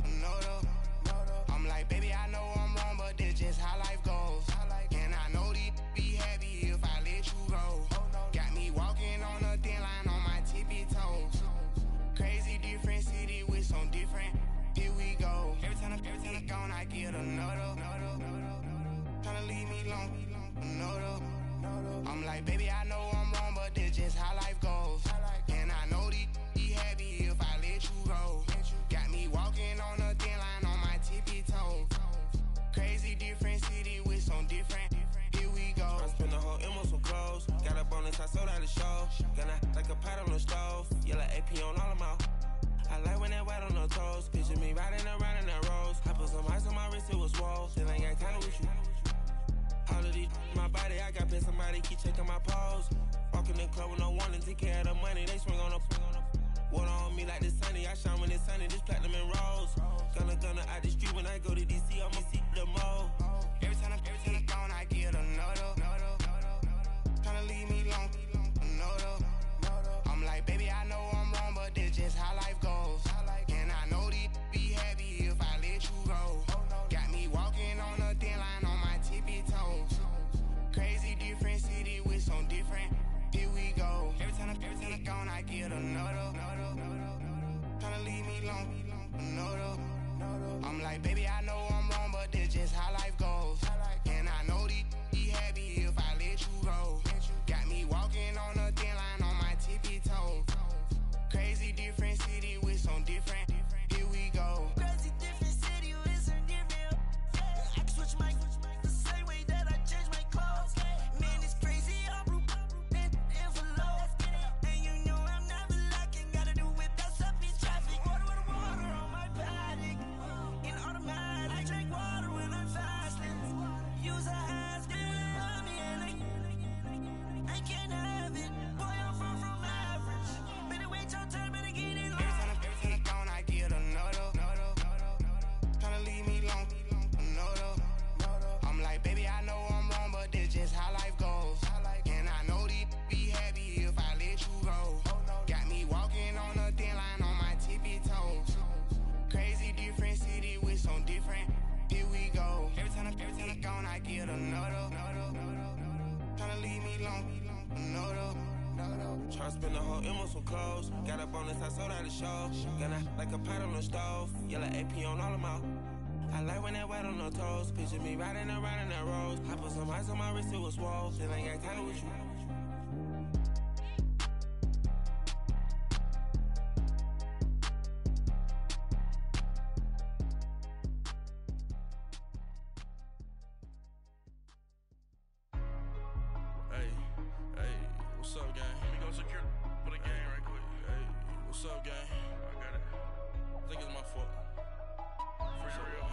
another. I'm like, baby, I know I'm wrong, but this just how life goes. And I know these be happy if I let you go. Got me walking on a thin line on my tippy toes. Crazy different city with some different. Here we go. Every time I'm gone, I get another. Tryna leave me long, another. I'm like, baby, I know I'm wrong, but this just how life goes. And I know these be happy if I let you go. Got me walking on a thin line on my tippy toes. Crazy different city with some different. Here we go. I spent the whole M on some clothes. Got a bonus, I sold out the show. Gonna like a pot on the stove. Yellow AP on all of my. I like when that white on the toes. Picture me riding around in that rose. I put some ice on my wrist, it was swole. Still ain't got time with you. All of these my body, I got been somebody keep checking my pose. Walking in the club with no warning, take care of the money. They swing on the water on me like the sunny. I shine when it's sunny, this platinum and rose. Gonna out the street when I go to DC, I'ma see the mo. Every time I'm gone, I get another. Tryna leave me long, another. I'm like, baby, I know I'm wrong, but this just how life goes. And I know these be happy if I let you go. Got me walking on a thin line on my tippy toes. Crazy different city with some different. Here we go. Every time I'm gone, I get another. Tryna leave me long, another. I'm like, baby, I know I'm wrong, but this just how life goes. And I know these be happy if I let you go. Got me walking on a thin line on my tippy toes. Crazy different city with some different. Here we go. Crazy different city with some different. I can switch my the same way that I change my clothes. Man, it's crazy. I'm and envelope. And you know I'm never lacking. Gotta do it, that's up in traffic. Water on my paddock. In automatic. I drink water when I'm fasting. Use a ass, girl, me and I can't have it. Boy, I'm from average. Better wait your turn, better get it long. Every time I'm gone, I get another. Tryna leave me long, another. I'm like, baby, I know I'm wrong, but this just how life goes. And I know these be happy if I let you go. Got me walking on a thin line on my tippy toes. Crazy different city with some different. Here we go. Every time I'm gone, I get another. Tryna leave me long, another. Tryna spend the whole M on some clothes. Got a bonus, I sold out the show. Gonna like a pot on the stove. Yellow AP on all of my. I like when that white on the toes. Picture me riding around in that rose. I put some ice on my wrist, it was swole. Still ain't got time with you. Hey, what's up, gang? Let me go secure for the game right quick. Hey, what's up, gang? I got it. I think it's my fault. For real.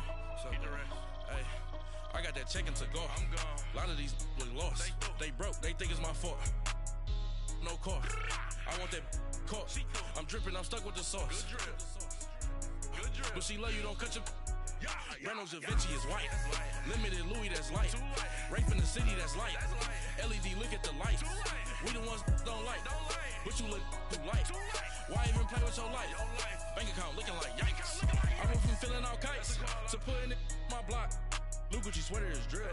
Keep the rest. Hey, I got that check-in to go. I'm gone. A lot of these look lost. They broke. They think it's my fault. No car. I want that caught. I'm dripping. I'm stuck with the sauce. Good drip. Good drip. But she love you. Don't cut your. Reynolds Da Vinci is white. Limited Louis, that's light. Rape in the city, that's light. LED, look at the lights. We the ones don't like. But you look too light. Why even play with your life? Bank account looking like yikes. I went from filling out kites to putting it in my block. New Gucci sweater is drill.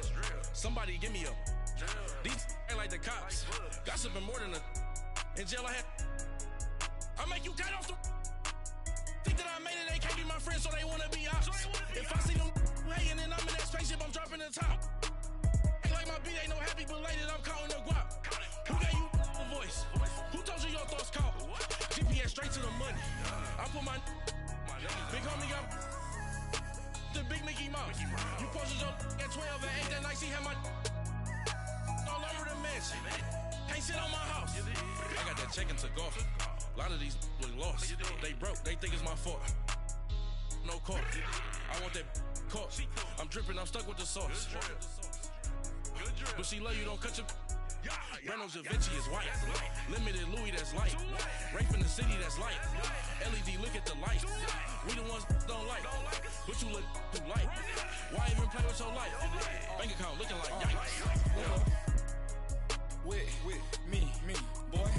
Somebody give me a. These ain't like the cops. Gossiping more than a. In jail I had. I make you cut off the. Think that I made it, they can't be my friends, so they wanna be ops. If I see them hanging and I'm in that spaceship, I'm dropping the top. Ain't like my beat, ain't no happy belated, I'm counting the guap. Who gave you a voice? Who told you your thoughts count? GPS straight to the money. I put my big homie got the big Mickey Mouse. You posted your at 12 and 8 that night, she had my all over the mansion. Can't sit on my house. I got that check-in to go. A lot of these look lost. They broke. They think it's my fault. No car. I want that caught. I'm dripping. I'm stuck with the sauce. But she love you. Don't cut your. Reynolds Da Vinci is white. Limited Louis, that's light. Rape in the city, that's light. LED, look at the light. We the ones don't like. But you look too light. Why even play with your life? Bank account looking like yikes. With me, boy.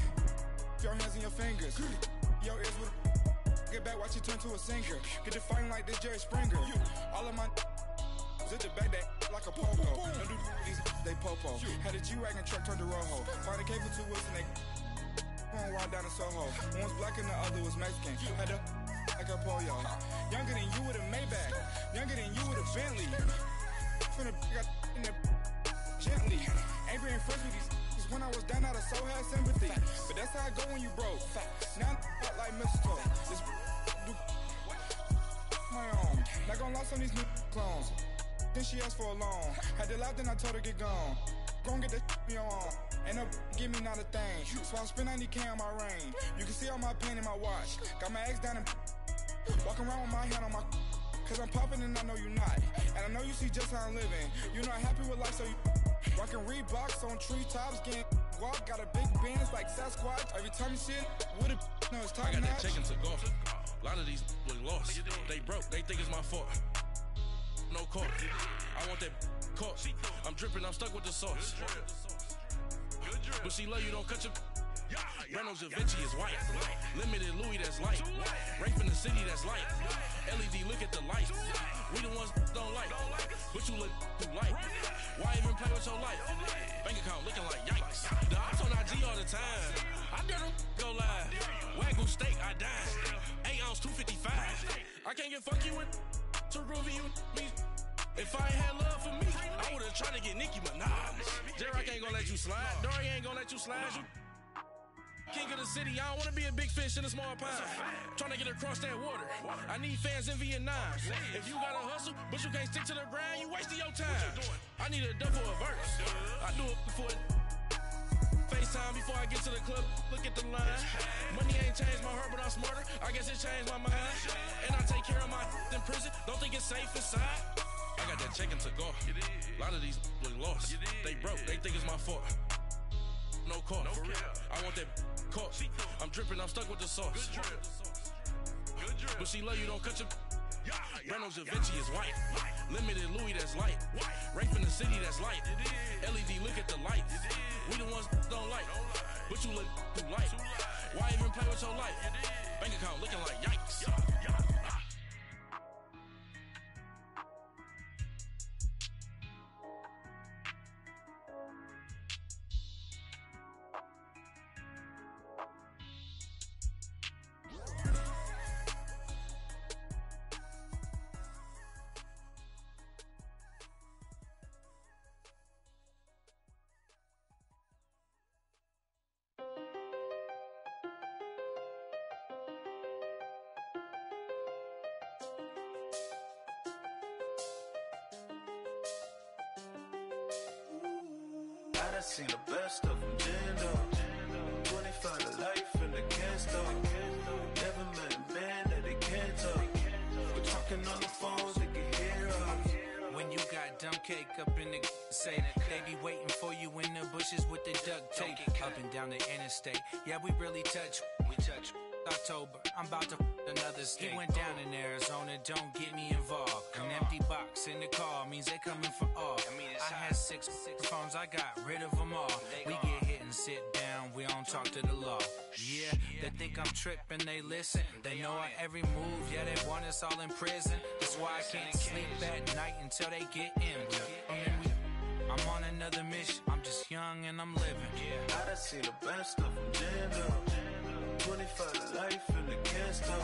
Your hands and your fingers. Your ears with get back, watch you turn to a singer. Get it fighting like this Jerry Springer. All of my at the back that like a popo. No do these they popo. Had a G-Wagon truck turned to Rojo. Find a cable 2 wheels and they going wild down in Soho. One was black and the other was Mexican. Had a like a pollo. Younger than you with a Maybach. Younger than you with a Bentley. Finna got in there gently. Ain't being friends with these when I was down out of soul had sympathy. But that's how I go when you broke. Now I'm like mistletoe. This do my own. Not gonna lost on these new clones. Then she asked for a loan. Had to laugh, then I told her get gone. Gon' get that me on. Ain't no give me not a thing. So I spend 90K on my ring. You can see all my pain in my watch. Got my ex down and walking around with my hand on my. Cause I'm popping and I know you not. And I know you see just how I'm living. You're not happy with life, so you rockin' Reeboks on treetops, getting walk. Got a big Benz like Sasquatch. Every time you see it, with a no, it's time. I got that chicken to golf. A lot of these look lost. They broke, they think it's my fault. No court. I want that court. I'm dripping, I'm stuck with the sauce. But she love you, don't cut your. Reynolds Da Vinci is white. Limited Louis, that's light. Rape in the city, that's light. LED, look at the light. We the ones don't like. But you look too light. Why even play with your life? Bank account looking like yikes. The ops on IG all the time. I dare them go live. Wagyu steak, I dine. 8 ounce, 255. I can't get funky with to groovy you me. If I ain't had love for me, I would've tried to get Nicki Minaj. J-Rock ain't gonna let you slide. Dory ain't gonna let you slide. You king of the city, I don't wanna be a big fish in a small pond. Trying to get across that water. I need fans in Vietnam. If you gotta hustle, but you can't stick to the grind, you wasting your time. I need a double a verse. I do it for FaceTime before I get to the club. Look at the line. Money ain't changed my heart, but I'm smarter. I guess it changed my mind. And I take care of my in prison. Don't think it's safe inside. I got that chicken to go. A lot of these look lost. They broke, they think it's my fault. No court. I want that court. I'm dripping, I'm stuck with the sauce. But she love you, don't cut your. Reynolds Da Vinci is white. Limited Louis, that's light. Rape in the city, that's light. LED, look at the light. We the ones don't like. But you look too light. Why even play with your life? Bank account looking like yikes. I seen the best of them, jammed up. 25 to life and they can't stop. Never met a man that they can't talk. We're talking on the phones, they can hear us. When you got dumb cake up in the say that they be waiting for you in the bushes with the duct tape up and down the interstate. Yeah, we really touch. We touch. October, I'm about to another state. He went down in Arizona, don't get me involved. An empty box in the car means they coming for all. I had six phones, I got rid of them all. We get hit and sit down, we don't talk to the law. Yeah, they think I'm tripping, they listen. They know our every move, yeah, they want us all in prison. That's why I can't sleep at night until they get in. I'm on another mission, I'm just young and I'm living. I done seen the best of them, jammed up. 25 to life and they can't stop.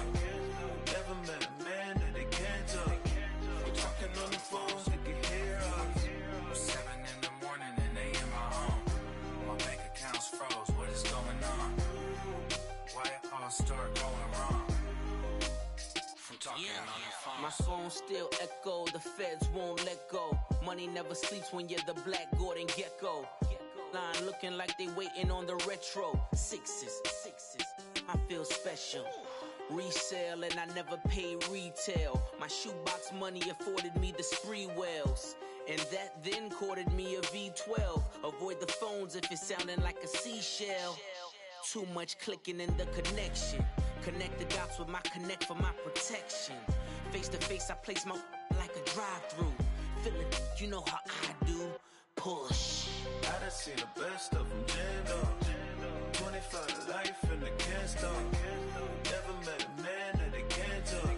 Never met a man that they can't talk. We're talking on the phones, they can hear us. 7 in the morning and they in my home. My bank account's froze, what is going on? Why it all start going wrong? From talking on the phone. My phone still echo, the feds won't let go. Money never sleeps when you're the Black Gordon Gecko. Line looking like they waiting on the retro. Sixes, I feel special. Resale and I never pay retail. My shoebox money afforded me the spree wells. And that then courted me a V12. Avoid the phones if it's sounding like a seashell. Too much clicking in the connection. Connect the dots with my connect for my protection. Face to face, I place my like a drive-through. Feeling, you know how I do. Push. I done seen the best of them jammed up. 25 to life in the can't stop. Never met a man that they can't talk.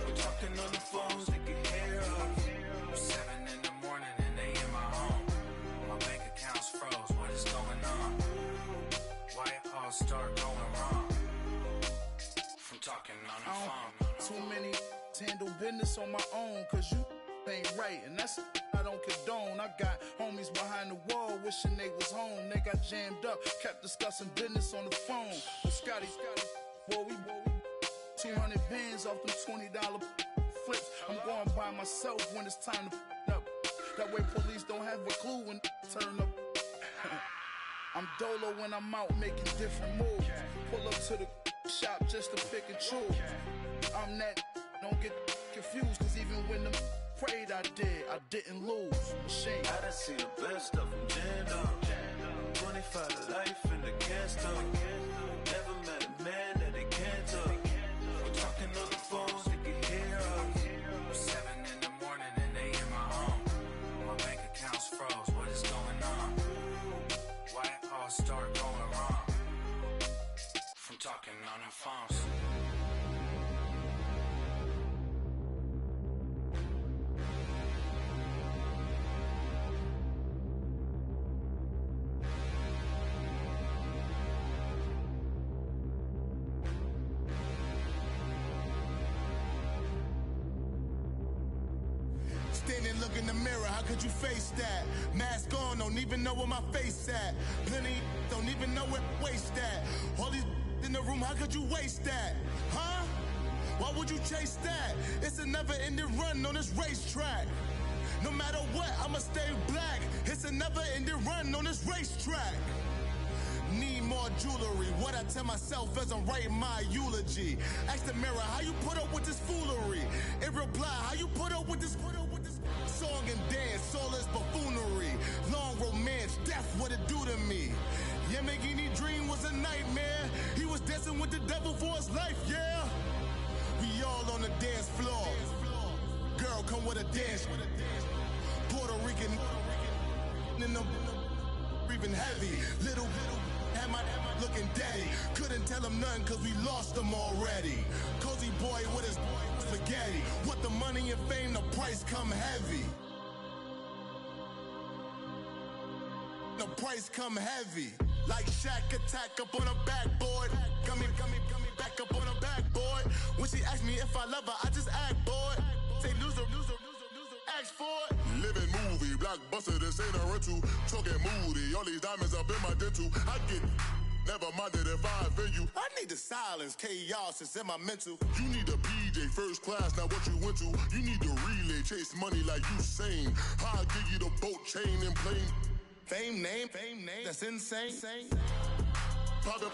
We're talking on the phones, they can hear us. 7 in the morning and they in my home. My bank account's froze, what is going on? Why it all start going wrong? From talking on the phone. Too many handle business on my own, cause you ain't right, and that's I don't condone. I got homies behind the wall wishing they was home. They got jammed up, kept discussing business on the phone. But Scotty, boy, we 200 bands off them $20 flips. I'm going by myself when it's time to up. That way police don't have a clue when turn up. I'm dolo when I'm out making different moves. Pull up to the shop just to pick and choose. I'm that, don't get confused, cause even when them prayed I didn't lose. Machine. I done seen the best of them jammed up. 25 to life in the can't stop. Never met a man that they can't talk. We're talking on the phones, they can hear us. 7 in the morning and they in my home. My bank account's froze, what is going on? Why it all start going wrong? From talking on the phones. Standing, look in the mirror, how could you face that? Mask on, don't even know where my face at. Plenty, don't even know where waste at. All these in the room, how could you waste that? Huh? Why would you chase that? It's a never-ending run on this racetrack. No matter what, I'ma stay black. It's a never-ending run on this racetrack. Need more jewelry. What I tell myself as I'm writing my eulogy. Ask the mirror, how you put up with this foolery? It reply, how you put up with this song and dance, all this buffoonery. Long romance, death, what it do to me? Yamagini dream was a nightmare. He was dancing with the devil for his life, yeah. We all on the dance floor. Girl, come with a dance. Puerto Rican in the breathing heavy. Little had my looking daddy. Couldn't tell him nothing cause we lost him already. Cozy boy with his spaghetti. What the money and fame, the price come heavy. The price come heavy. Like Shaq attack up on a backboard. Gummy, back up on a backboard. When she asked me if I love her, I just act bored. Say loser, ask for it. Living movie, blockbuster, this ain't a rental. Talking moody, all these diamonds up in my dental. I get never minded if I offend you. I need the silence, chaos is in my mental. You need a PJ, first class, not what you went to. You need the relay, chase money like you sane. I'll give you the boat, chain, and plane. Fame name, that's insane. Pop up.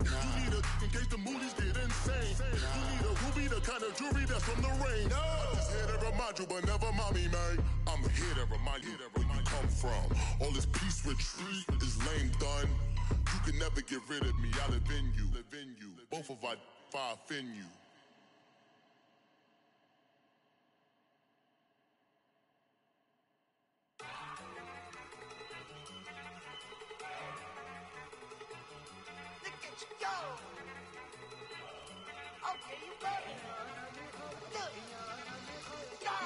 You need a, in case the movies get insane. You need a ruby, the kind of jewelry that's from the rain. I'm just here to remind you, but never mommy, man. I'm here to remind you where you come from. All this peace retreat is lame done. You can never get rid of me, I live in you. Both of our fire offend you. Okay, you got it. Look. Go.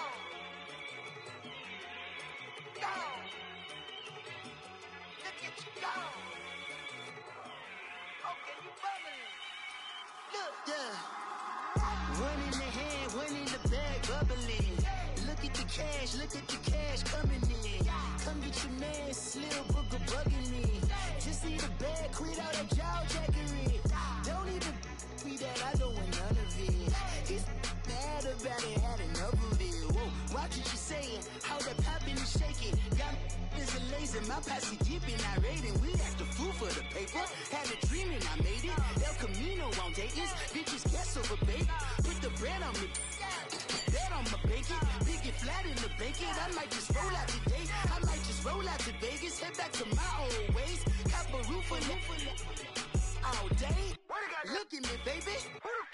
Look at you go. Okay, you bubbling. Look. Yeah. One in the hand, one in the bag, bubbling. Look at the cash coming in. Come get your man, Slim Booker bugging me. Just need a bag, quit out that jaw jackery. Don't even be that, I don't want none of it. It's bad about it, had enough of it. Whoa, watch what you saying, how that poppin' and shaking. Got is a lazy, my posse dipping, I raiding. We act the fool for the paper. Had a dream and I made it. El Camino on Dayton's, bitches guess over bait. Put the bread on me, bet on my bacon. Big flat in the bacon. I might just roll out today. I might just roll out to Vegas, head back to my old ways. Have a roof for all day. Look at me, baby.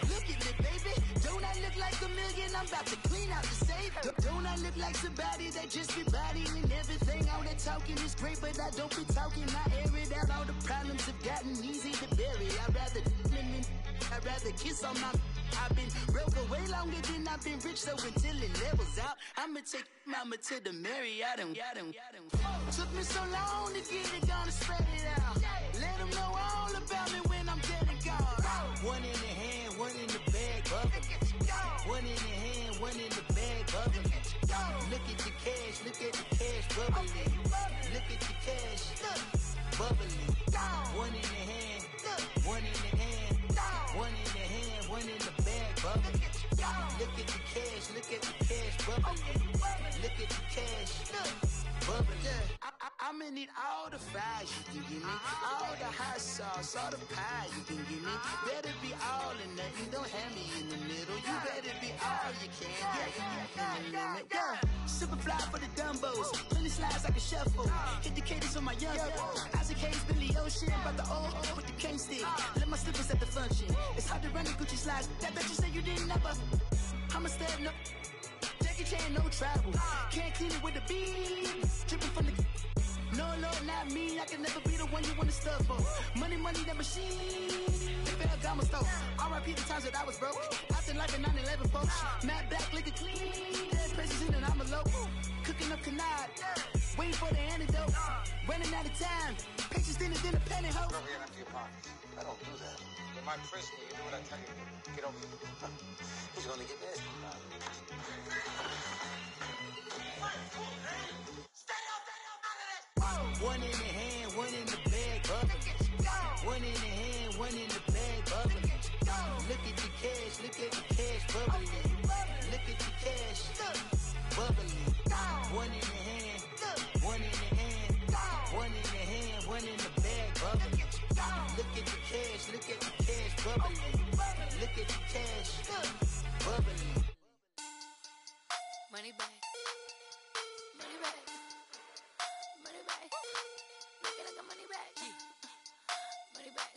Look at me, baby. Don't I look like $1 million? I'm about to clean out the safe. Don't I look like somebody that just be bodying everything? All that talking is great, but I don't be talking. I air it out. All the problems have gotten easy to bury. I'd rather kiss on my. I've been broke way longer than I've been rich, so until it levels out, I'ma take mama to the Marriott and took me so long to get it, gonna spread it out. Let them know all about me when I'm dead and gone. One in the hand, one in the bag, bubbling. One in the hand, one in the bag, bubbling. Look at the cash, look at the cash bubbling. Look at the cash, bubbling. One in the hand, one in the hand, one in the hand, one in the bag, bubbling. Look at the cash, look at the cash bubbling. Look at the cash, bubbling. I'ma need all the fries you can give me, all the hot sauce, all the pie you can give me. Better be all or nothing, don't have me in the middle. You better be all you can. Yeah. Super fly for the Dumbos, plenty slides like a shuffle. Hit the cadence on my young. Isaac Hayes, Billy Ocean, about the old with the cane stick. Let my slippers at the function. It's hard to run the Gucci slides. That bet you say you didn't never. I'ma step no. Jackie Chan, no travel. Can't clean it with the beat. Dripping from the. No, not me. I can never be the one you wanna stuff for. Money, that machine. They fell Gamma store. R.I.P. the times that I was broke. After life in 9/11, folks. Matte black, liquor clean. Dead presses in and I'm a local. Cooking up canard. Waiting for the antidote. Running out of time. Patience thinner than a penny hoe. Over here and empty your pockets. I don't do that. You're my prisoner. You do what I tell you. Get over here. He's gonna get this. One in the hand, one in the bag, bubbling. One in the hand, one in the bag, bubbling. Look at the cash, look at the cash bubbling. Look at the cash, bubbling. One in the hand, one in the hand, one in the hand, one in the bag, bubbling. Look at the cash, look at the cash bubbling. Look at the cash, bubbling. Money back. Money back. Money back. Look at the money back. Money back.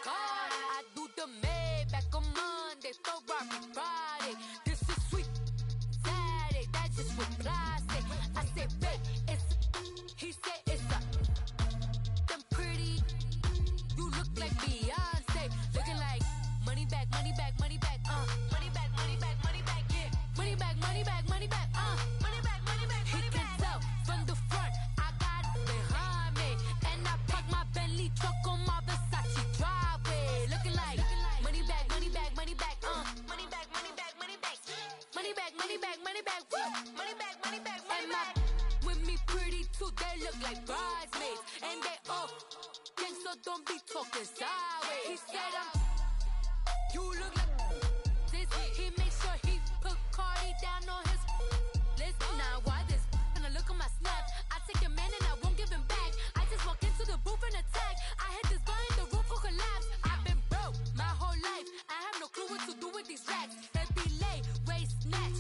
God, I do the Maybach on Monday, Ferrari Friday. This is sweet Saturday. That's just with plastic. I said, babe, it's. He said it's a. Them pretty. You look like Beyonce. Looking like money back, money back, money back. Money back, money back, money back. Yeah. Money back, money back, money back. Money back, money back, money back. He can tell from the front. I got it behind me, and I parked my Bentley truck on my Versace driveway. Looking like money back, money back, money back. Money back, money back, money back. Money back, money back, money back. Money back, money back, money back. With me pretty too, they look like bridesmaids, and they all gang, so don't be talking sideways. He said you look like this. He made sure he put Cardi down on his list. Now why this? When I look at my snap, I take a man and I won't give him back. I just walk into the booth and attack. I hit this guy in the roof will collapse. I've been broke my whole life. I have no clue what to do with these racks. They be late, waist snatch,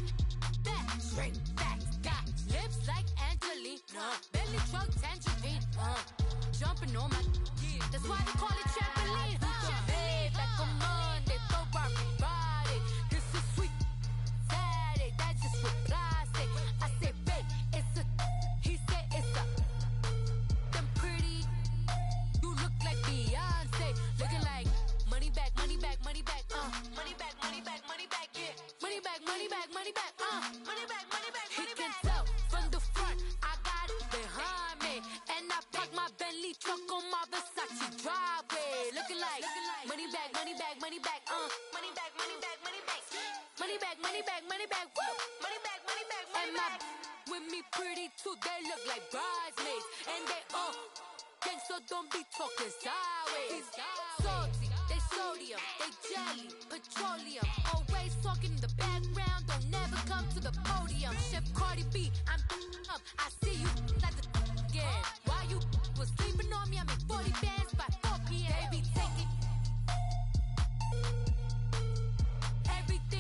back, straight back. Got lips like Angelina, belly truck tangerine. Jumping on my, that's why they call it trampoline. Back on Monday, Ferrari Friday. This is sweet Saturday. That's just with plastic. I said, babe, it's a. He said it's a. Them pretty. You look like Beyonce. Looking like money back, money back, money back. Money back, money back, money back. Yeah. Money back, money back, money back. Money back, money back, money back. He can tell from the front. I got it behind me, and I parked my Bentley truck on my Versace driveway. Looking like money back, money back, money back. Money back, money back, money back. Money back, money back, money back. Woo. Money back, money back, money back. With me pretty too, they look like bridesmaids, and they all gang, so don't be talking sideways. Salty, they sodium, they jelly, petroleum. Always talking in the background, don't never come to the podium. Chef Cardi B, I'm up. I see you like the again. While you was sleeping on me, I make 40 bands by 4 p.m. Baby, take it. Everything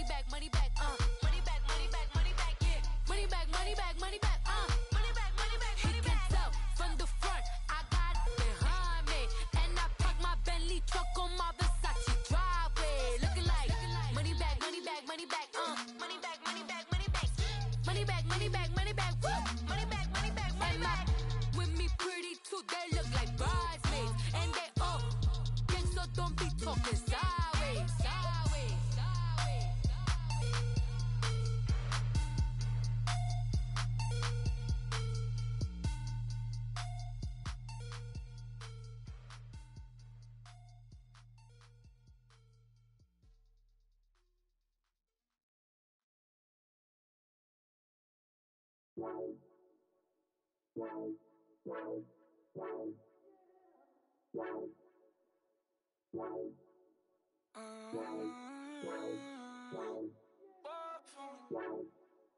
back, money back, money back, money back, money back, yeah. Money back, money back, money back, money back, money back, money back. He can tell from the front, I got it behind me, and I park my Bentley truck on my Versace driveway, looking like money back, money back, money back, money back, money back, money back, money back, money back, money back, woo, money back, money back, money back. With me pretty too, they look like bridesmaids, and they all gang, so don't be talking sideways, sideways, sideways.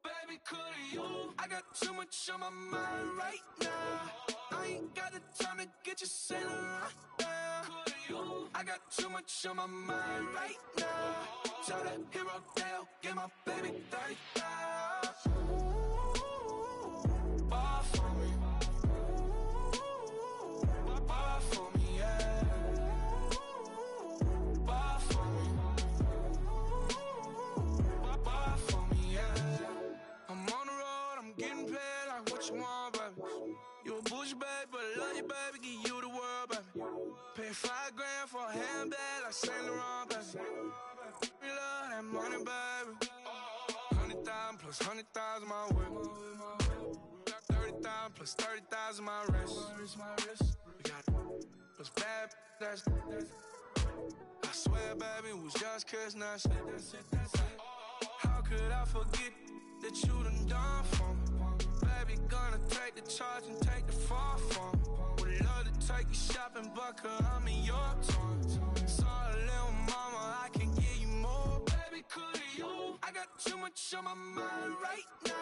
Baby, could you? I got too much on my mind right now. I ain't got the time to get you sailing right now. Could you? I got too much on my mind right now. Tell that hero Dale, get my baby 30,000. Bar for me. Bar for me, yeah. Bar for me. Bar for me, yeah. I'm on the road, I'm getting paid like what you want, baby. You a bougie, baby, but I love you, baby. Give you the world, baby. Pay $5 grand for a handbag like Saint Laurent, baby. We love that money, baby. 100,000 plus 100,000 my whip. 30,000 plus 30,000 my wrist. We got plus bad, that's I swear, baby, it was just kiss, that's it. How could I forget that you done for me? Baby, gonna take the charge and take the fall from me. Would love to take you shopping, but I'm in your toys. Sorry, little mama, I can give you more. Baby, could you? I got too much on my mind right now.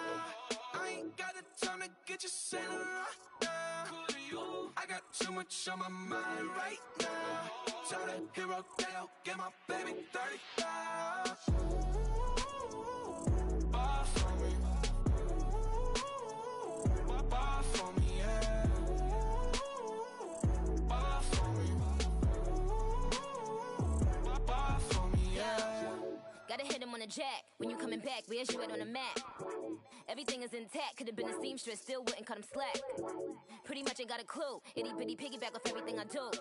I ain't got the time to get you sailing right now. Could you? I got too much on my mind right now. Tell that hero Dale, get my baby 30,000. Bar for me. Bar for me, yeah. Bar for me. Bar for me, yeah. Gotta hit him on the jack. When you coming back, where's you at on the map? Everything is intact. Could've been a seamstress, still wouldn't cut him slack. Pretty much ain't got a clue. Itty bitty piggyback off everything I do.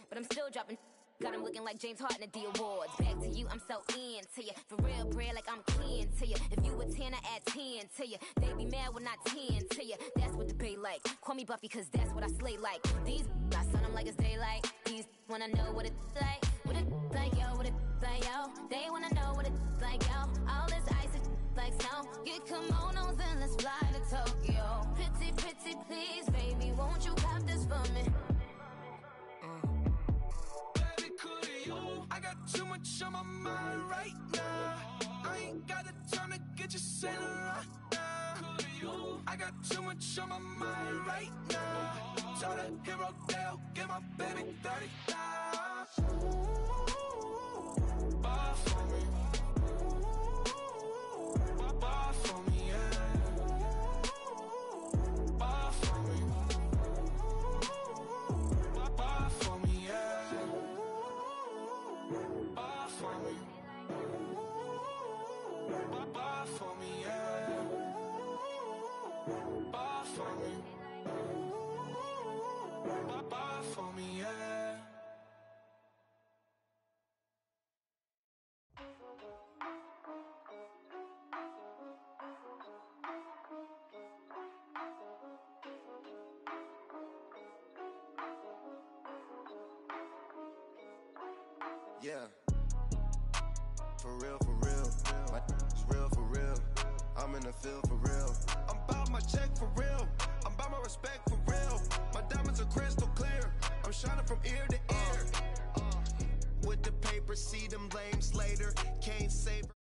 But I'm still dropping. Got him looking like James Harden at the awards. Back to you, I'm so into you. For real, bread, like I'm kin to you. If you a 10, I add 10 to you. They be mad when I 10 to you. That's what the bay like. Call me Buffy, cause that's what I slay like. These, I son them like it's daylight. These wanna know what it's like. What it like, yo, what it like, yo. They wanna know what it's like, yo. All this ice is like snow. Get kimonos and let's fly to Tokyo. Pretty, pretty, please, baby, won't you cop this for me? I got too much on my mind right now. I ain't got the time to get you sailing right now. Could you? I got too much on my mind right now. Tell that hero Dale, get my baby 30,000. Bar for me. Bar for me, yeah. Bar for me. Bar for me, yeah. Bar for me. Bar for me, yeah. Bar for me. Bar for me, yeah. Yeah. For real, for real. My is real, for real. I'm in the field for real. I'm about my check for real. I'm about my respect for real. My diamonds are crystal clear. I'm shining from ear to ear. With the paper, see them lames later. Can't save.